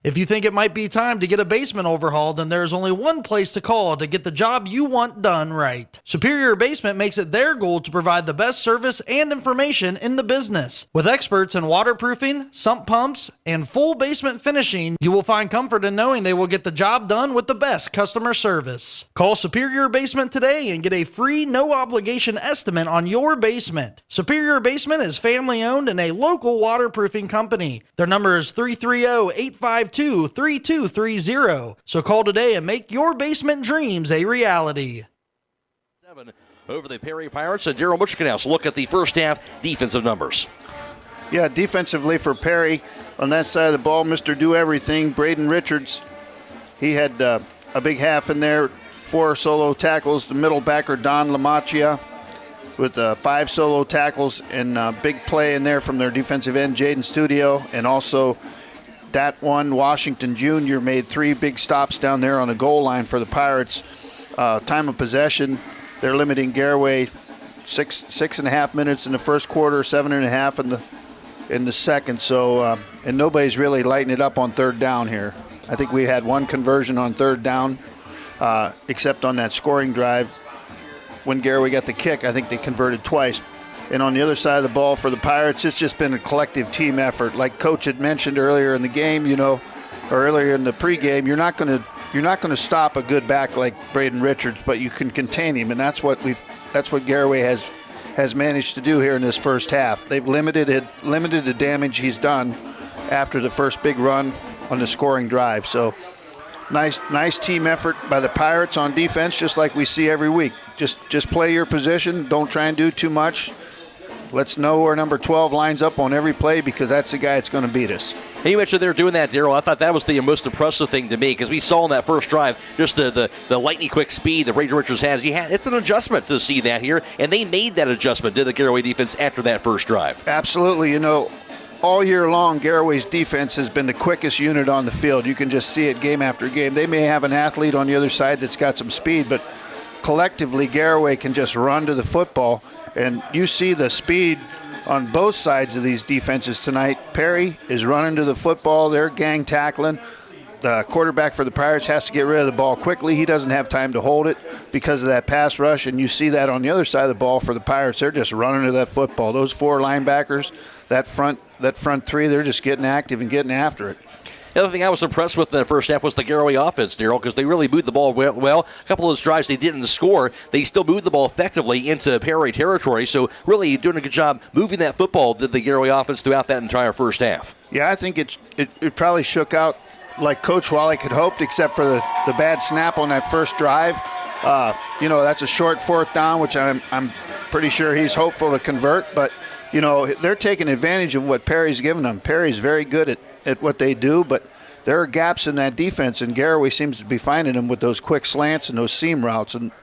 If you think it might be time to get a basement overhaul, then there's only one place to call to get the job you want done right. Superior Basement makes it their goal to provide the best service and information in the business. With experts in waterproofing, sump pumps, and full basement finishing, you will find comfort in knowing they will get the job done with the best customer service. Call Superior Basement today and get a free, no-obligation estimate on your basement. Superior Basement is family-owned and a local waterproofing company. Their number is 330-852-3230. So call today and make your basement dreams a reality. 7 over the Perry Pirates, and Daryl Muchkinhouse look at the first half defensive numbers. Yeah, defensively for Perry on that side of the ball, Mr. Do-Everything, Braden Richards, he had a big half in there, 4 solo tackles. The middle backer, Don LaMachia, with 5 solo tackles, and big play in there from their defensive end, Jaden Studio, and also that one, Washington Jr. made 3 big stops down there on the goal line for the Pirates. Time of possession, they're limiting Garaway 6.5 minutes in the first quarter, 7.5 in the second. So, and nobody's really lighting it up on third down here. I think we had 1 conversion on third down, except on that scoring drive. When Garaway got the kick, I think they converted twice. And on the other side of the ball for the Pirates, it's just been a collective team effort. Like Coach had mentioned earlier in the game, or earlier in the pregame, you're not going to stop a good back like Braden Richards, but you can contain him, and that's what Garaway has managed to do here in this first half. They've limited the damage he's done after the first big run on the scoring drive. So nice team effort by the Pirates on defense, just like we see every week. Just play your position. Don't try and do too much. Let's know where number 12 lines up on every play because that's the guy that's going to beat us. And you mentioned they're doing that, Daryl. I thought that was the most impressive thing to me because we saw in that first drive just the lightning quick speed that Brady Richards has. It's an adjustment to see that here, and they made that adjustment, did the Garaway defense, after that first drive. Absolutely. All year long, Garaway's defense has been the quickest unit on the field. You can just see it game after game. They may have an athlete on the other side that's got some speed, but collectively, Garaway can just run to the football. And you see the speed on both sides of these defenses tonight. Perry is running to the football. They're gang tackling. The quarterback for the Pirates has to get rid of the ball quickly. He doesn't have time to hold it because of that pass rush. And you see that on the other side of the ball for the Pirates. They're just running to that football. Those 4 linebackers, that front 3, they're just getting active and getting after it. The other thing I was impressed with in the first half was the Garaway offense, Daryl, because they really moved the ball well. A couple of those drives they didn't score. They still moved the ball effectively into Perry territory. So really doing a good job moving that football, did the Garaway offense throughout that entire first half. Yeah, I think it probably shook out like Coach Wallach had hoped, except for the bad snap on that first drive. That's a short 4th down, which I'm pretty sure he's hopeful to convert. But, they're taking advantage of what Perry's given them. Perry's very good at what they do, but there are gaps in that defense, and Garaway seems to be finding them with those quick slants and those seam routes. And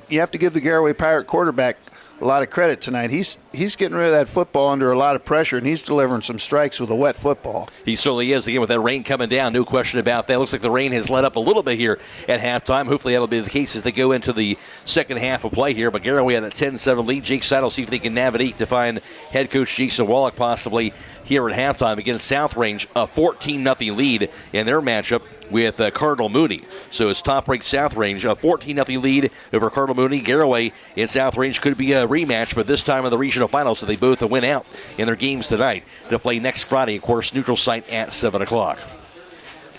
you have to give the Garaway Pirate quarterback a lot of credit tonight. He's getting rid of that football under a lot of pressure, and he's delivering some strikes with a wet football. He certainly is. Again, with that rain coming down, no question about that. Looks like the rain has let up a little bit here at halftime. Hopefully that'll be the case as they go into the second half of play here. But Garaway had a 10-7 lead. Jake Seidel will see if they can navigate to find head coach Jason Wallach possibly here at halftime. Against South Range, a 14-0 lead in their matchup with Cardinal Mooney. So it's top-ranked South Range, a 14-0 lead over Cardinal Mooney. Garaway in South Range could be a rematch, but this time in the regional finals, so they both win out in their games tonight to play next Friday, of course, neutral site at 7 o'clock.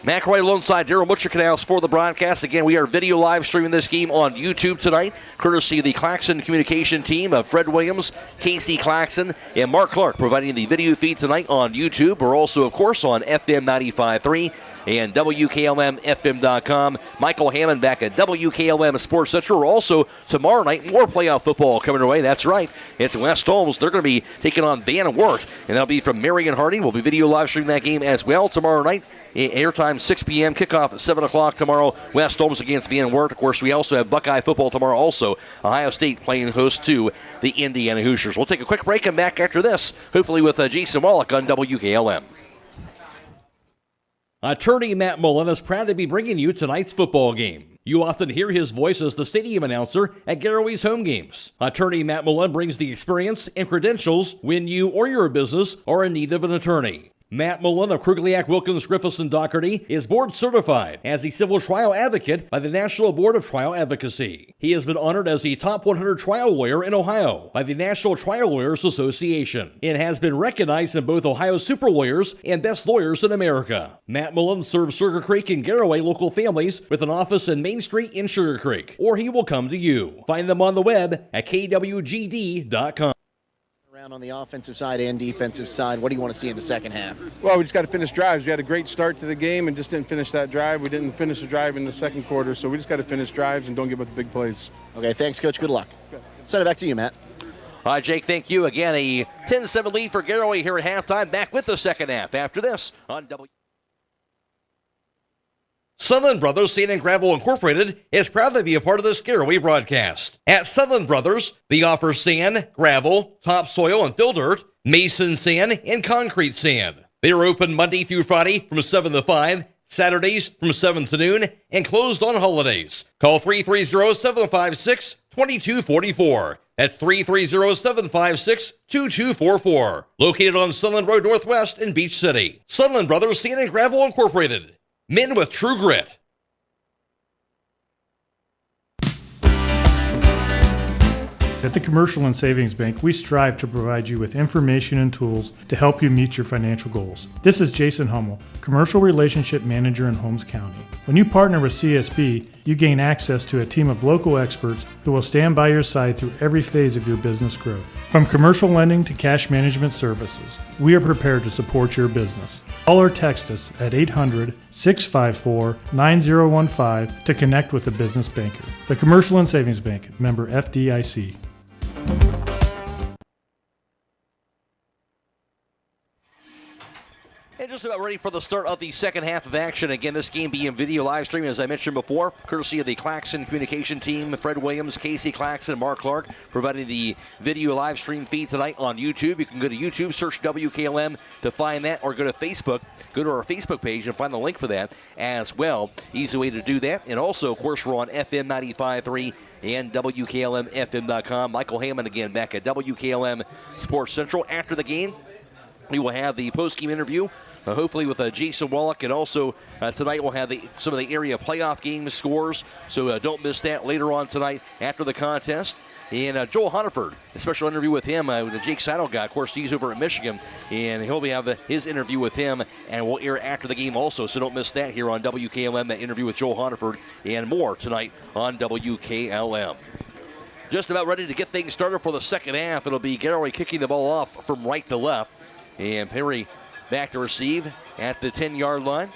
Matt Croy alongside Daryl Butcher-Canals for the broadcast. Again, we are video live streaming this game on YouTube tonight, courtesy of the Claxon Communication team of Fred Williams, Casey Claxon, and Mark Clark providing the video feed tonight on YouTube. We're also, of course, on FM 95.3 and WKLM-FM.com. Michael Hammond back at WKLM Sports Central. Also, tomorrow night, more playoff football coming our way. That's right. It's West Holmes. They're going to be taking on Van Wert, and that'll be from Marion Hardy. We'll be video live streaming that game as well tomorrow night. Airtime 6 p.m. Kickoff at 7 o'clock tomorrow. West Holmes against Van Wert. Of course, we also have Buckeye football tomorrow also. Ohio State playing host to the Indiana Hoosiers. We'll take a quick break and back after this, hopefully with Jason Wallach on WKLM. Attorney Matt Mullen is proud to be bringing you tonight's football game. You often hear his voice as the stadium announcer at Garaway's home games. Attorney Matt Mullen brings the experience and credentials when you or your business are in need of an attorney. Matt Mullen of Krugliak, Wilkins, Griffiths, and Doherty is board certified as a civil trial advocate by the National Board of Trial Advocacy. He has been honored as the top 100 trial lawyer in Ohio by the National Trial Lawyers Association and has been recognized in both Ohio Super Lawyers and Best Lawyers in America. Matt Mullen serves Sugar Creek and Garaway local families with an office in Main Street in Sugar Creek, or he will come to you. Find them on the web at kwgd.com. Around on the offensive side and defensive side, what do you want to see in the second half? Well, we just got to finish drives. We had a great start to the game and just didn't finish that drive. We didn't finish the drive in the second quarter, so we just got to finish drives and don't give up the big plays. Okay, thanks, Coach. Good luck. Send it back to you, Matt. All right, Jake, thank you. Again, a 10-7 lead for Garaway here at halftime. Back with the second half after this on Sutherland Brothers Sand and Gravel Incorporated is proud to be a part of this Garaway broadcast. At Sutherland Brothers, they offer sand, gravel, topsoil, and fill dirt, mason sand, and concrete sand. They are open Monday through Friday from 7 to 5, Saturdays from 7 to noon, and closed on holidays. Call 330-756-2244. That's 330-756-2244. Located on Sutherland Road Northwest in Beach City. Sutherland Brothers Sand and Gravel Incorporated. Men with true grit. At the Commercial and Savings Bank, we strive to provide you with information and tools to help you meet your financial goals. This is Jason Hummel, Commercial Relationship Manager in Holmes County. When you partner with CSB, you gain access to a team of local experts who will stand by your side through every phase of your business growth. From commercial lending to cash management services, we are prepared to support your business. Call or text us at 800-654-9015 to connect with a business banker. The Commercial and Savings Bank, member FDIC. And just about ready for the start of the second half of action. Again, this game being video live streaming, as I mentioned before, courtesy of the Claxon Communication team, Fred Williams, Casey Claxon, Mark Clark, providing the video live stream feed tonight on YouTube. You can go to YouTube, search WKLM to find that, or go to Facebook. Go to our Facebook page and find the link for that as well. Easy way to do that. And also, of course, we're on FM 95.3 and WKLM-FM.com. Michael Hammond again back at WKLM Sports Central. After the game, we will have the post-game interview, hopefully with Jason Wallach, and also tonight we'll have some of the area playoff game scores, so don't miss that later on tonight after the contest. And Joel Hunterford, a special interview with him, the Jake Seidel guy. Of course, he's over at Michigan, and he'll have his interview with him, and we'll air after the game also, so don't miss that here on WKLM, that interview with Joel Hunterford, and more tonight on WKLM. Just about ready to get things started for the second half. It'll be Garaway kicking the ball off from right to left. And Perry back to receive at the 10-yard line.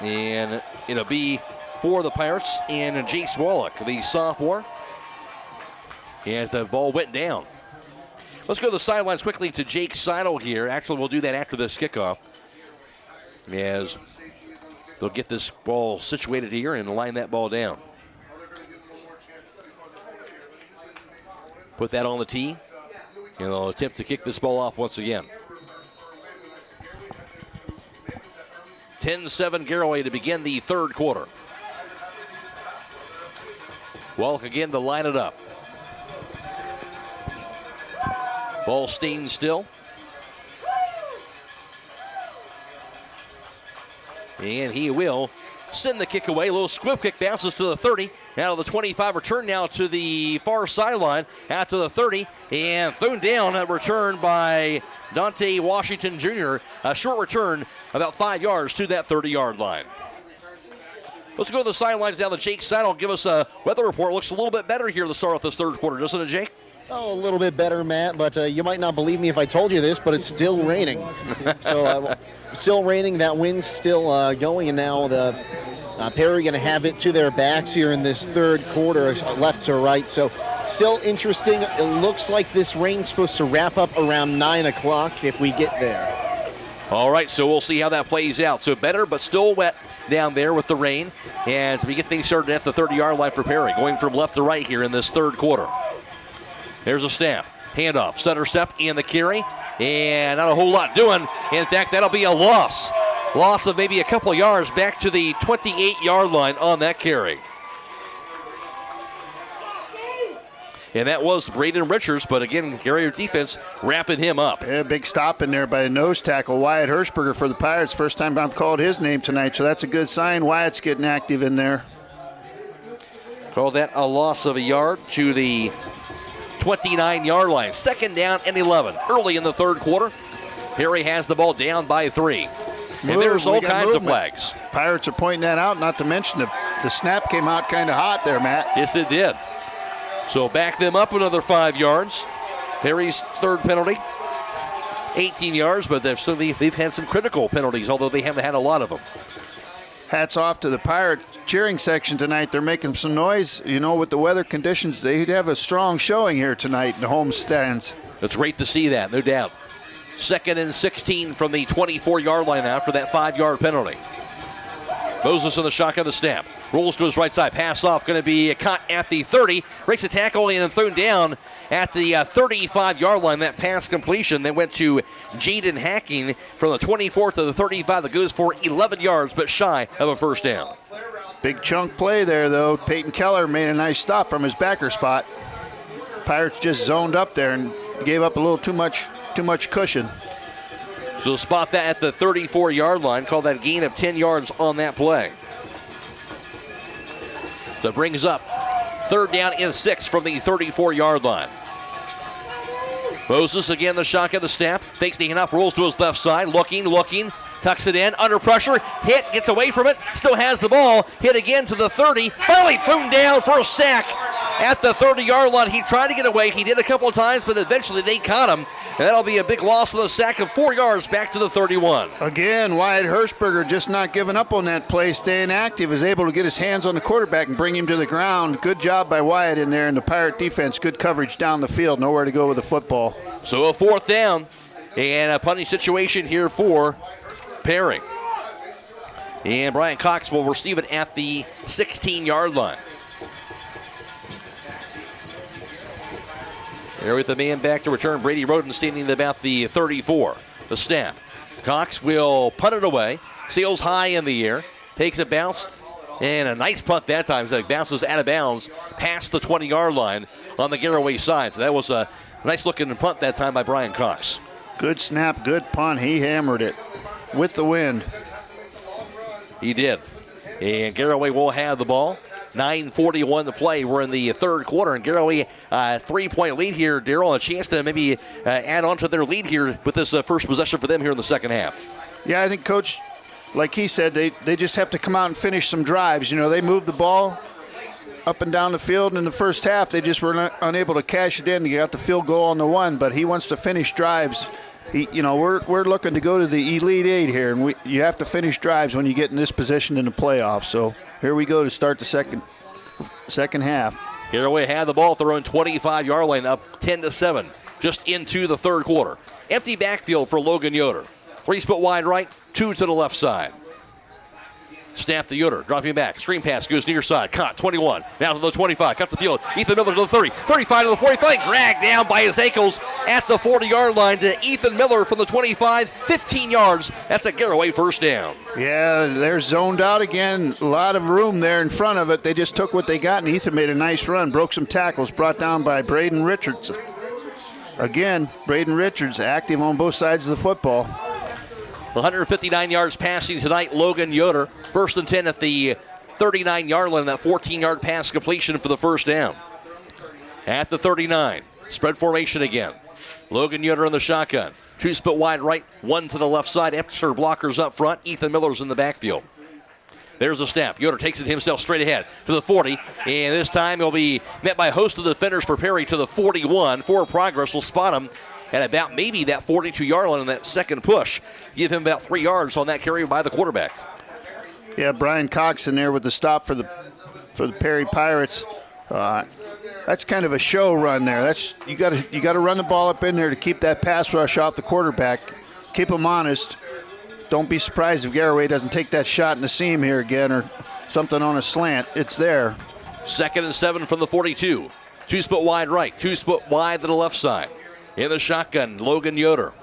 And it'll be for the Pirates and Jace Wallach, the sophomore, as the ball went down. Let's go to the sidelines quickly to Jake Seidel here. Actually, we'll do that after this kickoff, as they'll get this ball situated here and line that ball down. Put that on the tee. And they'll attempt to kick this ball off once again. 10-7 Garaway to begin the third quarter. Wallach again to line it up. Ball staying still. And he will send the kick away. A little squib kick, bounces to the 30. Now to the 25, return now to the far sideline, out to the 30, and thrown down, a return by Dante Washington Jr. A short return, about 5 yards to that 30-yard line. Let's go to the sidelines now. The Jake Seidel give us a weather report. Looks a little bit better here to start off this third quarter, doesn't it, Jake? Oh, a little bit better, Matt, but you might not believe me if I told you this, but it's still raining. Still raining, that wind's still going, and now the Perry going to have it to their backs here in this third quarter, left to right. So still interesting. It looks like this rain's supposed to wrap up around 9 o'clock if we get there. All right, so we'll see how that plays out. So better, but still wet down there with the rain as we get things started at the 30-yard line for Perry, going from left to right here in this third quarter. There's a snap, handoff, stutter step, and the carry, and not a whole lot doing. In fact, that'll be a loss. Loss of maybe a couple of yards back to the 28-yard line on that carry. And that was Braden Richards, but again, Gary defense wrapping him up. Yeah, big stop in there by a nose tackle. Wyatt Hirschberger for the Pirates. First time I've called his name tonight, so that's a good sign. Wyatt's getting active in there. Call that a loss of a yard to the 29-yard line. Second down and 11. Early in the third quarter, Perry has the ball down by 3. And there's all kinds of flags. Pirates are pointing that out, not to mention the snap came out kind of hot there, Matt. Yes, it did. So back them up another 5 yards. Perry's third penalty, 18 yards, but they've had some critical penalties, although they haven't had a lot of them. Hats off to the Pirates cheering section tonight. They're making some noise. You know, with the weather conditions, they'd have a strong showing here tonight in the home stands. It's great to see that, no doubt. Second and 16 from the 24-yard line after that 5-yard penalty. Moses in the shotgun, the snap. Rolls to his right side. Pass off, going to be caught at the 30. Breaks a tackle and thrown down at the 35-yard line. That pass completion that went to Jaden Hacking from the 24 to the 35. That goes for 11 yards, but shy of a first down. Big chunk play there, though. Peyton Keller made a nice stop from his backer spot. Pirates just zoned up there and gave up a little too much cushion. So spot that at the 34-yard line. Call that a gain of 10 yards on that play. That brings up third down and 6 from the 34-yard line. Moses again, the shotgun, the snap. Fakes the handoff, rolls to his left side. Looking, tucks it in, under pressure. Hit, gets away from it, still has the ball. Hit again to the 30. Finally thrown down for a sack at the 30-yard line. He tried to get away. He did a couple of times, but eventually they caught him. And that'll be a big loss of the sack of 4 yards back to the 31. Again, Wyatt Hirschberger just not giving up on that play, staying active, is able to get his hands on the quarterback and bring him to the ground. Good job by Wyatt in there, and the Pirate defense, good coverage down the field, nowhere to go with the football. So a fourth down And a punting situation here for Perry. And Brian Cox will receive it at the 16-yard line. There with the man back to return. Brady Roden standing at about the 34. The snap. Cox will punt it away. Sails high in the air. Takes a bounce. And a nice punt that time. So it bounces out of bounds past the 20-yard line on the Garaway side. So that was a nice looking punt that time by Brian Cox. Good snap, good punt. He hammered it with the wind. He did. And Garaway will have the ball. 9:41 to play. We're in the third quarter, and Garaway 3-point lead here. Darryl, a chance to maybe add on to their lead here with this first possession for them here in the second half. Yeah, I think Coach, like he said, they just have to come out and finish some drives. You know, they moved the ball up and down the field, and in the first half they just were unable to cash it in. They got the field goal on the one, but he wants to finish drives. We're looking to go to the Elite Eight here, and you have to finish drives when you get in this position in the playoffs. So here we go to start the second half. Garaway had the ball at their own 25-yard line, up 10-7, just into the third quarter. Empty backfield for Logan Yoder. 3 split wide right, 2 to the left side. Snap the Yoder, dropping back. Screen pass goes near side. Caught, 21. Now to the 25. Cuts the field. Ethan Miller to the 30. 35 to the 45. Dragged down by his ankles at the 40-yard line to Ethan Miller from the 25. 15 yards. That's a Garaway first down. Yeah, they're zoned out again. A lot of room there in front of it. They just took what they got, and Ethan made a nice run. Broke some tackles. Brought down by Braden Richards. Again, Braden Richards active on both sides of the football. 159 yards passing tonight, Logan Yoder. First and 10 at the 39-yard line. That 14-yard pass completion for the first down. At the 39. Spread formation again. Logan Yoder in the shotgun. 2 split wide right, 1 to the left side. Extra blockers up front. Ethan Miller's in the backfield. There's the snap. Yoder takes it himself straight ahead to the 40. And this time he'll be met by a host of defenders for Perry to the 41. Forward progress will spot him at about maybe that 42-yard line on that second push. Give him about 3 yards on that carry by the quarterback. Yeah, Brian Cox in there with the stop for the Perry Pirates. That's kind of a show run there. That's you got to run the ball up in there to keep that pass rush off the quarterback. Keep him honest. Don't be surprised if Garaway doesn't take that shot in the seam here again or something on a slant. It's there. 2nd and 7 from the 42. 2 split wide right, 2 split wide to the left side. In the shotgun, Logan Yoder.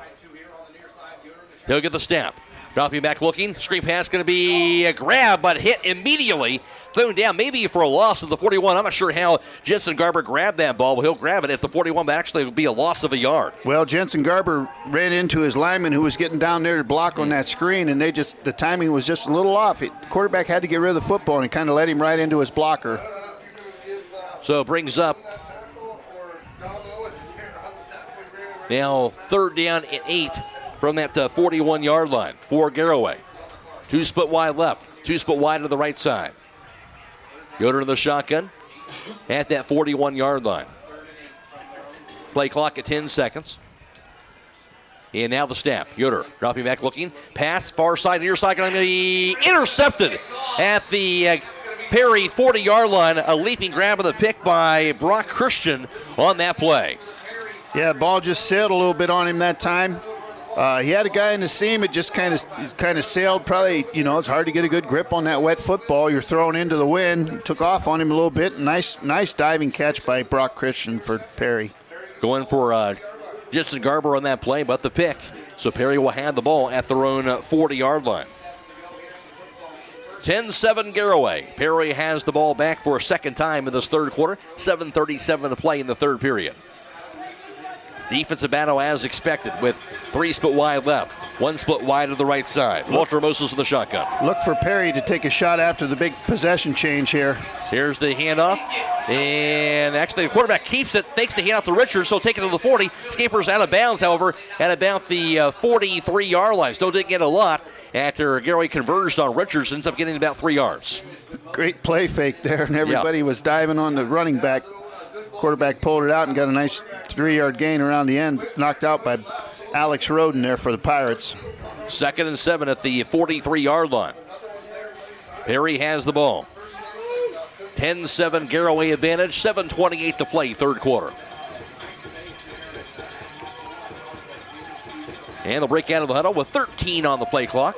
He'll get the snap. Dropping back looking. Screen pass going to be a grab, but hit immediately. Thrown down maybe for a loss of the 41. I'm not sure how Jensen Garber grabbed that ball, but he'll grab it at the 41, but actually it would be a loss of a yard. Well, Jensen Garber ran into his lineman who was getting down there to block on that screen, and the timing was just a little off. The quarterback had to get rid of the football, and it kind of led him right into his blocker. So it brings up now 3rd down and 8 from that 41-yard line for Garaway. 2 split wide left, 2 split wide to the right side. Yoder to the shotgun at that 41-yard line. Play clock at 10 seconds. And now the snap. Yoder dropping back looking. Pass far side, near side, going to be intercepted at the Perry 40-yard line. A leaping grab of the pick by Brock Christian on that play. Yeah, ball just sailed a little bit on him that time. He had a guy in the seam. It just kind of sailed. Probably, it's hard to get a good grip on that wet football. You're thrown into the wind. Took off on him a little bit. Nice diving catch by Brock Christian for Perry. Going for Jensen Garber on that play, but the pick. So Perry will have the ball at their own 40-yard line. 10-7 Garaway. Perry has the ball back for a second time in this third quarter. 7:37 to play in the third period. Defensive battle as expected with 3 split wide left, 1 split wide to the right side. Walter Moses in the shotgun. Look for Perry to take a shot after the big possession change here. Here's the handoff. And actually the quarterback keeps it, fakes the handoff to Richards, so take it to the 40. Scampers out of bounds, however, at about the 43-yard line. Still didn't get a lot after Garaway converged on Richards, ends up getting about 3 yards. Great play fake there, and everybody was diving on the running back. Quarterback pulled it out and got a nice 3-yard gain around the end, knocked out by Alex Roden there for the Pirates. 2nd and 7 at the 43-yard line. Perry has the ball. 10-7 Garaway advantage, 7:28 to play, third quarter. And they'll break out of the huddle with 13 on the play clock.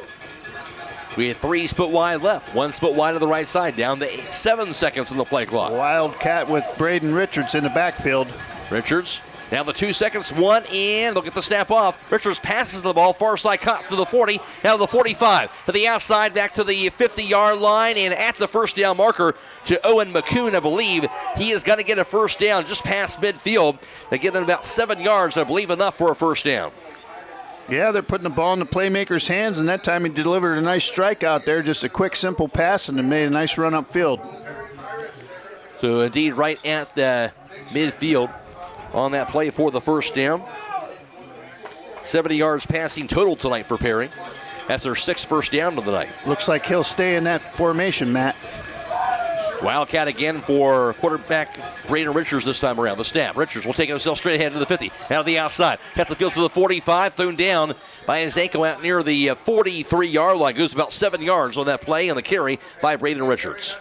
We had 3 split wide left, 1 split wide to the right side, down to 7 seconds on the play clock. Wildcat with Braden Richards in the backfield. Richards, now the 2 seconds, 1 in, they'll get the snap off. Richards passes the ball, far side Cox to the 40, now to the 45, to the outside, back to the 50-yard line, and at the first down marker to Owen McCoon, I believe. He is going to get a first down just past midfield. They give them about 7 yards, I believe enough for a first down. Yeah, they're putting the ball in the playmaker's hands, and that time he delivered a nice strike out there, just a quick, simple pass, and made a nice run upfield. So indeed, right at the midfield on that play for the first down. 70 yards passing total tonight for Perry. That's their 6th first down of the night. Looks like he'll stay in that formation, Matt. Wildcat again for quarterback Braden Richards this time around. The snap. Richards will take himself straight ahead to the 50. Out of the outside. Cuts the field to the 45. Thrown down by his ankle out near the 43-yard line. Goes about 7 yards on that play on the carry by Braden Richards.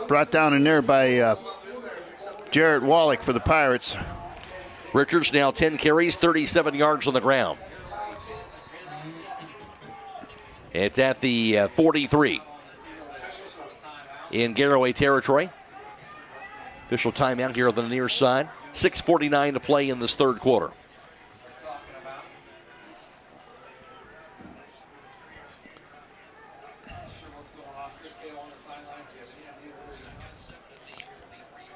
Brought down in there by Jarrett Wallach for the Pirates. Richards now 10 carries, 37 yards on the ground. It's at the 43 in Garaway territory. Official timeout here on the near side. 6:49 to play in this third quarter.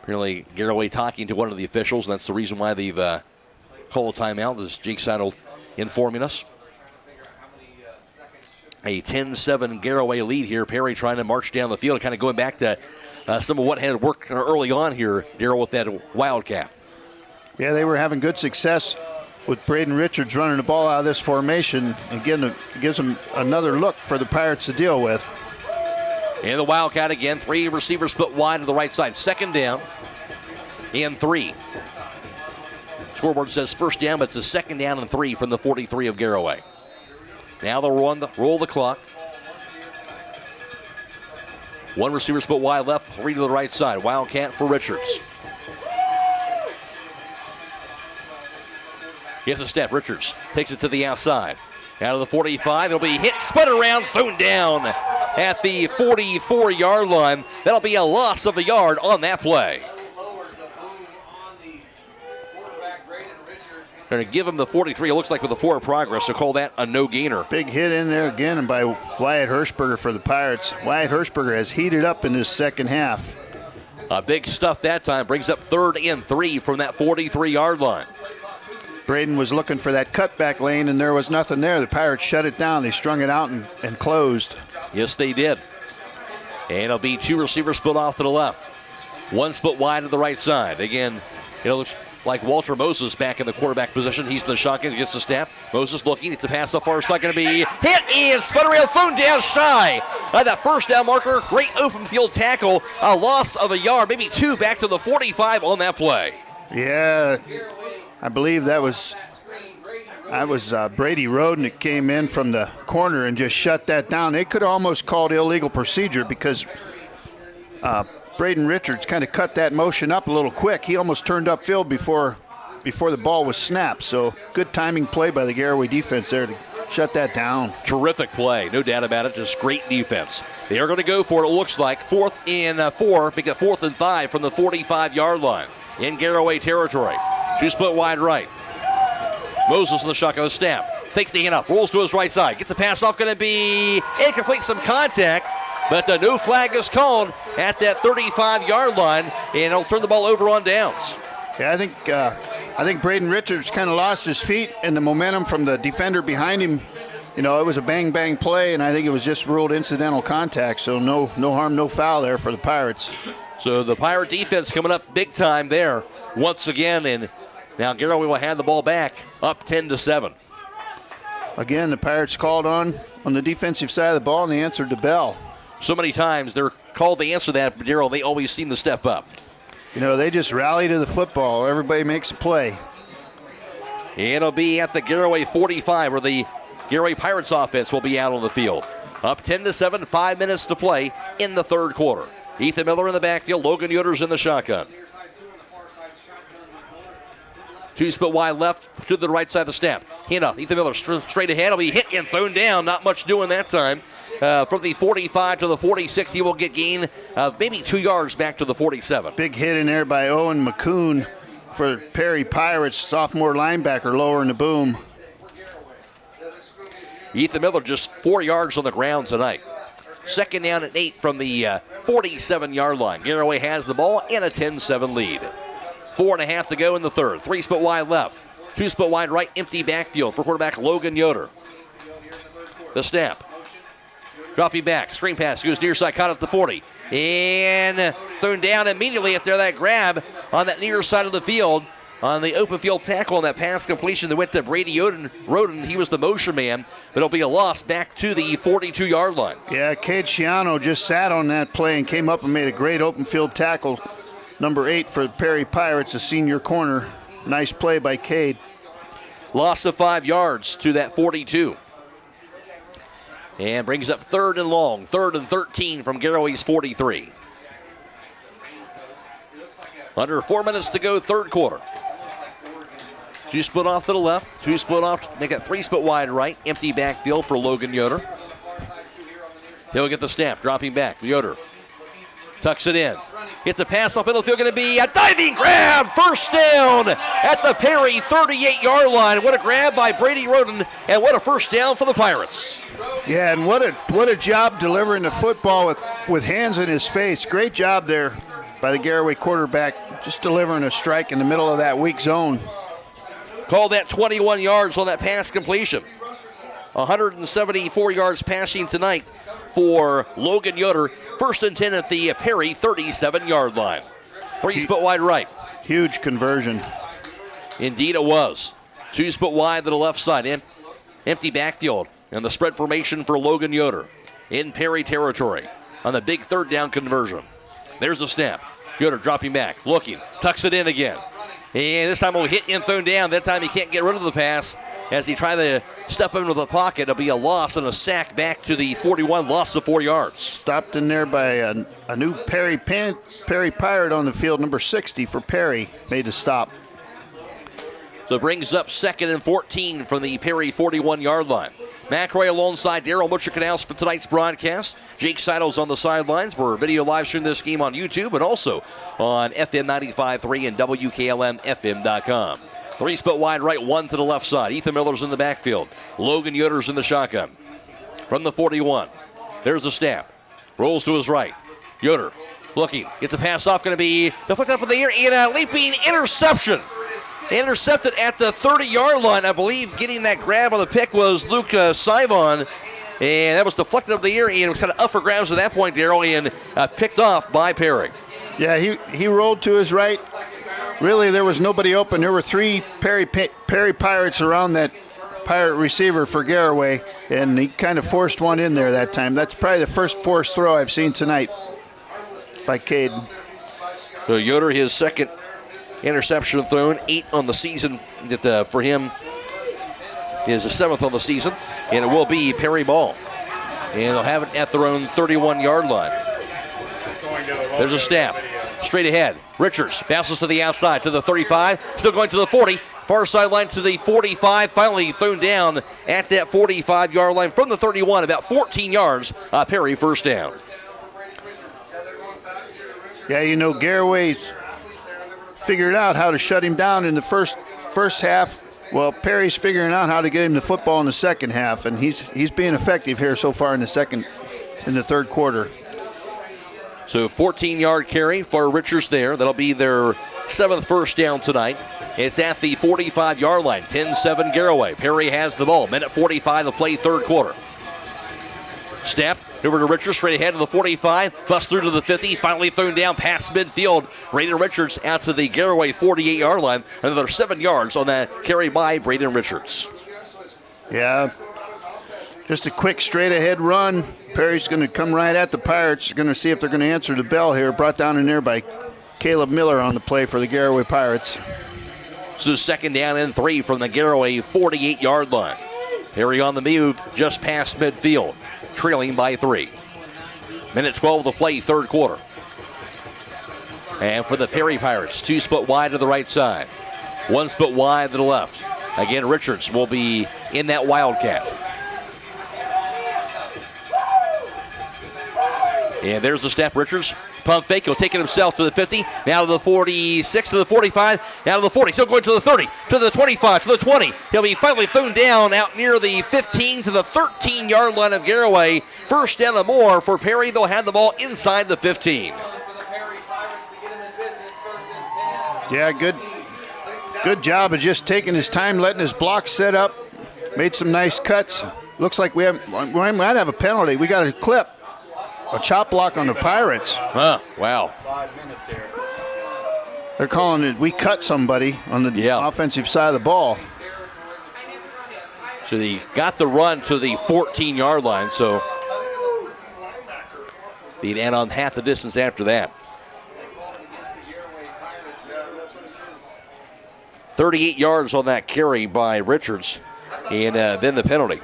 Apparently, Garaway talking to one of the officials, and that's the reason why they've called a timeout, as Jake Seidel informing us. A 10-7 Garaway lead here. Perry trying to march down the field, kind of going back to some of what had worked early on here, Darryl, with that Wildcat. Yeah, they were having good success with Braden Richards running the ball out of this formation. Again, it gives them another look for the Pirates to deal with. And the Wildcat again, 3 receivers split wide to the right side. Second down and 3. Scoreboard says first down, but it's a second down and 3 from the 43 of Garaway. Now they'll roll the clock. 1 receiver split wide left, 3 to the right side. Wildcat for Richards. Gets a step. Richards takes it to the outside. Out of the 45, it'll be hit, spun around, thrown down at the 44-yard line. That'll be a loss of a yard on that play. Going to give him the 43, it looks like, with a 4 of progress, so call that a no-gainer. Big hit in there again and by Wyatt Hirschberger for the Pirates. Wyatt Hirschberger has heated up in this second half. A big stuff that time, brings up 3rd and 3 from that 43-yard line. Braden was looking for that cutback lane, and there was nothing there. The Pirates shut it down. They strung it out and closed. Yes, they did. And it'll be 2 receivers split off to the left. 1 split wide to the right side. Again, it looks like Walter Moses back in the quarterback position. He's in the shotgun, gets the snap. Moses looking, it's a pass off far side, going to be hit and spun around, thrown down shy by that first down marker. Great open field tackle, a loss of a yard, maybe 2 back to the 45 on that play. Yeah, I believe that was Brady Roden that came in from the corner and just shut that down. They could have almost called illegal procedure because Braden Richards kind of cut that motion up a little quick. He almost turned upfield before the ball was snapped. So good timing play by the Garaway defense there to shut that down. Terrific play, no doubt about it. Just great defense. They are going to go for it, looks like. 4th and 4, pick up 4th and 5 from the 45-yard line in Garaway territory. 2 split wide right. Moses in the shotgun, the snap. Takes the hand up, rolls to his right side. Gets a pass off, going to be incomplete, some contact. But no flag is called at that 35-yard line, and it'll turn the ball over on downs. Yeah, I think Braden Richards kind of lost his feet and the momentum from the defender behind him. You know, it was a bang-bang play, and I think it was just ruled incidental contact, so no harm, no foul there for the Pirates. So the Pirate defense coming up big time there once again, and now Garaway will hand the ball back up 10-7. Again, the Pirates called on the defensive side of the ball, and they answered the bell. So many times they're called to answer that, but Darryl, they always seem to step up. You know, they just rally to the football. Everybody makes a play. It'll be at the Garaway 45, where the Garaway Pirates offense will be out on the field. Up 10-7, 5 minutes to play in the third quarter. Ethan Miller in the backfield, Logan Yoder's in the shotgun. 2 split wide left to the right side of the snap. Handoff. Ethan Miller straight ahead. Will be hit and thrown down. Not much doing that time. From the 45 to the 46, he will get gain of maybe 2 yards back to the 47. Big hit in there by Owen McCoon for Perry Pirates, sophomore linebacker, lowering the boom. Ethan Miller just 4 yards on the ground tonight. Second down and 8 from the 47-yard line. Garaway has the ball and a 10-7 lead. 4.5 to go in the third. 3 split wide left. 2 split wide right, empty backfield for quarterback Logan Yoder. The snap. Dropping back, screen pass, goes near side, caught at the 40. And thrown down immediately after that grab on that near side of the field. On the open field tackle on that pass completion that went to Brady Roden. He was the motion man, but it'll be a loss back to the 42-yard line. Yeah, Cade Schiano just sat on that play and came up and made a great open field tackle. Number 8 for Perry Pirates, a senior corner. Nice play by Cade. Loss of 5 yards to that 42. And brings up 3rd and long, 3rd and 13 from Garaway's 43. Under 4 minutes to go, third quarter. 2 split off to the left, 2 split off, make it 3 split wide right. Empty backfield for Logan Yoder. He'll get the snap, dropping back. Yoder tucks it in. Gets the pass up middle field, going to be a diving grab. First down at the Perry 38-yard line. What a grab by Brady Roden, and what a first down for the Pirates. Yeah, and what a job delivering the football with hands in his face. Great job there by the Garaway quarterback, just delivering a strike in the middle of that weak zone. Called that 21 yards on that pass completion. 174 yards passing tonight for Logan Yoder. 1st and 10 at the Perry 37-yard line. 3 split wide right. Huge conversion. Indeed it was. 2 split wide to the left side. Empty backfield. And the spread formation for Logan Yoder in Perry territory on the big 3rd down conversion. There's the snap. Yoder dropping back, looking, tucks it in again. And this time will hit and thrown down. That time he can't get rid of the pass as he tried to step into the pocket. It'll be a loss and a sack back to the 41, loss of 4 yards. Stopped in there by a new Perry Pirate on the field, number 60 for Perry. Made the stop. So it brings up 2nd and 14 from the Perry 41-yard line. Matt Croy alongside Daryl Butcher-Canals for tonight's broadcast. Jake Seidel's on the sidelines. We're video live streaming this game on YouTube and also on FM 95.3 and WKLM-FM.com. 3 split wide right, 1 to the left side. Ethan Miller's in the backfield. Logan Yoder's in the shotgun. From the 41, there's the snap. Rolls to his right. Yoder looking, gets a pass off, going to be deflected up in the air, and a leaping interception. Intercepted at the 30-yard line. I believe getting that grab on the pick was Luke Sivon. And that was deflected up the air, and it was kind of up for grabs at that point, Daryl, and picked off by Perry. Yeah, he rolled to his right. Really, there was nobody open. There were 3 Perry Pirates around that Pirate receiver for Garaway, and he kind of forced one in there that time. That's probably the first forced throw I've seen tonight by Caden. So Yoder, his 2nd interception thrown, 8 on the season. That for him is the 7th on the season, and it will be Perry ball. And they'll have it at their own 31-yard line. There's a snap. Straight ahead. Richards passes to the outside to the 35. Still going to the 40. Far sideline to the 45. Finally thrown down at that 45-yard line from the 31. About 14 yards. Perry first down. Yeah, you know, Garaway's figured out how to shut him down in the first half. Well, Perry's figuring out how to get him the football in the second half, and he's being effective here so far in the 3rd quarter. So 14-yard carry for Richards there. That'll be their 7th first down tonight. It's at the 45-yard line. 10-7 Garaway. Perry has the ball. Minute 45 to play, 3rd quarter. Snap over to Richards, straight ahead to the 45, bust through to the 50, finally thrown down past midfield. Braden Richards out to the Garaway 48-yard line. Another 7 yards on that carry by Braden Richards. Yeah, just a quick straight-ahead run. Perry's going to come right at the Pirates. Going to see if they're going to answer the bell here. Brought down in there by Caleb Miller on the play for the Garaway Pirates. So 2nd down and 3 from the Garaway 48-yard line. Perry on the move just past midfield, trailing by 3. Minute 12 to play, 3rd quarter. And for the Perry Pirates, 2 split wide to the right side. One split wide to the left. Again, Richards will be in that Wildcat. And there's the snap. Richards, pump fake. He'll take it himself to the 50. Now to the 46, to the 45, now to the 40. Still going to the 30, to the 25, to the 20. He'll be finally thrown down out near the 15 to the 13-yard line of Garaway. First down and more for Perry. They'll have the ball inside the 15. Yeah, good job of just taking his time, letting his block set up. Made some nice cuts. Looks like we might have a penalty. We got a clip. A chop block on the Pirates. Huh, wow. They're calling it, we cut somebody on the offensive side of the ball. So they got the run to the 14-yard line, so they'd end on half the distance after that. 38 yards on that carry by Richards, and then the penalty.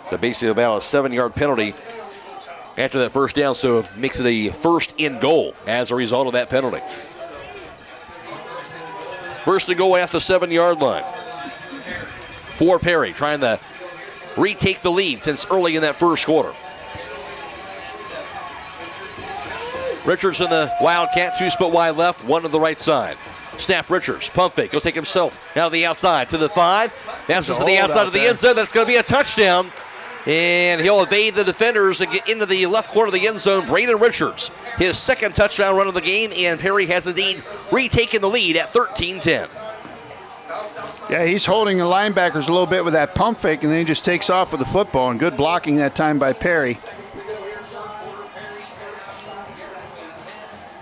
So basically about a 7-yard penalty after that first down, so it makes it a first and goal as a result of that penalty. First to go at the 7-yard line for Perry, trying to retake the lead since early in that first quarter. Richards in the Wildcat, 2 split wide left, 1 to the right side. Snap Richards, pump fake, he'll take himself now to the outside to the 5. Passes to the outside of the end zone, that's going to be a touchdown. And he'll evade the defenders and get into the left corner of the end zone. Braden Richards, his second touchdown run of the game, and Perry has indeed retaken the lead at 13-10. Yeah, he's holding the linebackers a little bit with that pump fake, and then he just takes off with the football, and good blocking that time by Perry.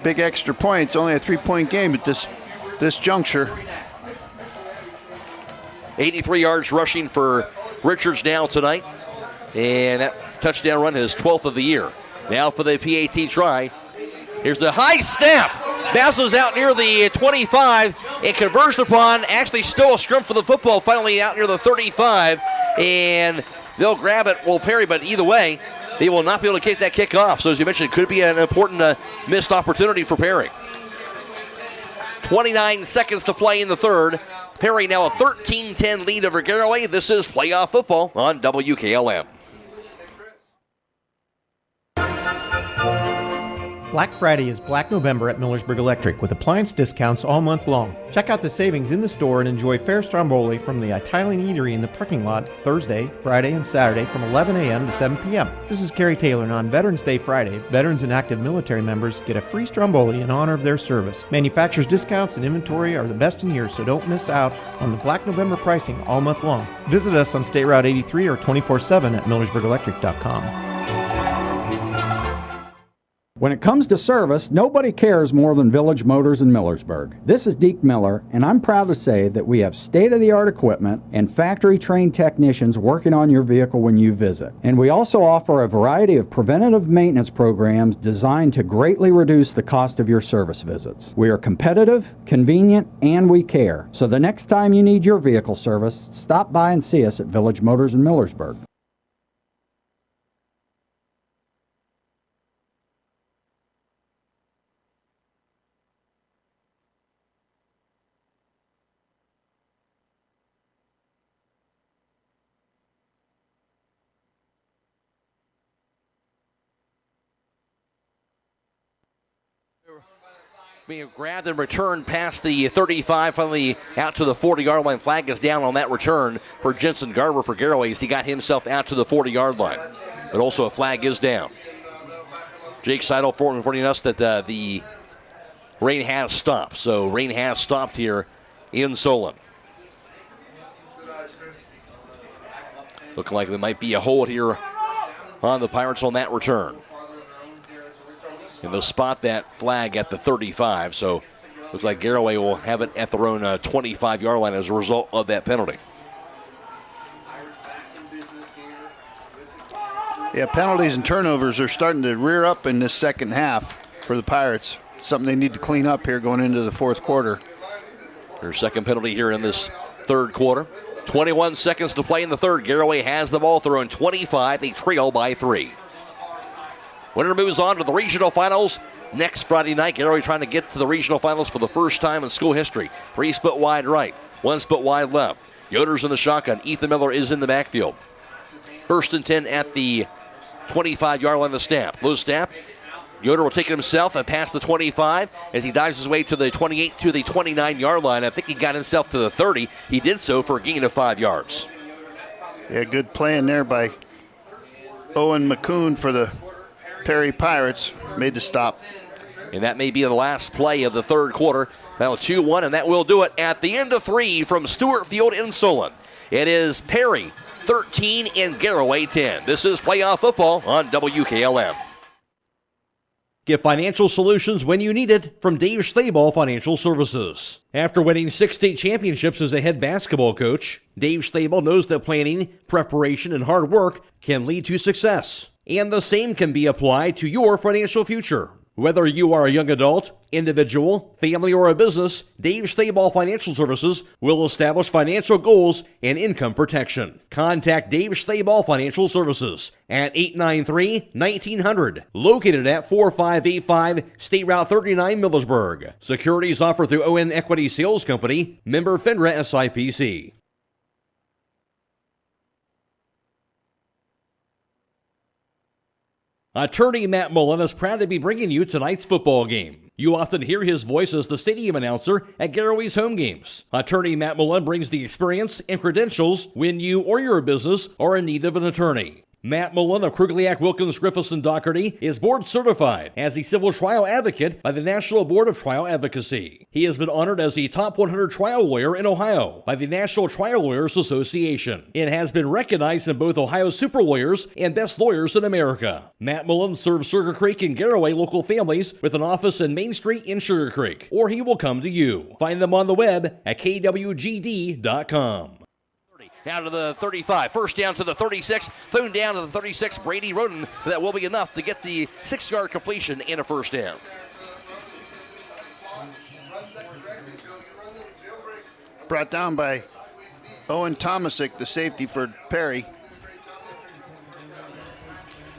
Big extra point. It's only a 3-point game at this juncture. 83 yards rushing for Richards now tonight. And that touchdown run, his 12th of the year. Now for the PAT try. Here's the high snap. Bounces out near the 25 and converged upon. Actually still a scrum for the football. Finally out near the 35. And they'll grab it, Perry, but either way, they will not be able to kick that kick off. So as you mentioned, it could be an important missed opportunity for Perry. 29 seconds to play in the third. Perry now a 13-10 lead over Garaway. This is playoff football on WKLM. Black Friday is Black November at Millersburg Electric with appliance discounts all month long. Check out the savings in the store and enjoy fair stromboli from the Italian Eatery in the parking lot Thursday, Friday, and Saturday from 11 a.m. to 7 p.m. This is Kerry Taylor, and on Veterans Day Friday, veterans and active military members get a free stromboli in honor of their service. Manufacturers' discounts and inventory are the best in years, so don't miss out on the Black November pricing all month long. Visit us on State Route 83 or 24/7 at millersburgelectric.com. When it comes to service, nobody cares more than Village Motors in Millersburg. This is Deke Miller, and I'm proud to say that we have state-of-the-art equipment and factory-trained technicians working on your vehicle when you visit. And we also offer a variety of preventative maintenance programs designed to greatly reduce the cost of your service visits. We are competitive, convenient, and we care. So the next time you need your vehicle service, stop by and see us at Village Motors in Millersburg. Being grabbed and returned past the 35, finally out to the 40-yard line. Flag is down on that return for Jensen Garber for Garaway as he got himself out to the 40-yard line. But also a flag is down. Jake Seidel informing us that the rain has stopped. So rain has stopped here in Solon. Looking like there might be a hold here on the Pirates on that return. And they'll spot that flag at the 35, so looks like Garaway will have it at their own 25-yard line as a result of that penalty. Yeah, penalties and turnovers are starting to rear up in this second half for the Pirates. Something they need to clean up here going into the fourth quarter. Their second penalty here in this third quarter. 21 seconds to play in the third. Garaway has the ball throwing 25. They trail by 3. Winner moves on to the regional finals next Friday night. Garaway trying to get to the regional finals for the first time in school history. 3 split wide right, 1 split wide left. Yoder's in the shotgun. Ethan Miller is in the backfield. 1st and 10 at the 25-yard line of the snap. Low snap. Yoder will take it himself and pass the 25 as he dives his way to the 28 to the 29-yard line. I think he got himself to the 30. He did so for a gain of 5 yards. Yeah, good plan there by Owen McCoon for the Perry Pirates. Made the stop. And that may be the last play of the third quarter. Now 2-1, and that will do it at the end of 3 from Stewart Field in Solon. It is Perry 13 and Garaway 10. This is playoff football on WKLM. Get financial solutions when you need it from Dave Stayball Financial Services. After winning 6 state championships as a head basketball coach, Dave Stayball knows that planning, preparation, and hard work can lead to success. And the same can be applied to your financial future. Whether you are a young adult, individual, family, or a business, Dave Stayball Financial Services will establish financial goals and income protection. Contact Dave Stayball Financial Services at 893-1900, located at 4585 State Route 39, Millersburg. Securities offered through ON Equity Sales Company, member FINRA SIPC. Attorney Matt Mullen is proud to be bringing you tonight's football game. You often hear his voice as the stadium announcer at Garaway's home games. Attorney Matt Mullen brings the experience and credentials when you or your business are in need of an attorney. Matt Mullen of Krugliak, Wilkins, Griffiths, and Doherty is board certified as a civil trial advocate by the National Board of Trial Advocacy. He has been honored as the top 100 trial lawyer in Ohio by the National Trial Lawyers Association. It has been recognized in both Ohio Super Lawyers and Best Lawyers in America. Matt Mullen serves Sugar Creek and Garaway local families with an office in Main Street in Sugar Creek, or he will come to you. Find them on the web at kwgd.com. Now to the 35, first down to the 36, thrown down to the 36, Brady Roden. That will be enough to get the 6-yard completion and a first down. Brought down by Owen Tomasic, the safety for Perry.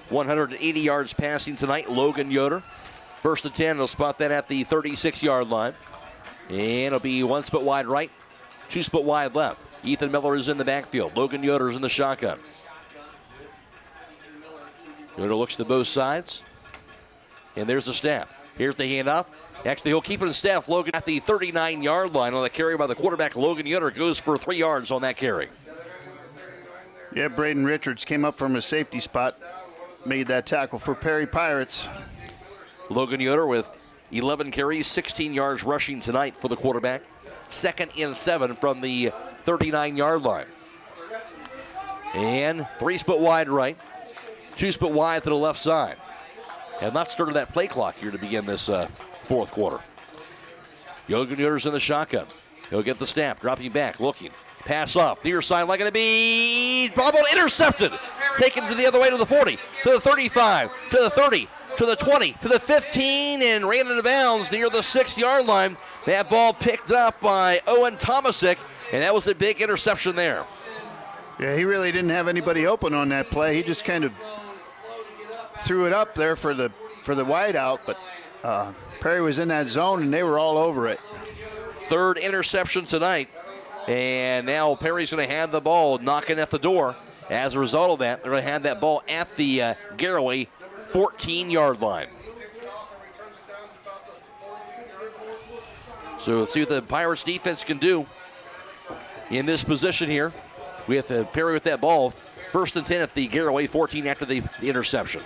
180 yards passing tonight, Logan Yoder. First and 10, he'll spot that at the 36-yard line. And it'll be 1 split wide right, 2 split wide left. Ethan Miller is in the backfield. Logan Yoder is in the shotgun. Yoder looks to both sides. And there's the snap. Here's the handoff. Actually, he'll keep it in staff. Logan at the 39-yard line on the carry by the quarterback. Logan Yoder goes for 3 yards on that carry. Yeah, Braden Richards came up from his safety spot. Made that tackle for Perry Pirates. Logan Yoder with 11 carries, 16 yards rushing tonight for the quarterback. 2nd and 7 from the 39-yard line. And 3 split wide right, 2 split wide to the left side. Have not started that play clock here to begin this fourth quarter. Logan Yoder's in the shotgun. He'll get the snap, dropping back, looking. Pass off, near sideline going to be bobbled, intercepted. Taken to the other way to the 40, to the 35, to the 30, to the 20, to the 15, and ran into bounds near the 6-yard line. That ball picked up by Owen Tomasic, and that was a big interception there. Yeah, he really didn't have anybody open on that play. He just kind of threw it up there for the wide out, but Perry was in that zone, and they were all over it. 3rd interception tonight, and now Perry's going to have the ball knocking at the door. As a result of that, they're going to have that ball at the Garaway 14-yard line. So let's see what the Pirates defense can do in this position here. We have to Perry with that ball. 1st and 10 at the Garaway 14 after the interception.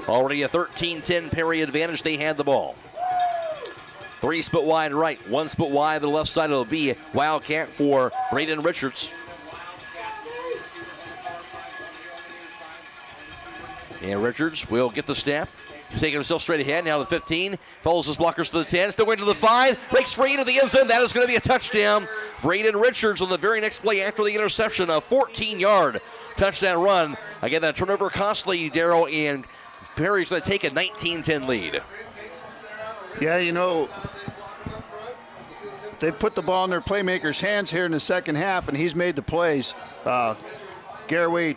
Already a 13-10 Perry advantage. They had the ball. 3 split wide right, 1 split wide to the left side. It'll be Wildcat for Braden Richards. And Richards will get the snap. Taking himself straight ahead, now to the 15. Follows his blockers to the 10. Still going to the 5. Breaks free into the end zone. That is going to be a touchdown. Braden Richards on the very next play after the interception. A 14-yard touchdown run. Again, that turnover costly, Darryl, and Perry's going to take a 19-10 lead. Yeah, you know, they've put the ball in their playmaker's hands here in the second half, and he's made the plays. Garaway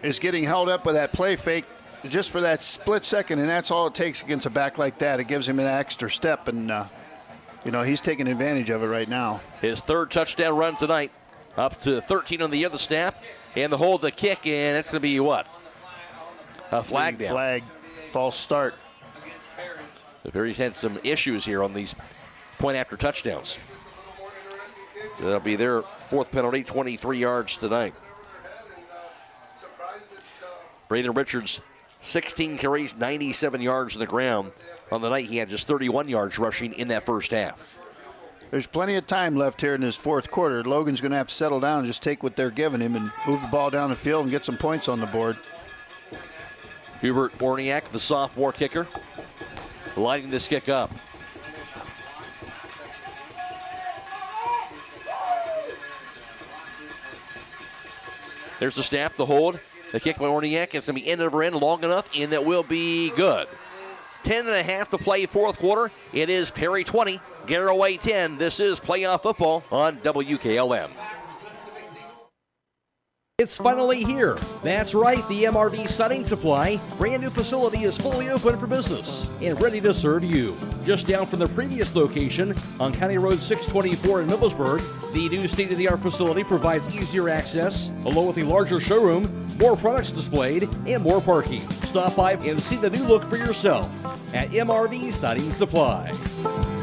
is getting held up with that play fake just for that split second, and that's all it takes against a back like that. It gives him an extra step, and, he's taking advantage of it right now. His third touchdown run tonight, up to 13 on the other snap, and the hold the kick, and it's going to be what? A flag down. Flag, false start. The Perry's had some issues here on these point-after touchdowns. That'll be their fourth penalty, 23 yards tonight. Braden Richards, 16 carries, 97 yards on the ground. On the night, he had just 31 yards rushing in that first half. There's plenty of time left here in this fourth quarter. Logan's going to have to settle down and just take what they're giving him and move the ball down the field and get some points on the board. Hubert Orniak, the sophomore kicker, lighting this kick up. There's the snap, the hold. The kick by Orniak. It's going to be end over end long enough, and that will be good. 10.5 to play fourth quarter. It is Perry 20, Garaway 10. This is playoff football on WKLM. It's finally here. That's right, the MRV Siding Supply brand new facility is fully open for business and ready to serve you. Just down from the previous location on County Road 624 in Millersburg, the new state-of-the-art facility provides easier access, along with a larger showroom, more products displayed, and more parking. Stop by and see the new look for yourself at MRV Siding Supply.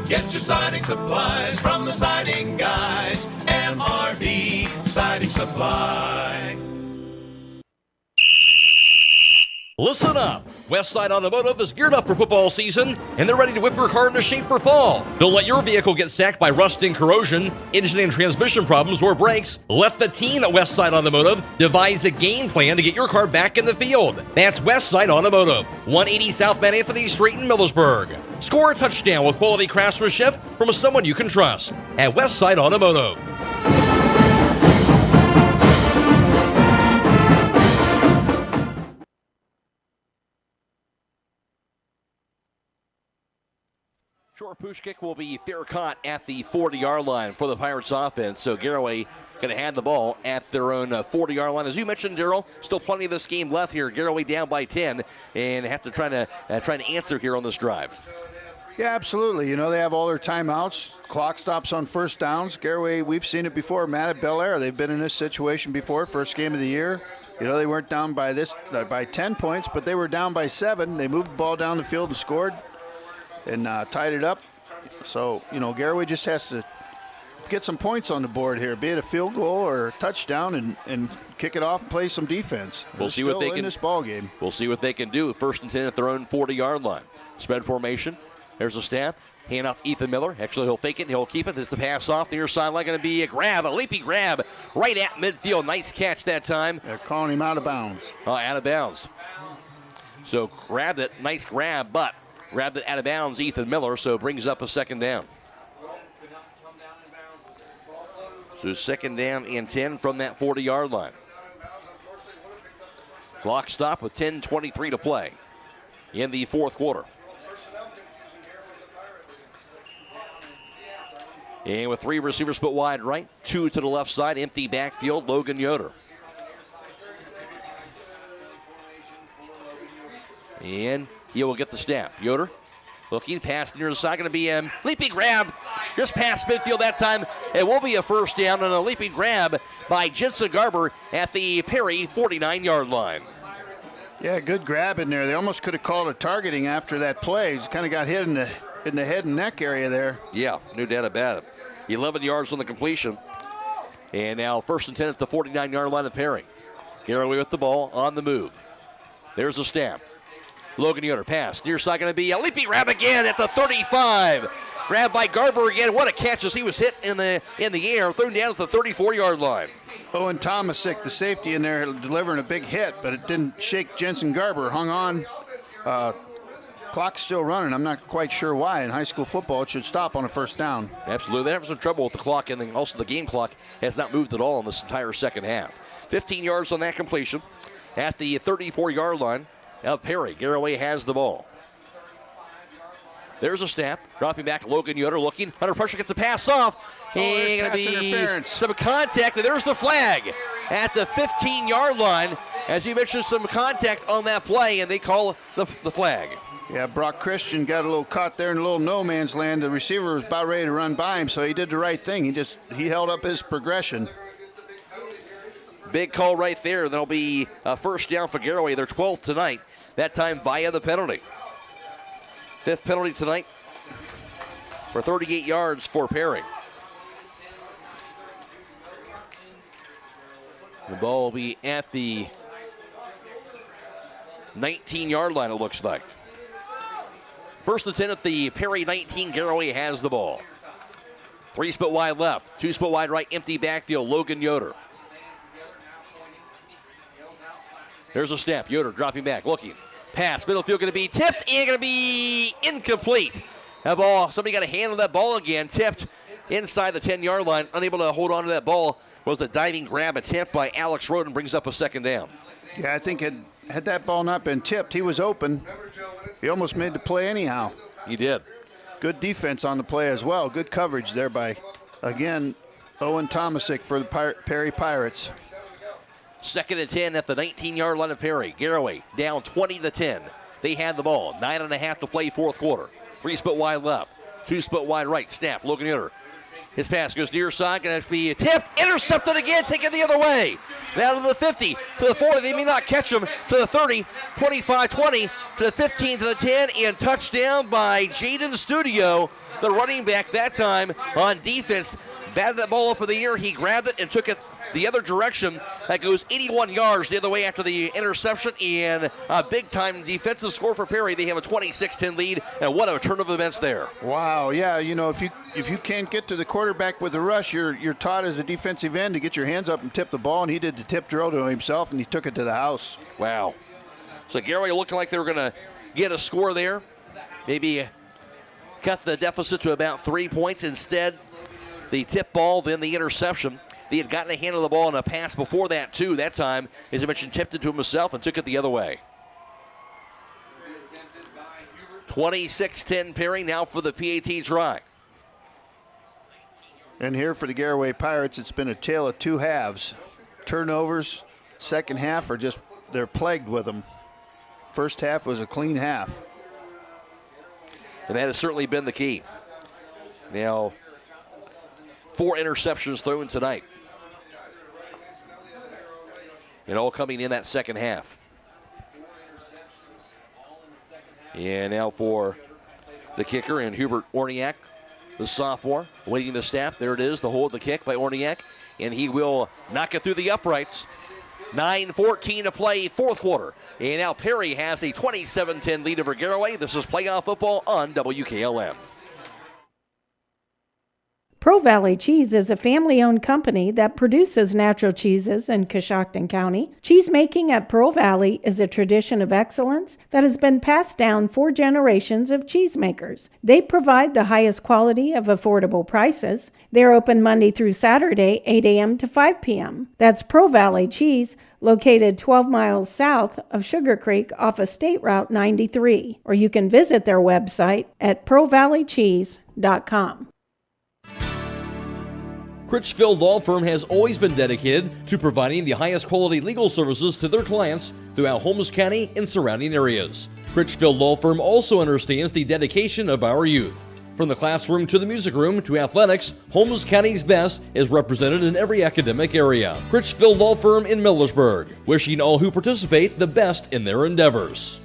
Get your siding supplies from the siding guys. MRV Siding Supply. Listen up! Westside Automotive is geared up for football season, and they're ready to whip your car into shape for fall. Don't let your vehicle get sacked by rust and corrosion, engine and transmission problems, or brakes. Let the team at Westside Automotive devise a game plan to get your car back in the field. That's Westside Automotive, 180 South Mount Anthony Street in Millersburg. Score a touchdown with quality craftsmanship from someone you can trust at Westside Automotive. Short push kick will be fair caught at the 40-yard line for the Pirates offense. So Garaway going to hand the ball at their own 40-yard line. As you mentioned, Darryl, still plenty of this game left here. Garaway down by 10 and have to try to answer here on this drive. Yeah, absolutely. They have all their timeouts. Clock stops on first downs. Garaway, we've seen it before. Matt at Bel Air, they've been in this situation before. First game of the year. They weren't down by 10 points, but they were down by 7. They moved the ball down the field and scored and tied it up. So, Garaway just has to get some points on the board here, be it a field goal or a touchdown, and kick it off and play some defense. We'll see what they can in this ball game. We'll see what they can do. First and 10 at their own 40-yard line. Spread formation. There's a snap. Hand off Ethan Miller. Actually, he'll fake it and he'll keep it. This is the pass off the near sideline. Going to be a leaping grab right at midfield. Nice catch that time. They're calling him out of bounds. Out of bounds. So grabbed it. Nice grab, but grabbed it out of bounds, Ethan Miller, so brings up a second down. So second down and 10 from that 40-yard line. Clock stop with 10:23 to play in the fourth quarter. And with 3 receivers split wide right, 2 to the left side, empty backfield, Logan Yoder. And he will get the snap. Yoder looking, pass near the side, going to be a leaping grab just past midfield that time. It will be a first down and a leaping grab by Jensen Garber at the Perry 49-yard line. Yeah, good grab in there. They almost could have called a targeting after that play. Just kind of got hit in the head and neck area there. Yeah, no doubt about it. 11 yards on the completion. And now first and 10 at the 49-yard line of Perry. Garaway with the ball on the move. There's a snap. Logan Yoder pass. Near side going to be a leaping grab again at the 35. Grabbed by Garber again. What a catch as he was hit in the air. Thrown down at the 34-yard line. Owen Tomasic, the safety in there, delivering a big hit, but it didn't shake Jensen Garber. Hung on. Clock's still running. I'm not quite sure why. In high school football, it should stop on a first down. Absolutely. They're having some trouble with the clock, and then also the game clock has not moved at all in this entire second half. 15 yards on that completion at the 34-yard line of Perry. Garaway has the ball. There's a snap. Dropping back, Logan Yoder looking. Under pressure, gets the pass off. And going to be some contact. And there's the flag at the 15-yard line. as you mentioned, some contact on that play, and they call the flag. Yeah, Brock Christian got a little caught there in a little no man's land. The receiver was about ready to run by him, so he did the right thing. He held up his progression. Big call right there. That'll be a first down for Garaway. Their 12th tonight, that time via the penalty. 5th penalty tonight for 38 yards for Perry. The ball will be at the 19-yard line, it looks like. First and 10 at the Perry 19. Garaway has the ball. 3 split wide left, 2 split wide right, empty backfield. Logan Yoder. There's a snap. Yoder dropping back, looking. Pass, middle field going to be tipped and going to be incomplete. That ball, somebody got a hand on that ball again, tipped inside the 10-yard line. Unable to hold on to that ball was the diving grab attempt by Alex Roden, brings up a second down. Yeah, I think had that ball not been tipped, he was open. He almost made the play anyhow. He did. Good defense on the play as well. Good coverage there by, again, Owen Tomasic for the Perry Pirates. 2nd and 10 at the 19-yard line of Perry. Garaway down 20-10. They had the ball. 9.5 to play, 4th quarter. 3 split wide left, 2 split wide right. Snap, Logan Yoder. His pass goes near side, going to be tipped, intercepted again, taken the other way. Now to the 50, to the 40, they may not catch him, to the 30, 25, 20, to the 15, to the 10, and touchdown by Jaden Studio, the running back that time on defense. Batted that ball up in the air, he grabbed it and took it the other direction. That goes 81 yards the other way after the interception, and a big-time defensive score for Perry. They have a 26-10 lead, and what a turn of events there. Wow, yeah, you know, if you can't get to the quarterback with a rush, you're taught as a defensive end to get your hands up and tip the ball, and he did the tip drill to himself, and he took it to the house. Wow. So Garaway looking like they were going to get a score there. Maybe cut the deficit to about 3 points. Instead, the tip ball, then the interception. They had gotten a hand of the ball in a pass before that, too. That time, as I mentioned, tipped it to himself and took it the other way. 26-10 Perry now for the PAT try. And here for the Garaway Pirates, it's been a tale of 2 halves. Turnovers, second half are just, they're plagued with them. First half was a clean half. And that has certainly been the key. Now, 4 interceptions thrown tonight. And all coming in that second half. And now for the kicker and Hubert Orniak, the sophomore, waiting the snap. There it is, the hold, the kick by Orniak. And he will knock it through the uprights. 9:14 to play, 4th quarter. And now Perry has a 27-10 lead over Garaway. This is playoff football on WKLM. Pro Valley Cheese is a family-owned company that produces natural cheeses in Coshocton County. Cheese making at Pro Valley is a tradition of excellence that has been passed down 4 generations of cheesemakers. They provide the highest quality of affordable prices. They're open Monday through Saturday, 8 a.m. to 5 p.m. That's Pro Valley Cheese, located 12 miles south of Sugar Creek off of State Route 93. Or you can visit their website at provalleycheese.com. Critchfield Law Firm has always been dedicated to providing the highest quality legal services to their clients throughout Holmes County and surrounding areas. Critchfield Law Firm also understands the dedication of our youth. From the classroom to the music room to athletics, Holmes County's best is represented in every academic area. Critchfield Law Firm in Millersburg, wishing all who participate the best in their endeavors.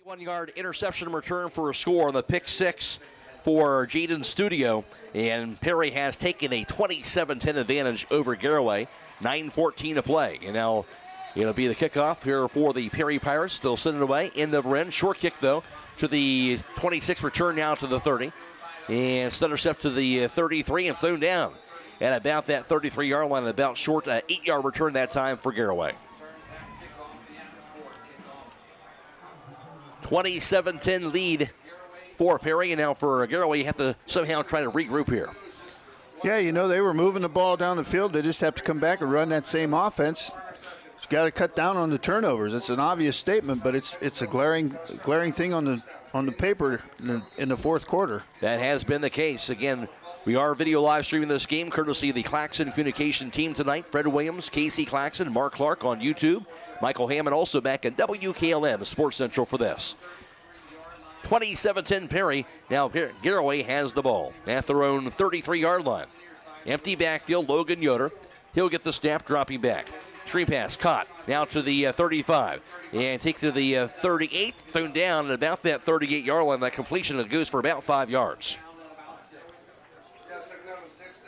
1-yard interception return for a score on the pick 6 for Jaden Studio. And Perry has taken a 27-10 advantage over Garaway. 9:14 to play. And now it'll be the kickoff here for the Perry Pirates. Still sending away. End of end. Short kick, though, to the 26, return now to the 30. And stutter step to the 33 and thrown down at about that 33-yard line. About short 8-yard return that time for Garaway. 27-10 lead for Perry, and now for Garaway, you have to somehow try to regroup here. Yeah, you know, they were moving the ball down the field. They just have to come back and run that same offense. He's got to cut down on the turnovers. It's an obvious statement, but it's a glaring thing on the paper in the fourth quarter. That has been the case. Again, we are video live streaming this game courtesy of the Claxon Communication team tonight. Fred Williams, Casey Claxon, Mark Clark on YouTube. Michael Hammond also back in WKLM Sports Central for this. 27-10 Perry. Now Garaway has the ball at their own 33-yard line. Empty backfield, Logan Yoder. He'll get the snap, dropping back. Screen pass caught. Now to the 35. And take to the 38. Thrown down at about that 38-yard line. That completion goes for about 5 yards.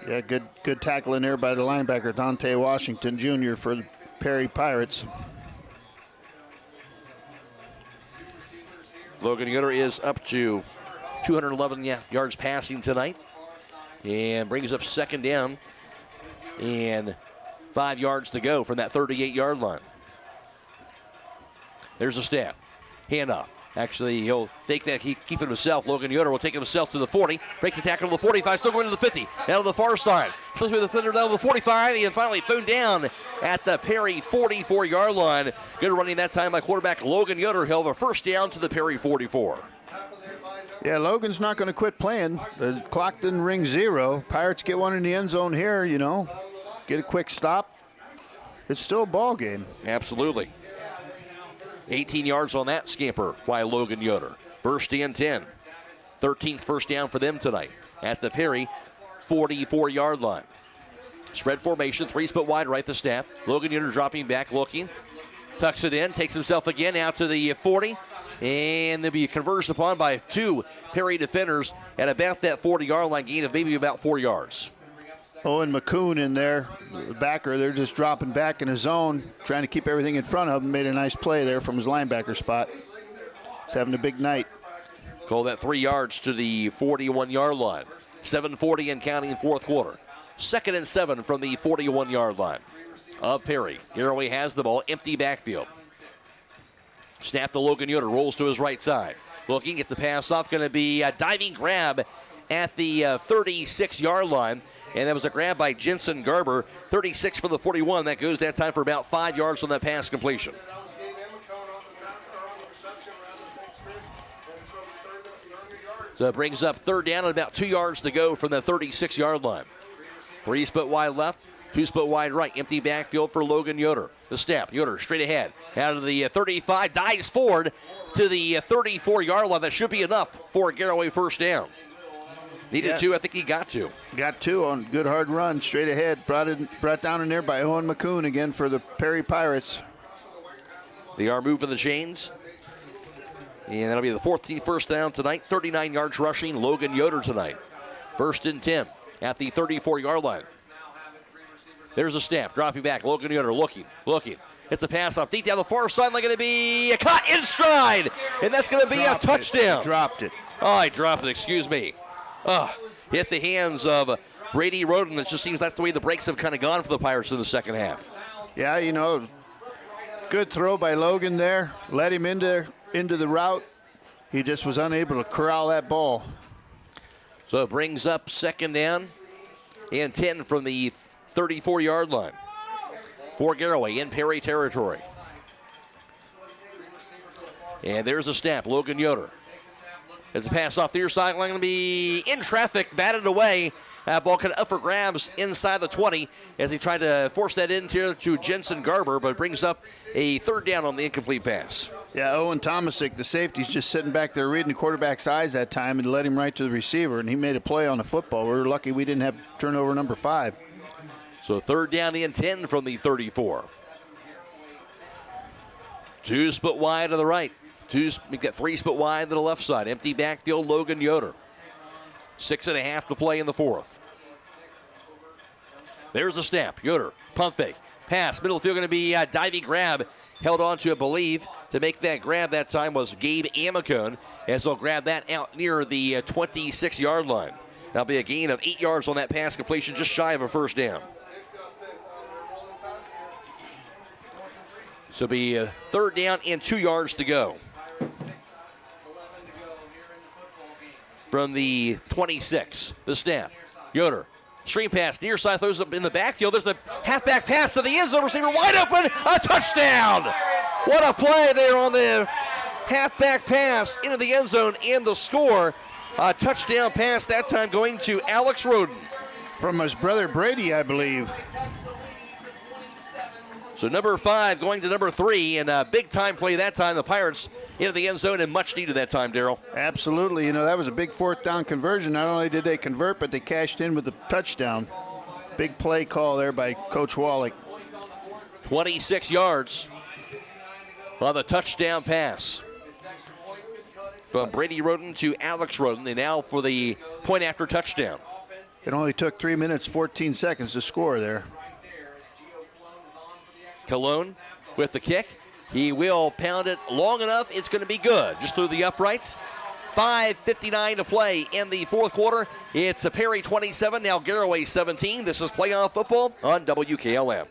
Yeah, good tackle in there by the linebacker, Dante Washington Jr. for the Perry Pirates. Logan Yoder is up to 211 yards passing tonight. And brings up second down. And 5 yards to go from that 38-yard line. There's a snap. Handoff. Actually, he'll take that, keep it himself. Logan Yoder will take it himself to the 40. Breaks the tackle to the 45, still going to the 50. Down to the far side. Slips with the defender down to the 45, and finally thrown down at the Perry 44-yard line. Good running that time by quarterback Logan Yoder. He'll have a first down to the Perry 44. Yeah, Logan's not going to quit playing. The clock didn't ring 0. Pirates get one in the end zone here, Get a quick stop. It's still a ball game. Absolutely. 18 yards on that scamper by Logan Yoder. First and 10. 13th first down for them tonight at the Perry 44-yard line. Spread formation, 3 split wide right the snap. Logan Yoder dropping back, looking. Tucks it in, takes himself again out to the 40. And they'll be converged upon by 2 Perry defenders at about that 40-yard line, gain of maybe about 4 yards. Owen McCoon in there, the backer. They're just dropping back in his zone, trying to keep everything in front of him. Made a nice play there from his linebacker spot. He's having a big night. Call that 3 yards to the 41-yard line. 7:40 and counting fourth quarter. 2nd and 7 from the 41-yard line of Perry. Garaway has the ball, empty backfield. Snap to Logan Yoder, rolls to his right side. Looking, gets the pass off, going to be a diving grab at the 36-yard line. And that was a grab by Jensen Garber. 36 for the 41. That goes that time for about 5 yards on that pass completion. So it brings up third down and about 2 yards to go from the 36-yard line. 3 split wide left, 2 split wide right. Empty backfield for Logan Yoder. The snap, Yoder straight ahead. Out of the 35, dives forward to the 34-yard line. That should be enough for a Garaway first down. Needed 2, I think he got 2. Got 2 on good hard run, straight ahead. Brought down in there by Owen McCoon again for the Perry Pirates. They are moving the chains. And that'll be the 14th first down tonight. 39 yards rushing, Logan Yoder tonight. 1st and 10 at the 34-yard line. There's a snap, dropping back. Logan Yoder looking. Hits a pass off deep down the far sideline. Going to be caught in stride. And that's going to be a touchdown. Dropped it. Oh, I dropped it, excuse me. Hit the hands of Brady Roden. It just seems that's the way the breaks have kind of gone for the Pirates in the second half. Yeah, good throw by Logan there. Led him into the route. He just was unable to corral that ball. So it brings up 2nd down and 10 from the 34-yard line for Garaway in Perry territory. And there's a snap, Logan Yoder. It's a pass off the near sideline, going to be in traffic, batted away. That ball kind of up for grabs inside the 20 as he tried to force that into to Jensen Garber, but brings up a 3rd down on the incomplete pass. Yeah, Owen Tomasic, the safety's just sitting back there reading the quarterback's eyes that time and led him right to the receiver, and he made a play on the football. We were lucky we didn't have turnover number 5. So 3rd down and 10 from the 34. 2 split wide to the right. Make that 3 split wide to the left side. Empty backfield, Logan Yoder. 6.5 to play in the 4th. There's the snap. Yoder, pump fake. Pass, middle field going to be a diving grab. Held on to, I believe, to make that grab that time was Gabe Amicone, as they'll grab that out near the 26-yard line. That'll be a gain of 8 yards on that pass completion, just shy of a first down. So it'll be 3rd down and 2 yards to go. From the 26, the snap. Yoder Screen pass, near side, throws up in the backfield. There's a halfback pass to the end zone, receiver wide open, a touchdown! What a play there on the halfback pass into the end zone, and the score, a touchdown pass that time going to Alex Roden. From his brother Brady, I believe. So number 5 going to number 3, and a big-time play that time. The Pirates into the end zone, and much needed that time, Darryl. Absolutely. You know, that was a big fourth down conversion. Not only did they convert, but they cashed in with a touchdown. Big play call there by Coach Wallach. 26 yards on the touchdown pass from Brady Roden to Alex Roden, and now for the point after touchdown. It only took 3 minutes, 14 seconds to score there. Cologne with the kick. He will pound it long enough. It's going to be good. Just through the uprights. 5:59 to play in the fourth quarter. It's a Perry 27, now Garaway 17. This is Playoff Football on WKLM.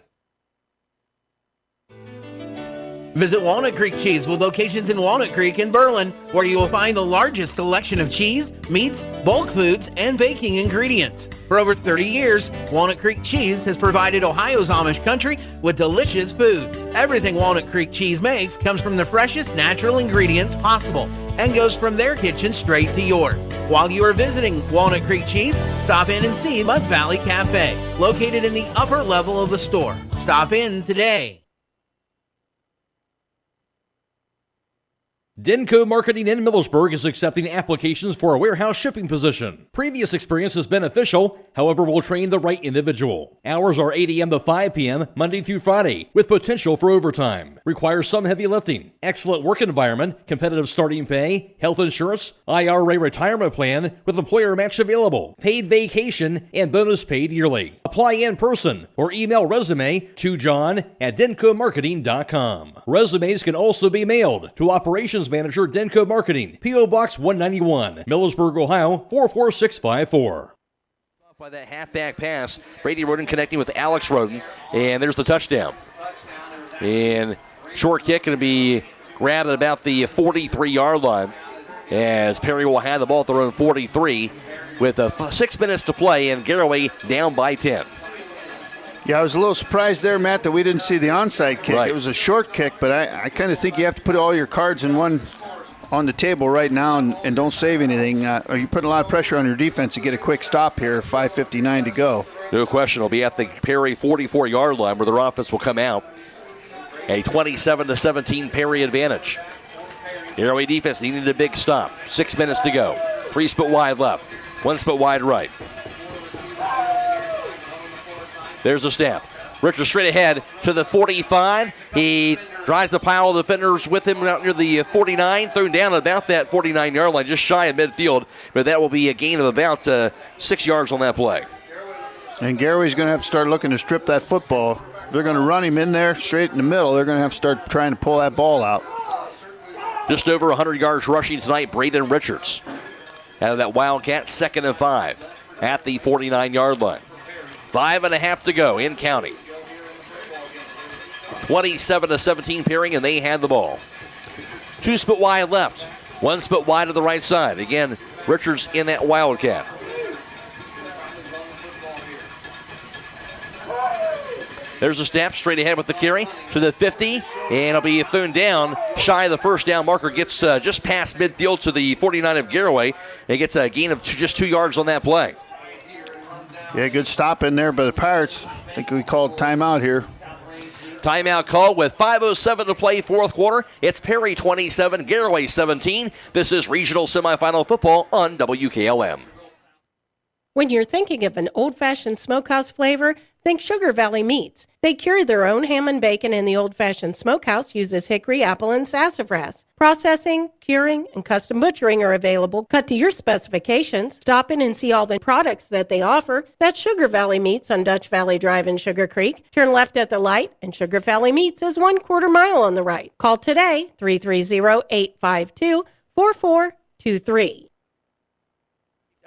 Visit Walnut Creek Cheese with locations in Walnut Creek and Berlin, where you will find the largest selection of cheese, meats, bulk foods, and baking ingredients. For over 30 years, Walnut Creek Cheese has provided Ohio's Amish country with delicious food. Everything Walnut Creek Cheese makes comes from the freshest natural ingredients possible and goes from their kitchen straight to yours. While you are visiting Walnut Creek Cheese, stop in and see Mud Valley Cafe, located in the upper level of the store. Stop in today. Denko Marketing in Millersburg is accepting applications for a warehouse shipping position. Previous experience is beneficial, however, we'll train the right individual. Hours are 8 a.m. to 5 p.m. Monday through Friday, with potential for overtime. Requires some heavy lifting. Excellent work environment, competitive starting pay, health insurance, IRA retirement plan with employer match available, paid vacation, and bonus paid yearly. Apply in person or email resume to john@denkomarketing.com. Resumes can also be mailed to Operations Manager, Denko Marketing, P.O. Box 191, Millersburg, Ohio 44654. By that halfback pass, Brady Roden connecting with Alex Roden, and there's the touchdown. And short kick going to be grabbed at about the 43-yard line, as Perry will have the ball at their own 43 with 6 minutes to play, and Garaway down by 10. Yeah, I was a little surprised there, Matt, that we didn't see the onside kick. Right. It was a short kick, but I kind of think you have to put all your cards in one on the table right now and don't save anything. Or you put a lot of pressure on your defense to get a quick stop here, 5:59 to go. No question. It'll be at the Perry 44-yard line where their offense will come out. A 27-17 Perry advantage. Garaway defense needed a big stop. 6 minutes to go. 3 split wide left. 1 split wide right. There's the snap. Richards straight ahead to the 45. He drives the pile of defenders with him out near the 49, thrown down at about that 49-yard line, just shy of midfield. But that will be a gain of about 6 yards on that play. And Garaway's going to have to start looking to strip that football. If they're going to run him in there straight in the middle, they're going to have to start trying to pull that ball out. Just over 100 yards rushing tonight, Braden Richards. Out of that Wildcat, 2nd and 5 at the 49-yard line. 5.5 to go in counting. 27-17 Perry, and they had the ball. 2 split wide left. 1 split wide to the right side. Again, Richards in that Wildcat. There's a snap straight ahead with the carry to the 50, and it'll be thrown down shy of the first down marker. Gets just past midfield to the 49 of Garaway. It gets a gain of just 2 yards on that play. Yeah, good stop in there by the Pirates. I think we called timeout here. Timeout call with 5:07 to play, fourth quarter. It's Perry 27, Garaway 17. This is regional semifinal football on WKLM. When you're thinking of an old-fashioned smokehouse flavor, think Sugar Valley Meats. They cure their own ham and bacon, and the old-fashioned smokehouse uses hickory, apple, and sassafras. Processing, curing, and custom butchering are available, cut to your specifications. Stop in and see all the products that they offer. That's Sugar Valley Meats on Dutch Valley Drive in Sugar Creek. Turn left at the light, and Sugar Valley Meats is 1/4 mile on the right. Call today, 330-852-4423.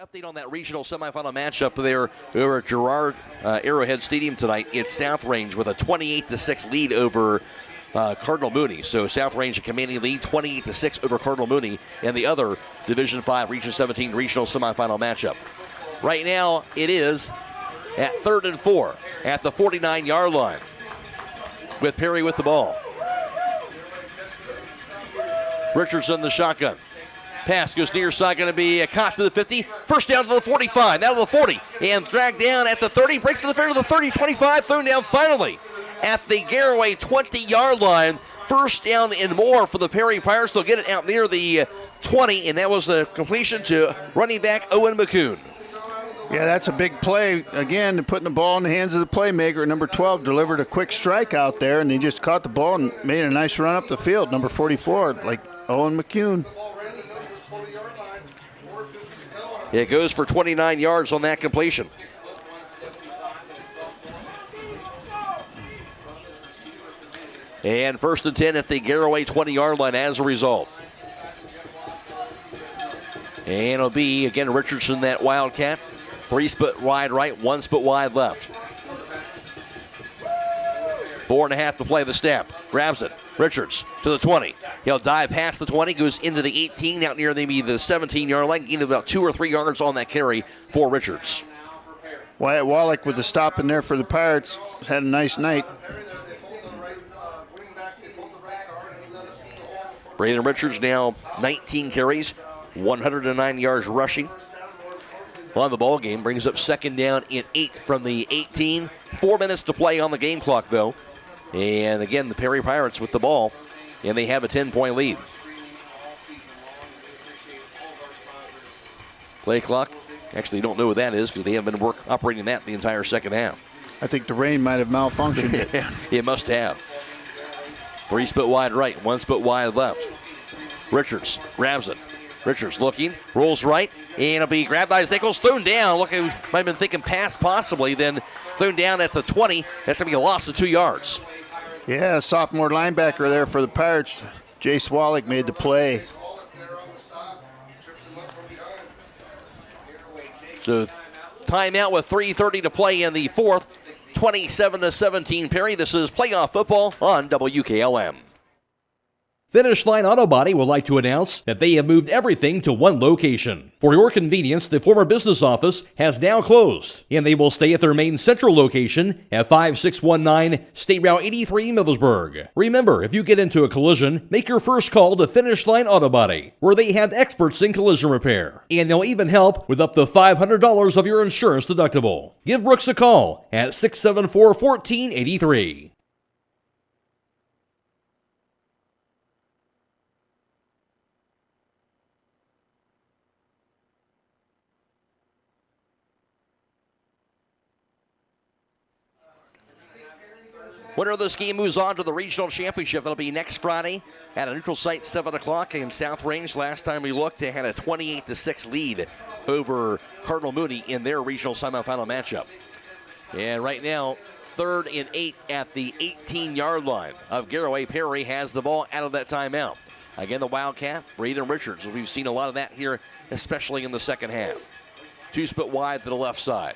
Update on that regional semifinal matchup there over at Girard Arrowhead Stadium tonight. It's South Range with a 28-6 lead over Cardinal Mooney. So South Range a commanding lead, 28-6 over Cardinal Mooney in the other Division 5 Region 17 regional semifinal matchup. Right now it is at 3rd and 4 at the 49-yard line with Perry with the ball. Richardson the shotgun. Pass goes near side, going to be a caught to the 50. First down to the 45, now to the 40, and dragged down at the 30. Breaks to the fair to the 30, 25, thrown down finally at the Garaway 20-yard line. First down and more for the Perry Pirates. They'll get it out near the 20, and that was the completion to running back Owen McCoon. Yeah, that's a big play. Again, putting the ball in the hands of the playmaker. Number 12 delivered a quick strike out there, and he just caught the ball and made a nice run up the field. Number 44, like Owen McCoon. It goes for 29 yards on that completion. And 1st and 10 at the Garaway 20-yard line as a result. And it'll be, again, Richardson, that Wildcat. 3 split wide right, 1 split wide left. 4.5 to play the snap. Grabs it. Richards to the 20. He'll dive past the 20, goes into the 18, out near maybe the 17-yard line, gained about 2 or 3 yards on that carry for Richards. Wyatt Wallach with the stop in there for the Pirates. Had a nice night. Braden Richards now 19 carries, 109 yards rushing. On the ball game, brings up 2nd down and 8 from the 18. 4 minutes to play on the game clock, though. And again, the Perry Pirates with the ball, and they have a 10-point lead. Play clock. Actually, you don't know what that is because they haven't been operating that the entire second half. I think the rain might have malfunctioned it. It must have. 3 split wide right, 1 split wide left. Richards grabs it. Richards looking, rolls right, and it'll be grabbed by his ankles, thrown down. Look, he might have been thinking pass possibly, then thrown down at the 20. That's going to be a loss of 2 yards. Yeah, sophomore linebacker there for the Pirates. Jace Wallach made the play. So timeout with 3:30 to play in the 4th. 27-17 Perry. This is playoff football on WKLM. Finish Line Auto Body would like to announce that they have moved everything to one location. For your convenience, the former business office has now closed, and they will stay at their main central location at 5619 State Route 83 Middlesburg. Remember, if you get into a collision, make your first call to Finish Line Auto Body, where they have experts in collision repair, and they'll even help with up to $500 of your insurance deductible. Give Brooks a call at 674-1483. Winner of this game moves on to the regional championship. That'll be next Friday at a neutral site, 7 o'clock in South Range. Last time we looked, they had a 28-6 lead over Cardinal Mooney in their regional semifinal matchup. And right now, 3rd and 8 at the 18-yard line of Garaway. Perry has the ball out of that timeout. Again, the Wildcat, Braden Richards. We've seen a lot of that here, especially in the second half. 2 split wide to the left side.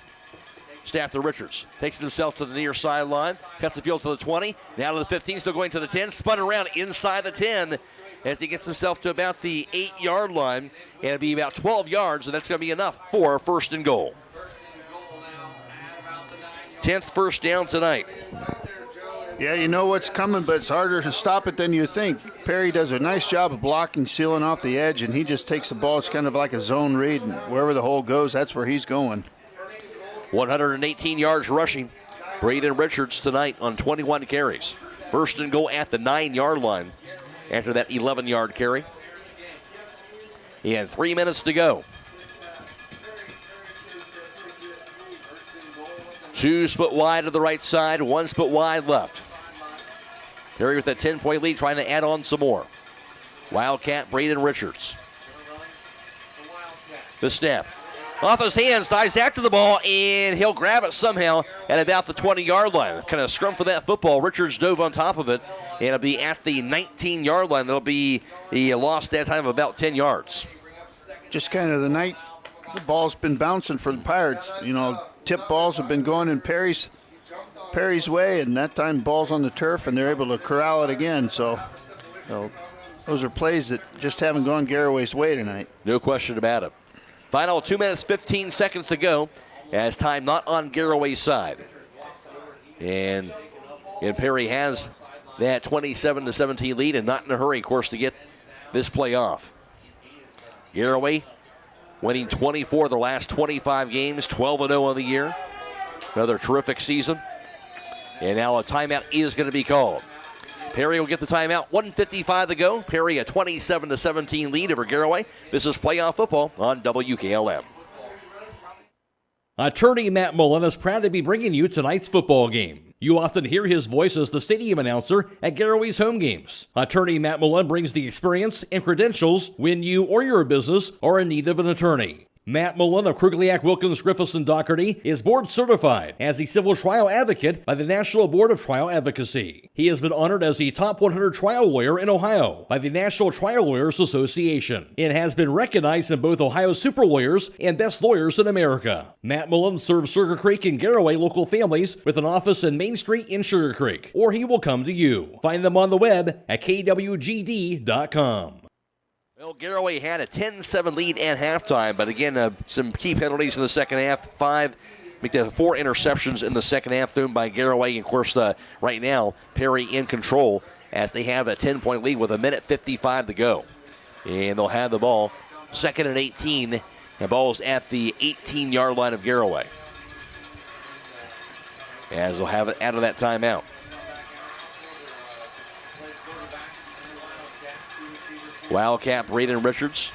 Snap to Richards. Takes it himself to the near sideline. Cuts the field to the 20. Now to the 15. Still going to the 10. Spun around inside the 10 as he gets himself to about the 8-yard line. And it'll be about 12 yards, and that's going to be enough for 1st and goal. 10th first down tonight. Yeah, you know what's coming, but it's harder to stop it than you think. Perry does a nice job of blocking, sealing off the edge, and he just takes the ball. It's kind of like a zone read, and wherever the hole goes, that's where he's going. 118 yards rushing. Braden Richards tonight on 21 carries. 1st and goal at the 9-yard line after that 11-yard carry. And 3 minutes to go. 2 split wide to the right side, 1 split wide left. Perry with that 10-point lead, trying to add on some more. Wildcat, Braden Richards. The snap. Off his hands, dives after the ball, and he'll grab it somehow at about the 20-yard line. Kind of scrum for that football. Richards dove on top of it, and it'll be at the 19-yard line. That'll be a loss that time of about 10 yards. Just kind of the night the ball's been bouncing for the Pirates. You know, tip balls have been going in Perry's way, and that time ball's on the turf, and they're able to corral it again. So those are plays that just haven't gone Garaway's way tonight. No question about it. Final 2 minutes, 15 seconds to go as time not on Garaway's side. And Perry has that 27-17 lead and not in a hurry, of course, to get this play off. Garaway winning 24 of their last 25 games, 12-0 on the year. Another terrific season. And now a timeout is going to be called. Perry will get the timeout. 1:55 to go. Perry a 27-17 lead over Garaway. This is playoff football on WKLM. Attorney Matt Mullen is proud to be bringing you tonight's football game. You often hear his voice as the stadium announcer at Garaway's home games. Attorney Matt Mullen brings the experience and credentials when you or your business are in need of an attorney. Matt Mullen of Krugliak, Wilkins, Griffiths, and Doherty is board certified as a civil trial advocate by the National Board of Trial Advocacy. He has been honored as the top 100 trial lawyer in Ohio by the National Trial Lawyers Association and has been recognized in both Ohio Super Lawyers and Best Lawyers in America. Matt Mullen serves Sugar Creek and Garaway local families with an office in Main Street in Sugar Creek, or he will come to you. Find them on the web at kwgd.com. Well, Garaway had a 10-7 lead at halftime, but again, some key penalties in the second half. 4 interceptions in the second half thrown by Garaway. And of course, right now, Perry in control as they have a 10-point lead with 1:55 to go. And they'll have the ball second and 18. The ball is at the 18-yard line of Garaway, as they'll have it out of that timeout. Wildcat, Braden Richards.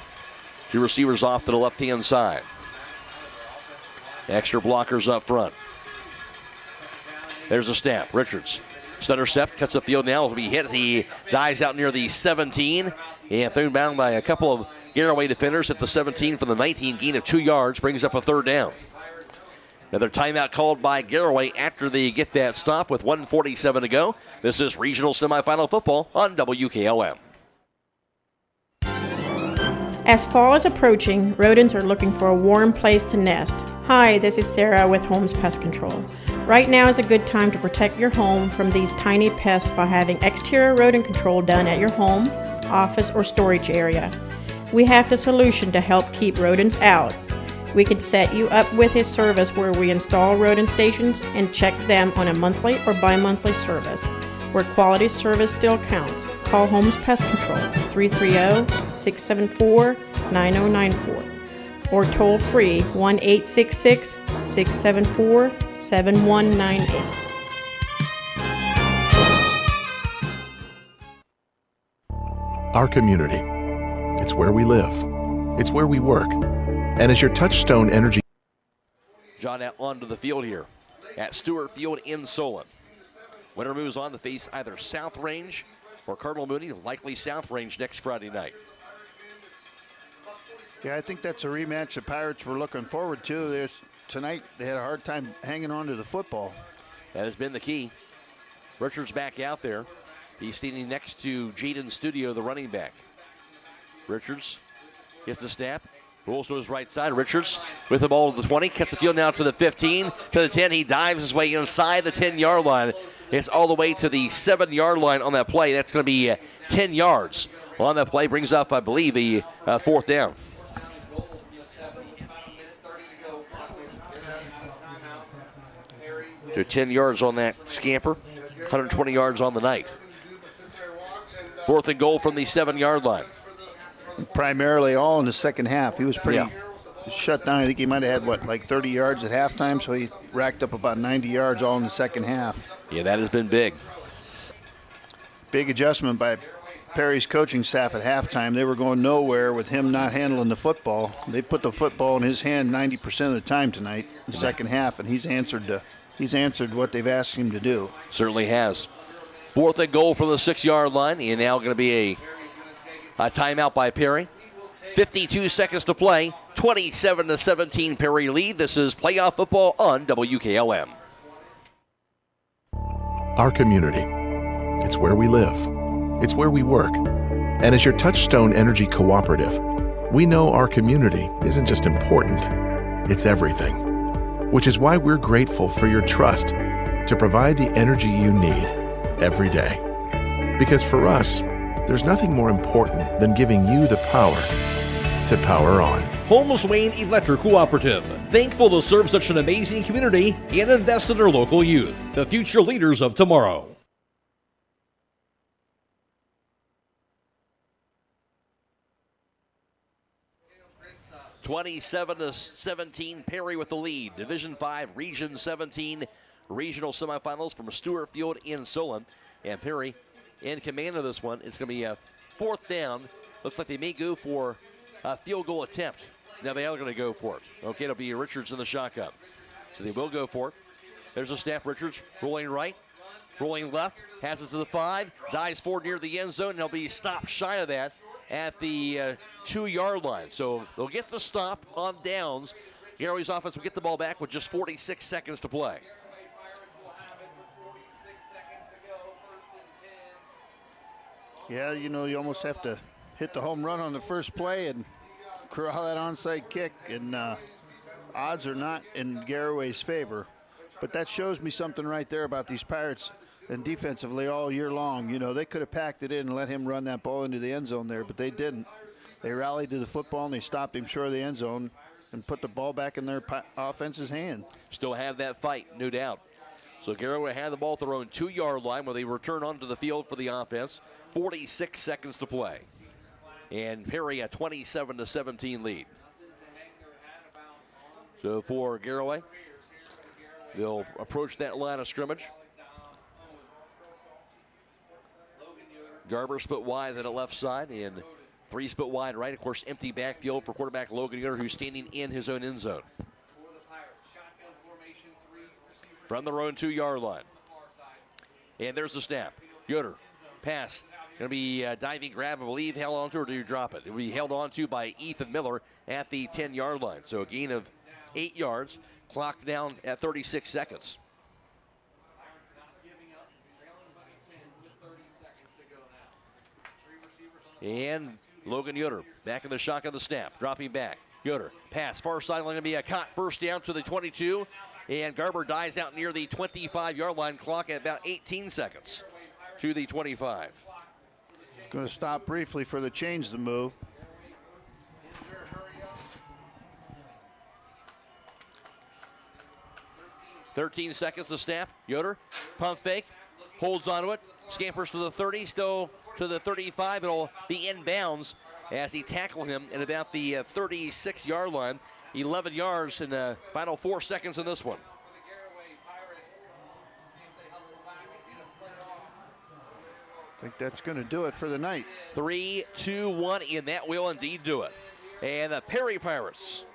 2 receivers off to the left-hand side. Extra blockers up front. There's a snap. Richards. Stutter step, cuts the field now. Will be hit. He dives out near the 17. And thrown down by a couple of Garaway defenders at the 17 for the 19 gain of 2 yards. Brings up a third down. Another timeout called by Garaway after they get that stop with 1:47 to go. This is regional semifinal football on WKLM. As fall is approaching, rodents are looking for a warm place to nest. Hi, this is Sarah with Holmes Pest Control. Right now is a good time to protect your home from these tiny pests by having exterior rodent control done at your home, office, or storage area. We have the solution to help keep rodents out. We could set you up with a service where we install rodent stations and check them on a monthly or bi-monthly service, where quality service still counts. Call Holmes Pest Control, 330-674-9094, or toll free 1-866-674-7198. Our community. It's where we live. It's where we work. And as your Touchstone Energy. John out onto the field here at Stewart Field in Solon. Winner moves on to face either South Range or Cardinal Mooney, likely South Range next Friday night. Yeah, I think that's a rematch the Pirates were looking forward to. Tonight they had a hard time hanging on to the football. That has been the key. Richards back out there. He's standing next to Jaden Studio, the running back. Richards gets the snap. Rolls to his right side. Richards with the ball to the 20. Cuts the field now to the 15, to the 10. He dives his way inside the 10-yard line. It's all the way to the 7-yard line on that play. That's going to be 10 yards on that play. Brings up, I believe, a fourth down. So 10 yards on that scamper. 120 yards on the night. 4th and goal from the 7-yard line. Primarily all in the second half. He was pretty shut down. I think he might have had, 30 yards at halftime, so he racked up about 90 yards all in the second half. Yeah, that has been big. Big adjustment by Perry's coaching staff at halftime. They were going nowhere with him not handling the football. They put the football in his hand 90% of the time tonight in the second half, and he's answered what they've asked him to do. Certainly has. 4th and goal from the 6-yard line, and now going to be a timeout by Perry. 52 seconds to play. 27-17 Perry lead. This is playoff football on WKLM. Our community. It's where we live. It's where we work. And as your Touchstone Energy Cooperative, we know our community isn't just important, it's everything. Which is why we're grateful for your trust to provide the energy you need every day. Because for us, there's nothing more important than giving you the power to power on. Holmes Wayne Electric Cooperative. Thankful to serve such an amazing community and invest in our local youth, the future leaders of tomorrow. 27-17, Perry with the lead. Division 5, Region 17, regional semifinals from Stewart Field in Solon. And Perry in command of this one. It's going to be a 4th down. Looks like they may go for a field goal attempt. Now they are going to go for it. Okay, it'll be Richards in the shotgun. So they will go for it. There's a snap. Richards rolling right, rolling left, has it to the 5, dives forward near the end zone, and he'll be stopped shy of that at the 2-yard line. So they'll get the stop on downs. Garaway's offense will get the ball back with just 46 seconds to play. Yeah, you know, you almost have to hit the home run on the first play and corral that onside kick, and odds are not in Garaway's favor. But that shows me something right there about these Pirates and defensively all year long. You know, they could have packed it in and let him run that ball into the end zone there, but they didn't. They rallied to the football and they stopped him short of the end zone and put the ball back in their offense's hand. Still have that fight, no doubt. So Garaway had the ball at their own 2-yard line where they return onto the field for the offense. 46 seconds to play. And Perry a 27-17 lead. So for Garaway, they'll approach that line of scrimmage. Garber split wide to the left side and 3 split wide right. Of course, empty backfield for quarterback Logan Yoder, who's standing in his own end zone. From their own 2-yard line. And there's the snap. Yoder, pass. Going to be a diving grab, I believe, held onto, or do you drop it? It will be held onto by Ethan Miller at the 10-yard line. So a gain of 8 yards, clocked down at 36 seconds. And Logan Yoder back in the shotgun of the snap, dropping back. Yoder, pass, far sideline, going to be a caught first down to the 22. And Garber dies out near the 25-yard line, clock at about 18 seconds to the 25. Going to stop briefly for the change the move. .13 seconds to snap. Yoder, pump fake, holds onto it, scampers to the 30, still to the 35. It'll be inbounds as he tackled him at about the 36-yard line. 11 yards in the final 4 seconds in this one. I think that's going to do it for the night. 3, 2, 1, and that will indeed do it. And the Perry Pirates,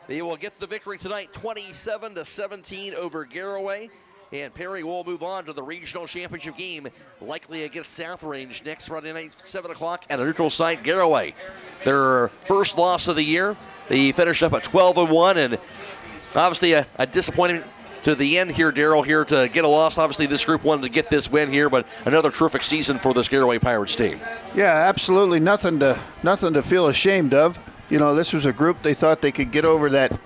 they will get the victory tonight, 27-17 over Garaway. And Perry will move on to the regional championship game, likely against South Range next Friday night, 7 o'clock at a neutral site, Garaway. Their first loss of the year. They finished up at 12-1, and obviously a disappointment to the end here, Darryl, here to get a loss. Obviously, this group wanted to get this win here, but another terrific season for this Garaway Pirates team. Yeah, absolutely nothing to feel ashamed of. You know, this was a group they thought they could get over that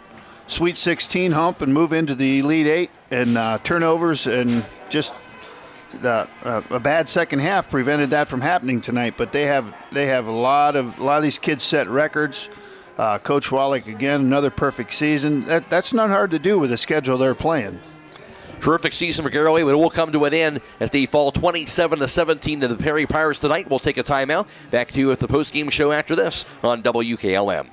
Sweet 16 hump and move into the Elite 8, and turnovers and just a bad second half prevented that from happening tonight. But they have a lot of these kids set records. Coach Wallach, again, another perfect season. That's not hard to do with the schedule they're playing. Terrific season for Garaway, but it will come to an end as they fall 27-17 to the Perry Pirates tonight. We'll take a timeout. Back to you with the post-game show after this on WKLM.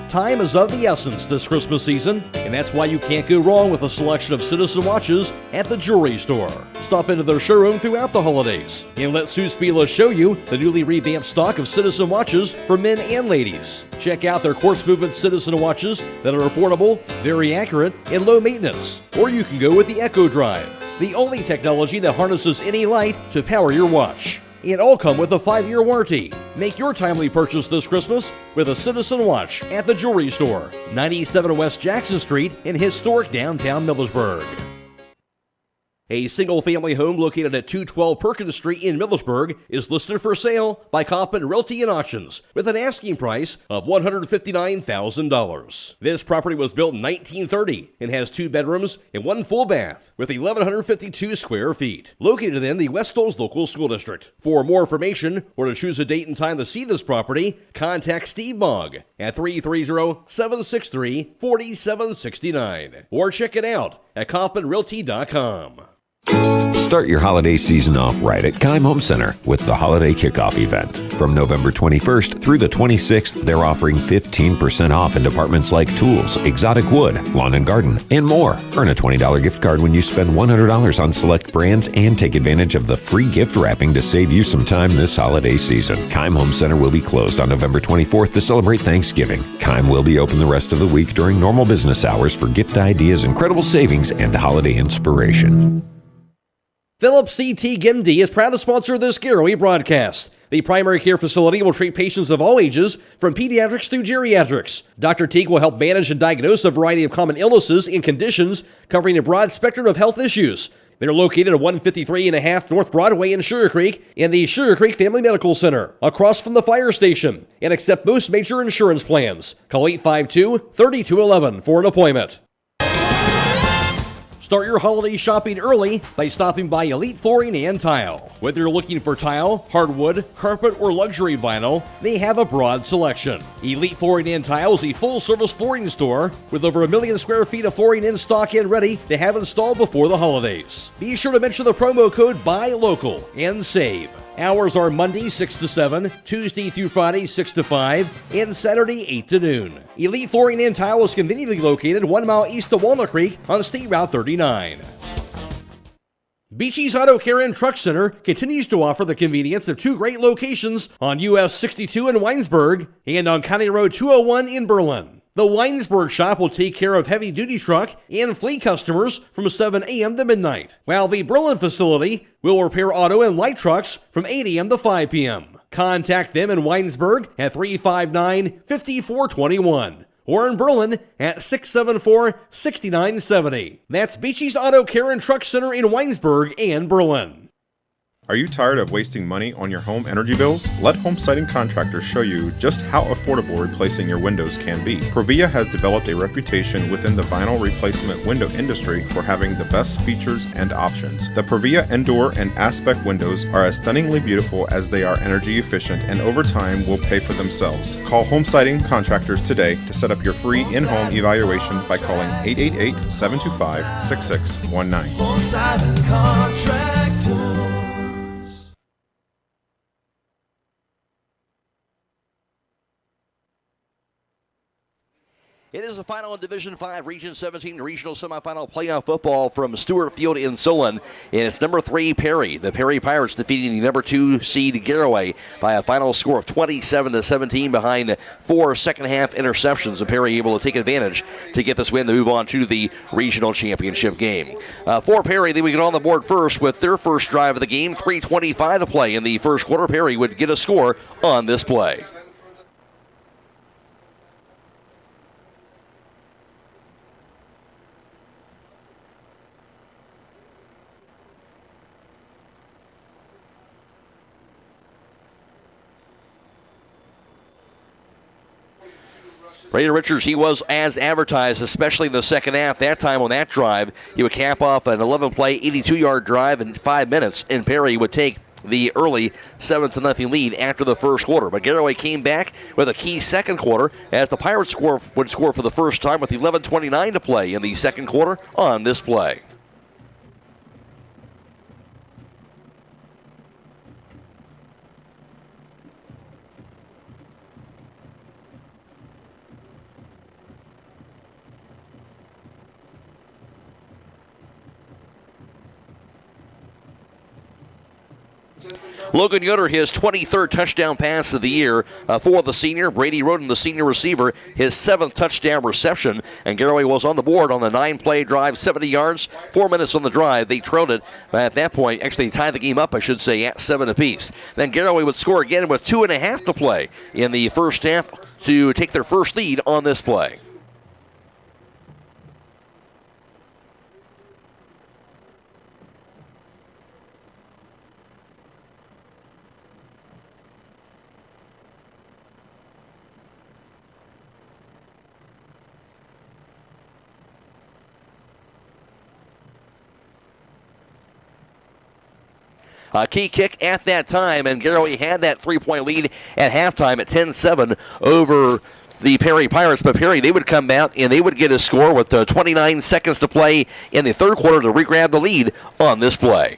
Time is of the essence this Christmas season, and that's why you can't go wrong with a selection of Citizen watches at the jewelry store. Stop into their showroom throughout the holidays and let Sue Spila show you the newly revamped stock of Citizen watches for men and ladies. Check out their quartz movement Citizen watches that are affordable, very accurate, and low maintenance. Or you can go with the Echo Drive, the only technology that harnesses any light to power your watch. And all come with a 5-year warranty. Make your timely purchase this Christmas with a Citizen watch at the jewelry store, 97 West Jackson Street in historic downtown Millersburg. A single-family home located at 212 Perkins Street in Millersburg is listed for sale by Kaufman Realty and Auctions with an asking price of $159,000. This property was built in 1930 and has 2 bedrooms and 1 full bath with 1,152 square feet. Located in the West Hills Local School District. For more information or to choose a date and time to see this property, contact Steve Mogg at 330-763-4769 or check it out at KaufmanRealty.com. Start your holiday season off right at Keim Home Center with the Holiday Kickoff event. From November 21st through the 26th, they're offering 15% off in departments like tools, exotic wood, lawn and garden, and more. Earn a $20 gift card when you spend $100 on select brands and take advantage of the free gift wrapping to save you some time this holiday season. Keim Home Center will be closed on November 24th to celebrate Thanksgiving. Keim will be open the rest of the week during normal business hours for gift ideas, incredible savings, and holiday inspiration. Phillips CT Gimdy is proud to sponsor this Garaway broadcast. The primary care facility will treat patients of all ages, from pediatrics through geriatrics. Dr. Teague will help manage and diagnose a variety of common illnesses and conditions, covering a broad spectrum of health issues. They're located at 153.5 North Broadway in Sugar Creek in the Sugar Creek Family Medical Center, across from the fire station, and accept most major insurance plans. Call 852-3211 for an appointment. Start your holiday shopping early by stopping by Elite Flooring and Tile. Whether you're looking for tile, hardwood, carpet, or luxury vinyl, they have a broad selection. Elite Flooring and Tile is a full-service flooring store with over 1 million square feet of flooring in stock and ready to have installed before the holidays. Be sure to mention the promo code BUYLOCAL and save. Hours are Monday 6 to 7, Tuesday through Friday 6 to 5, and Saturday 8 to noon. Elite Flooring and Tile is conveniently located 1 mile east of Walnut Creek on State Route 39. Beachy's Auto Care and Truck Center continues to offer the convenience of 2 great locations on US 62 in Weinsberg and on County Road 201 in Berlin. The Weinsberg shop will take care of heavy-duty truck and fleet customers from 7 a.m. to midnight, while the Berlin facility will repair auto and light trucks from 8 a.m. to 5 p.m. Contact them in Weinsberg at 359-5421 or in Berlin at 674-6970. That's Beachy's Auto Care and Truck Center in Weinsberg and Berlin. Are you tired of wasting money on your home energy bills? Let Home Siding Contractors show you just how affordable replacing your windows can be. Provia has developed a reputation within the vinyl replacement window industry for having the best features and options. The Provia Endure and Aspect windows are as stunningly beautiful as they are energy efficient, and over time will pay for themselves. Call Home Siding Contractors today to set up your free in-home evaluation by calling 888-725-6619. Home Siding Contractors. It is the final in Division 5, Region 17 regional semifinal playoff football from Stewart Field in Solon. And it's number 3 Perry. The Perry Pirates defeating the number 2 seed Garaway by a final score of 27-17 behind 4 second-half interceptions. And Perry able to take advantage to get this win to move on to the regional championship game. For Perry, they would get on the board first with their first drive of the game. 3:25 to play in the first quarter. Perry would get a score on this play. Raider Richards, he was as advertised, especially in the second half. That time on that drive, he would cap off an 11-play, 82-yard drive in 5 minutes, and Perry would take the early 7-0 lead after the first quarter. But Garaway came back with a key second quarter as the Pirates would score for the first time with 11:29 to play in the second quarter on this play. Logan Yoder, his 23rd touchdown pass of the year for the senior. Brady Roden, the senior receiver, his 7th touchdown reception. And Garaway was on the board on the 9-play drive, 70 yards, 4 minutes on the drive. They trailed it at that point. Actually, tied the game up, I should say, at 7 apiece. Then Garaway would score again with 2.5 to play in the first half to take their first lead on this play. Key kick at that time, and Garaway had that 3-point lead at halftime at 10-7 over the Perry Pirates. But Perry, they would come out and they would get a score with 29 seconds to play in the third quarter to re-grab the lead on this play.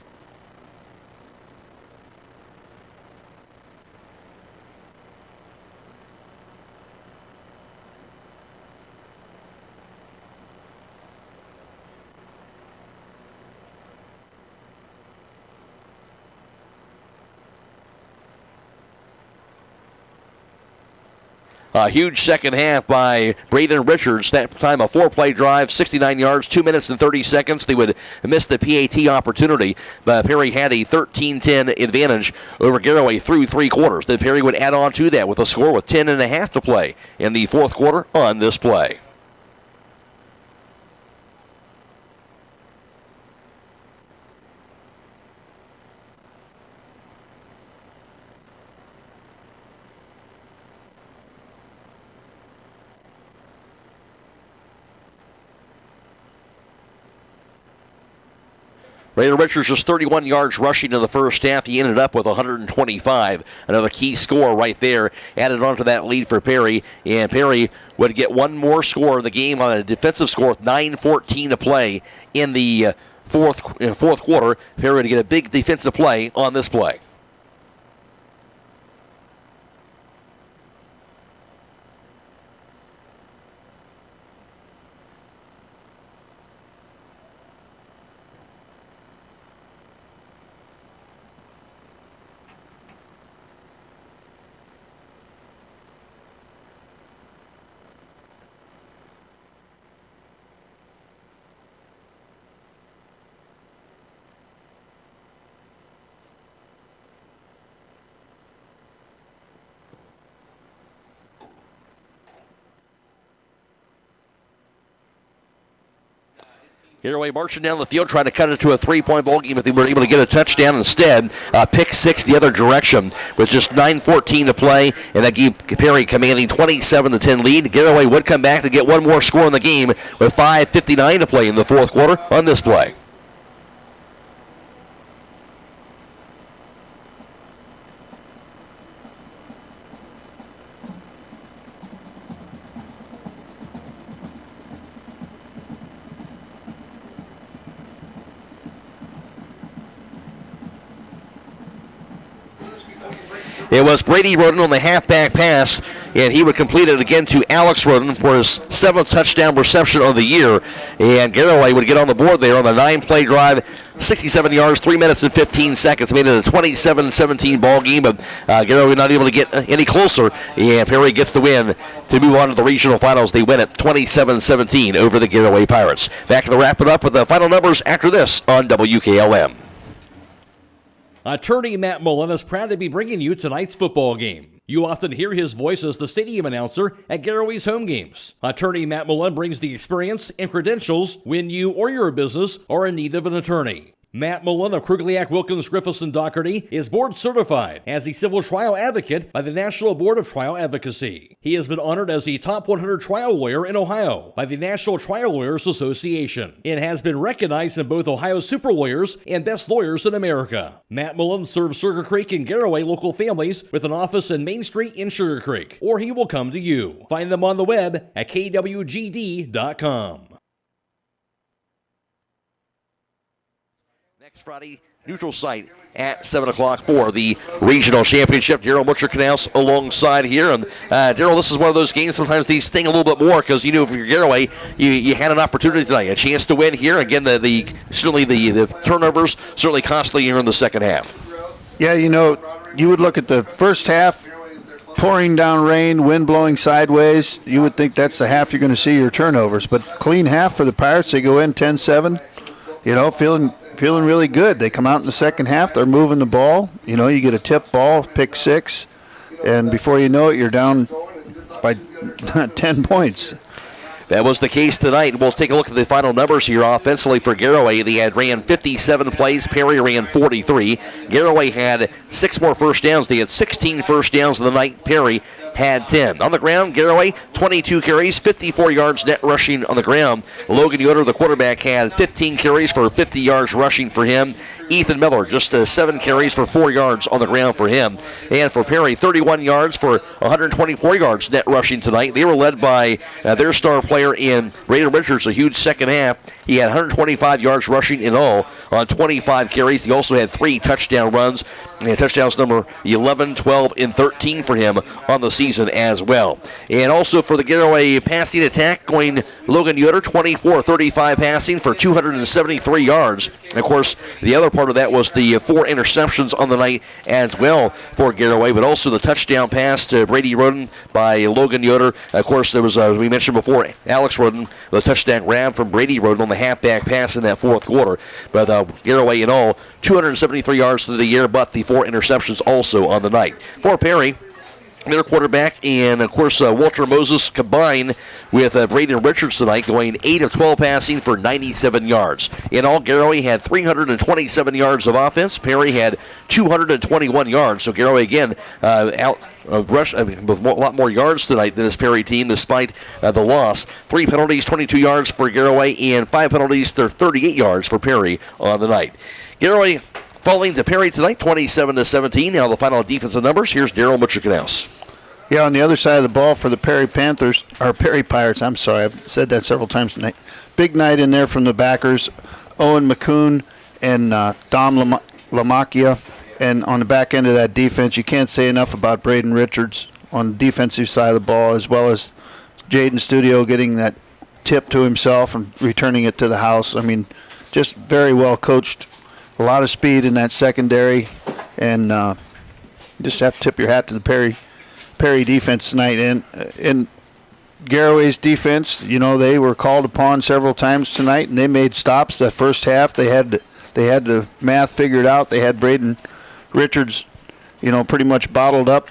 A huge second half by Braden Richards. That time a 4-play drive, 69 yards, 2 minutes and 30 seconds. They would miss the PAT opportunity, but Perry had a 13-10 advantage over Garaway through 3 quarters. Then Perry would add on to that with a score with 10.5 to play in the fourth quarter on this play. Braden Richards just 31 yards rushing in the first half. He ended up with 125. Another key score right there added on to that lead for Perry. And Perry would get one more score in the game on a defensive score with 9:14 to play in the fourth quarter. Perry would get a big defensive play on this play. Garaway marching down the field, trying to cut it to a 3-point ball game if they were able to get a touchdown instead. Pick 6 the other direction with just 9:14 to play, and that gave Perry commanding 27-10 lead. Garaway would come back to get one more score in the game with 5:59 to play in the fourth quarter on this play. It was Brady Roden on the halfback pass, and he would complete it again to Alex Roden for his 7th touchdown reception of the year. And Garaway would get on the board there on the 9-play drive, 67 yards, 3 minutes and 15 seconds. Made it a 27-17 ball game, but Garaway not able to get any closer. And Perry gets the win to move on to the regional finals. They win at 27-17 over the Garaway Pirates. Back to wrap it up with the final numbers after this on WKLM. Attorney Matt Mullen is proud to be bringing you tonight's football game. You often hear his voice as the stadium announcer at Garaway's home games. Attorney Matt Mullen brings the experience and credentials when you or your business are in need of an attorney. Matt Mullen of Krugliak, Wilkins, Griffiths, and Doherty is board certified as a civil trial advocate by the National Board of Trial Advocacy. He has been honored as the top 100 trial lawyer in Ohio by the National Trial Lawyers Association and has been recognized in both Ohio Super Lawyers and Best Lawyers in America. Matt Mullen serves Sugar Creek and Garaway local families with an office in Main Street in Sugar Creek, or he will come to you. Find them on the web at kwgd.com. Next Friday, neutral site at 7 o'clock for the regional championship. Daryl Butcher-Canals alongside here. And Daryl, this is one of those games, sometimes these sting a little bit more because, you know, for Garaway, you had an opportunity tonight, a chance to win here. Again, certainly the turnovers certainly costly here in the second half. Yeah, you know, you would look at the first half, pouring down rain, wind blowing sideways. You would think that's the half you're going to see your turnovers. But clean half for the Pirates. They go in 10-7, you know, feeling really good. They come out in the second half. They're moving the ball. You know, you get a tip ball, pick 6, and before you know it, you're down by 10 points. That was the case tonight. We'll take a look at the final numbers here offensively for Garaway. They had ran 57 plays. Perry ran 43. Garaway had 6 more first downs. They had 16 first downs in the night. Perry had 10. On the ground, Garaway 22 carries, 54 yards net rushing on the ground. Logan Yoder, the quarterback, had 15 carries for 50 yards rushing for him. Ethan Miller, just 7 carries for 4 yards on the ground for him. And for Perry, 31 yards for 124 yards net rushing tonight. They were led by their star player in Braden Richards, a huge second half. He had 125 yards rushing in all on 25 carries. He also had 3 touchdown runs. And touchdowns number 11, 12, and 13 for him on the season as well. And also for the Garaway passing attack, going Logan Yoder, 24-35 passing for 273 yards. And of course, the other part of that was the 4 interceptions on the night as well for Garaway, but also the touchdown pass to Brady Roden by Logan Yoder. Of course, there was, we mentioned before, Alex Roden, the touchdown grab from Brady Roden on the halfback pass in that fourth quarter. But Garaway in all, 273 yards through the air, but the 4 interceptions also on the night. For Perry, their quarterback, and of course Walter Moses combined with Braden Richards tonight, going 8 of 12 passing for 97 yards. In all, Garaway had 327 yards of offense. Perry had 221 yards. So Garaway again with a lot more yards tonight than this Perry team, despite the loss. 3 penalties, 22 yards for Garaway, and 5 penalties, 38 yards for Perry on the night. Garaway falling to Perry tonight, 27-17. Now the final defensive numbers. Here's Daryl Mitchell-Knaus. Yeah, on the other side of the ball for the Perry Panthers, or Perry Pirates, I'm sorry, I've said that several times tonight. Big night in there from the backers, Owen McCoon and Dom Lamacchia. And on the back end of that defense, you can't say enough about Braden Richards on the defensive side of the ball, as well as Jaden Studio getting that tip to himself and returning it to the house. I mean, just very well coached. A lot of speed in that secondary, and just have to tip your hat to the Perry defense tonight. And in Garaway's defense, you know, they were called upon several times tonight, and they made stops. That first half, they had the math figured out. They had Braden Richards, you know, pretty much bottled up.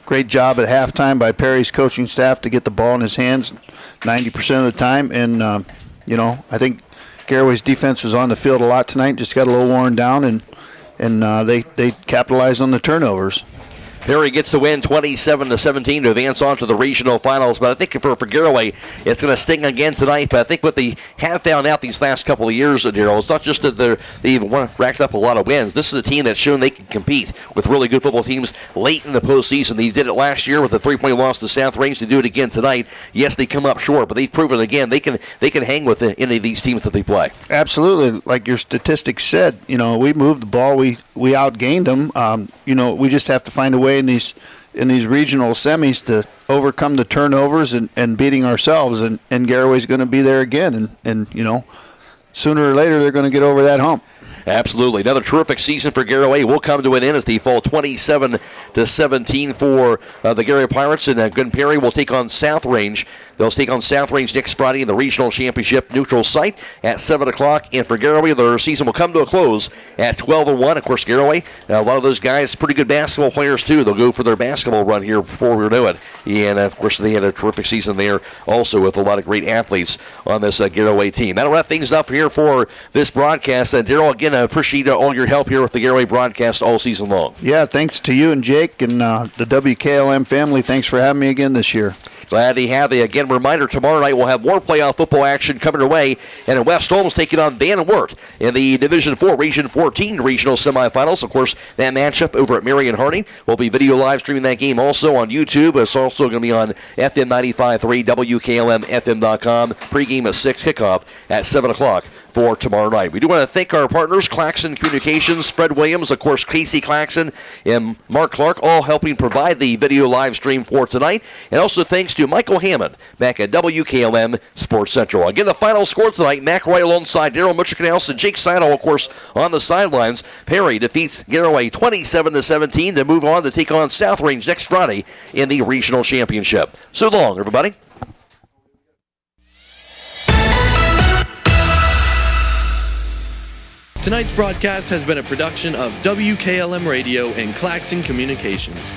Great job at halftime by Perry's coaching staff to get the ball in his hands 90% of the time. And you know, I think Garaway's defense was on the field a lot tonight, just got a little worn down, and they capitalized on the turnovers. Perry gets the win 27-17 to advance on to the regional finals. But I think for Garaway, it's going to sting again tonight. But I think what they have found out these last couple of years, Daryl, it's not just that they've racked up a lot of wins. This is a team that's shown they can compete with really good football teams late in the postseason. They did it last year with a 3-point loss to South Range. They do it again tonight. Yes, they come up short, but they've proven again they can hang with any of these teams that they play. Absolutely. Like your statistics said, you know, we moved the ball. We outgained them. You know, we just have to find a way in these regional semis to overcome the turnovers and beating ourselves, and Garaway's going to be there again, and you know, sooner or later they're going to get over that hump. Absolutely. Another terrific season for Garaway will come to an end as they fall 27-17 for the Garaway Pirates, and Gun Perry will take on South Range. They'll take on South Range next Friday in the regional championship neutral site at 7 o'clock. And for Garaway, their season will come to a close at 12-1. Of course, Garaway, a lot of those guys, pretty good basketball players, too. They'll go for their basketball run here before we know it. And, of course, they had a terrific season there also with a lot of great athletes on this Garaway team. That'll wrap things up here for this broadcast. And, Daryl, again, I appreciate all your help here with the Garaway broadcast all season long. Yeah, thanks to you and Jake and the WKLM family. Thanks for having me again this year. Glad to have you. Again, reminder, tomorrow night we'll have more playoff football action coming our way. And in West Holmes taking on Van Wert in the Division 4 Region 14 regional semifinals. Of course, that matchup over at Marion Harding. We'll be video live streaming that game also on YouTube. It's also going to be on FM 95.3, WKLM-FM.com. Pre-game at 6, kickoff at 7 o'clock for tomorrow night. We do want to thank our partners, Claxon Communications, Fred Williams, of course, Casey Claxon, and Mark Clark, all helping provide the video live stream for tonight. And also thanks to Michael Hammond back at WKLM Sports Central. Again, the final score tonight, McRoy alongside Daryl Mitchell-Knaus and Jake Seidel, of course, on the sidelines. Perry defeats Garaway 27-17 to move on to take on South Range next Friday in the regional championship. So long, everybody. Tonight's broadcast has been a production of WKLM Radio and Claxon Communications.